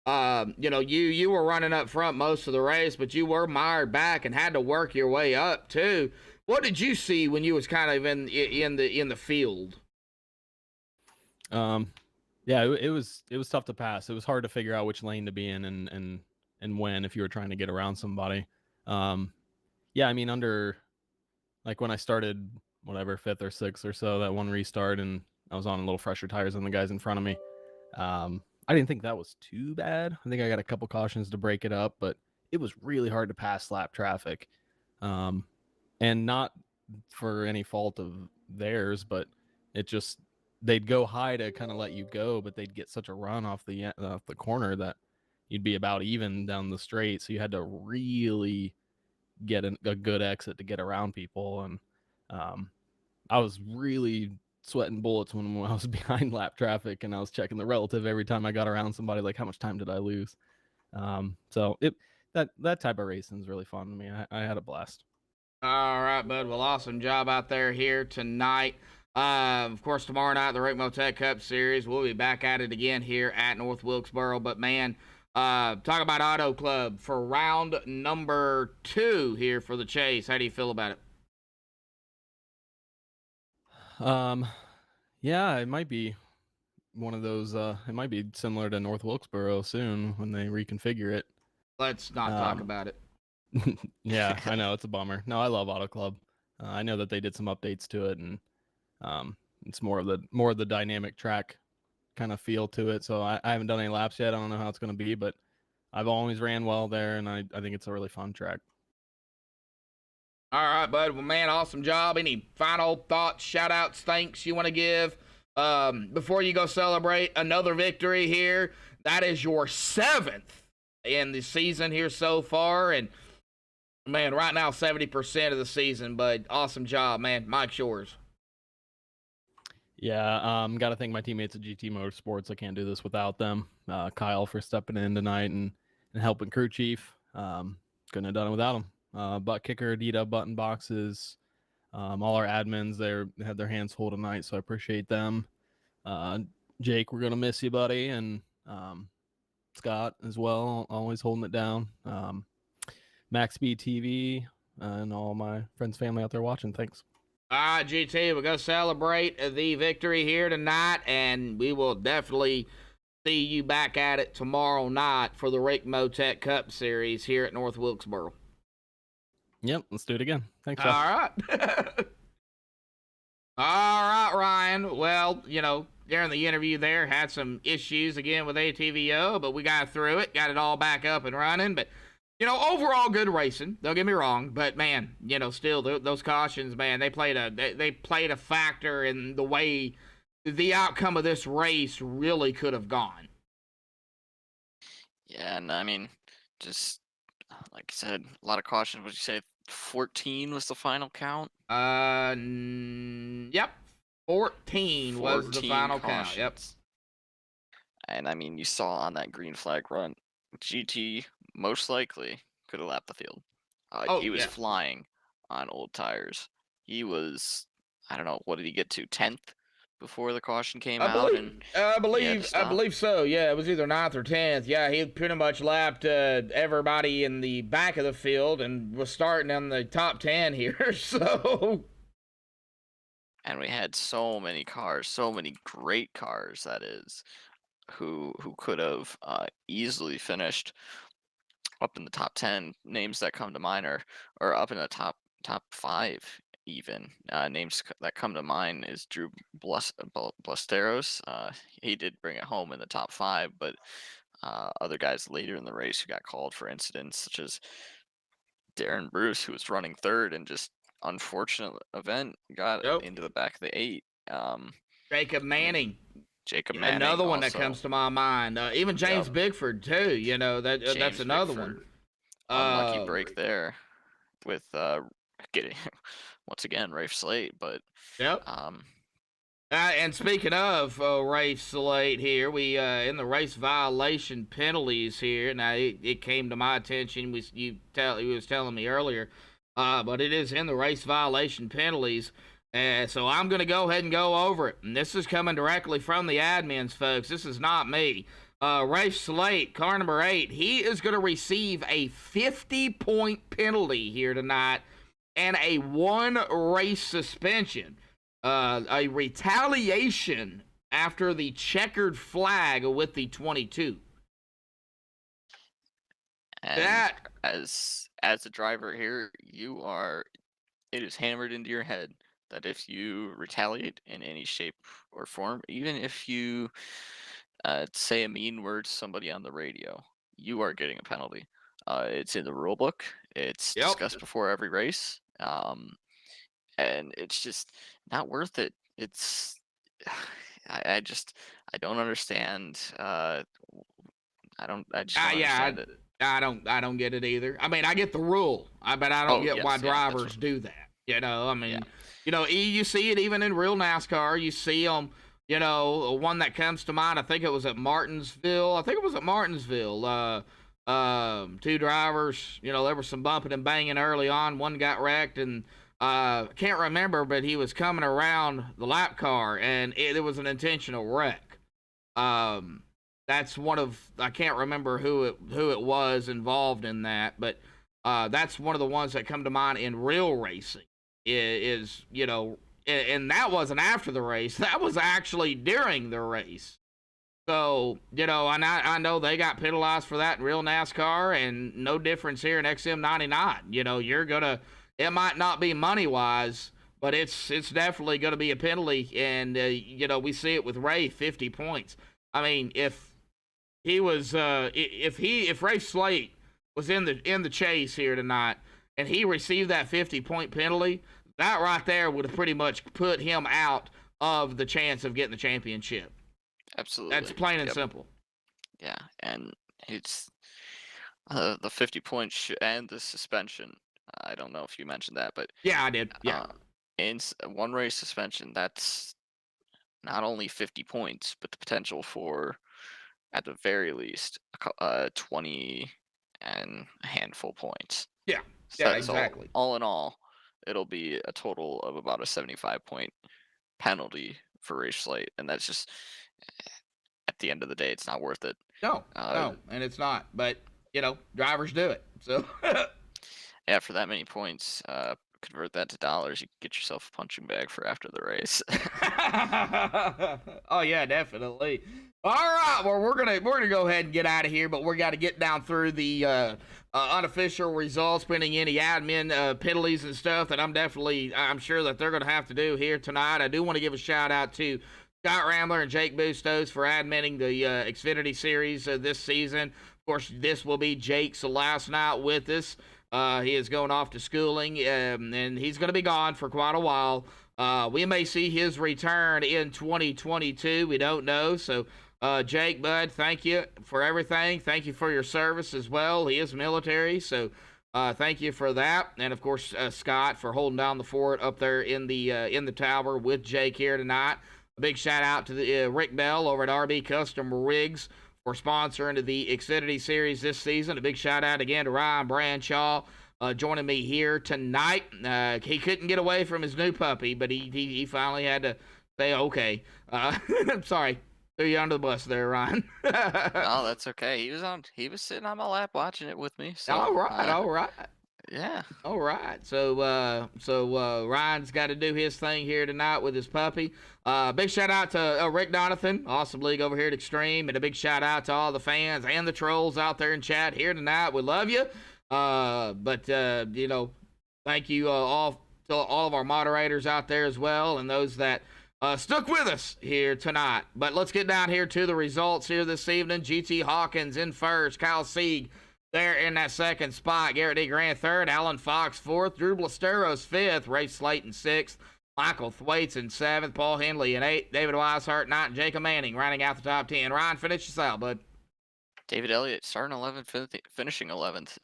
You were running up front most of the race, but you were mired back and had to work your way up, too. What did you see when you was kind of in the field? Yeah, it was tough to pass. It was hard to figure out which lane to be in and when, if you were trying to get around somebody. Yeah, I mean, under, like, when I started, whatever, 5th or 6th or so, that one restart, and I was on a little fresher tires than the guys in front of me. I didn't think that was too bad. I think I got a couple cautions to break it up, but it was really hard to pass lap traffic. And not for any fault of theirs, but it just, they'd go high to kind of let you go, but they'd get such a run off the corner that you'd be about even down the straight. So you had to really get a good exit to get around people. And I was really sweating bullets when I was behind lap traffic, and I was checking the relative every time I got around somebody, like, how much time did I lose? So that type of racing is really fun to me. I had a blast. All right, bud. Well, awesome job out there here tonight. Of course, tomorrow night, the Rick Motec Cup Series. We'll be back at it again here at North Wilkesboro. But, man, talk about Auto Club for round number 2 here for the chase. How do you feel about it? Yeah, it might be one of those. It might be similar to North Wilkesboro soon when they reconfigure it. Let's not talk about it. Yeah, I know, it's a bummer. No, I love Auto Club. I know that they did some updates to it, and it's more of the dynamic track kind of feel to it. So I haven't done any laps yet. I don't know how it's going to be, but I've always ran well there, and I think it's a really fun track. All right, bud. Well, man, awesome job. Any final thoughts, shout outs, thanks you want to give before you go celebrate another victory here? That is your 7th in the season here so far. And, man, right now, 70% of the season, but awesome job, man. Mike's yours. Yeah, got to thank my teammates at GT Motorsports. I can't do this without them. Kyle for stepping in tonight and helping crew chief. Couldn't have done it without him. Butt kicker, Adita, button boxes, all our admins, they had their hands full tonight, so I appreciate them. Jake, we're gonna miss you, buddy, and Scott as well, always holding it down. MaxSpeedTV, and all my friends, family out there watching. Thanks. All right, GT, we're going to celebrate the victory here tonight, and we will definitely see you back at it tomorrow night for the Rick Motec Cup Series here at North Wilkesboro. Yep, let's do it again. Thanks, All Jeff. right. All right, Ryan. Well, during the interview there, had some issues again with ATVO, but we got through it, got it all back up and running. But You know, overall good racing. Don't get me wrong, but man, you know, still those cautions, man, they played a factor in the way the outcome of this race really could have gone. Yeah, and I mean, just like I said, a lot of cautions. Would you say 14 was the final count? Yep. 14 was the 14 final count. Yep. cautions. And I mean, you saw on that green flag run, GT most likely could have lapped the field. Oh, He was yeah. flying on old tires. He was, I don't know, what did he get to? 10th before the caution came out? And I he had to stop? believe so. Yeah, it was either 9th or 10th. Yeah, he pretty much lapped everybody in the back of the field and was starting on the top 10 here. So. And we had so many cars, so many great cars, that is, who could have easily finished up in the top 10. Names that come to mind are up in the top 5 even. Names that come to mind is Drew Blasteros. He did bring it home in the top 5, but other guys later in the race who got called for incidents, such as Darren Bruce, who was running 3rd and just unfortunate event got into the back of the 8. Jacob Manning. Another one that comes to my mind. Even James Bigford too. You know that's another Bigford. One. Unlucky break there with getting once again Rafe Slate, but yep. And speaking of Rafe Slate here, we in the race violation penalties here. Now it came to my attention. He was telling me earlier, but it is in the race violation penalties. So I'm going to go ahead and go over it. And this is coming directly from the admins, folks. This is not me. Rafe Slate, car number 8, he is going to receive a 50-point penalty here tonight and a 1-race suspension. A retaliation after the checkered flag with the 22. And as a driver here, it is hammered into your head that if you retaliate in any shape or form, even if you say a mean word to somebody on the radio, you are getting a penalty. It's in the rule book. It's discussed before every race. And it's just not worth it. It's I don't understand. I just don't understand it. I don't get it either. I mean, I get the rule, but I don't get why drivers do that. You know, I mean, you know, you see it even in real NASCAR. You see them, you know, one that comes to mind, I think it was at Martinsville. 2 drivers, you know, there was some bumping and banging early on. One got wrecked, and can't remember, but he was coming around the lap car, and it was an intentional wreck. That's one of, I can't remember who it was involved in that, but that's one of the ones that come to mind in real racing. Is you know, and that wasn't after the race. That was actually during the race. So, you know, I know they got penalized for that in real NASCAR, and no difference here in XM99. You know, it might not be money-wise, but it's definitely going to be a penalty, and, you know, we see it with Ray, 50 points. I mean, if Rafe Slate was in the chase here tonight, and he received that 50-point penalty, that right there would have pretty much put him out of the chance of getting the championship. Absolutely. That's plain and simple. Yeah, and it's the 50 points and the suspension. I don't know if you mentioned that, but yeah, I did. Yeah, in 1 race suspension, that's not only 50 points, but the potential for, at the very least, 20 and a handful points. Yeah. So yeah, exactly. All in all, it'll be a total of about a 75-point penalty for Rafe Slate, and that's just, at the end of the day, it's not worth it. No, and it's not. But you know, drivers do it. So yeah, for that many points, convert that to dollars, you can get yourself a punching bag for after the race. Oh yeah, definitely. All right, well we're gonna go ahead and get out of here, but we got to get down through the unofficial results, pending any admin penalties and stuff that I'm sure that they're gonna have to do here tonight. I do want to give a shout out to Scott Rambler and Jake Bustos for admitting the Xfinity series this season. course, this will be Jake's last night with us. He is going off to schooling, and he's going to be gone for quite a while. We may see his return in 2022. We don't know. So, Jake, bud, thank you for everything. Thank you for your service as well. He is military, so thank you for that. And, of course, Scott for holding down the fort up there in the tower with Jake here tonight. A big shout-out to the Rick Bell over at RB Custom Rigs for sponsoring the Xfinity Series this season. A big shout-out again to Ryan Branshaw joining me here tonight. He couldn't get away from his new puppy, but he finally had to say, okay. I'm sorry. Threw you under the bus there, Ryan. No, that's okay. He was sitting on my lap watching it with me. So, all right. Yeah. All right. So Ryan's got to do his thing here tonight with his puppy. Big shout out to Rick Donathan, Awesome League over here at Extreme, and a big shout out to all the fans and the trolls out there in chat here tonight. We love you. Thank you all to all of our moderators out there as well, and those that stuck with us here tonight. But let's get down here to the results here this evening. GT Hawkins in first, Kyle Sieg there in that second spot, Garrett D. Grant third, Alan Fox fourth, Drew Blasteros fifth, Ray Slayton sixth, Michael Thwaites in seventh, Paul Henley in eighth, David Weishart ninth, and Jacob Manning rounding out the top 10. Ryan, finish us out, bud. David Elliott starting 11th, finishing 11th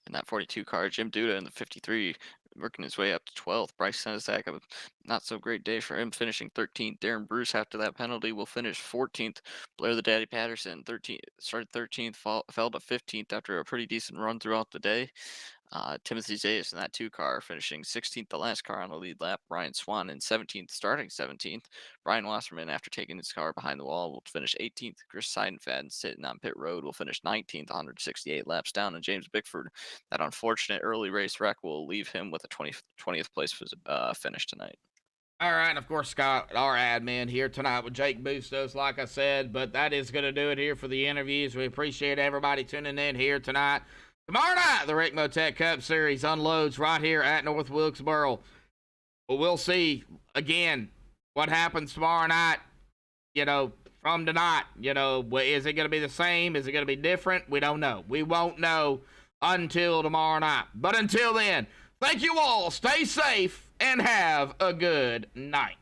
in that 42 car. Jim Duda in the 53, working his way up to 12th. Bryce Senizak, a not so great day for him, finishing 13th. Darren Bruce, after that penalty, will finish 14th. Blair the Daddy Patterson, started 13th, fell to 15th after a pretty decent run throughout the day. Timothy Zayas in that 2 car, finishing 16th, the last car on the lead lap. Brian Swan in 17th, starting 17th. Brian Wasserman, after taking his car behind the wall, will finish 18th. Chris Seidenfaden, sitting on pit road, will finish 19th, 168 laps down. And James Bickford, that unfortunate early race wreck, will leave him with a 20th place finish tonight. All right, and of course, Scott, our admin here tonight with Jake Bustos, like I said, but that is going to do it here for the interviews. We appreciate everybody tuning in here tonight. Tomorrow night, the Rick Motec Cup Series unloads right here at North Wilkesboro. But we'll see, again, what happens tomorrow night, from tonight. Is it going to be the same? Is it going to be different? We don't know. We won't know until tomorrow night. But until then, thank you all. Stay safe and have a good night.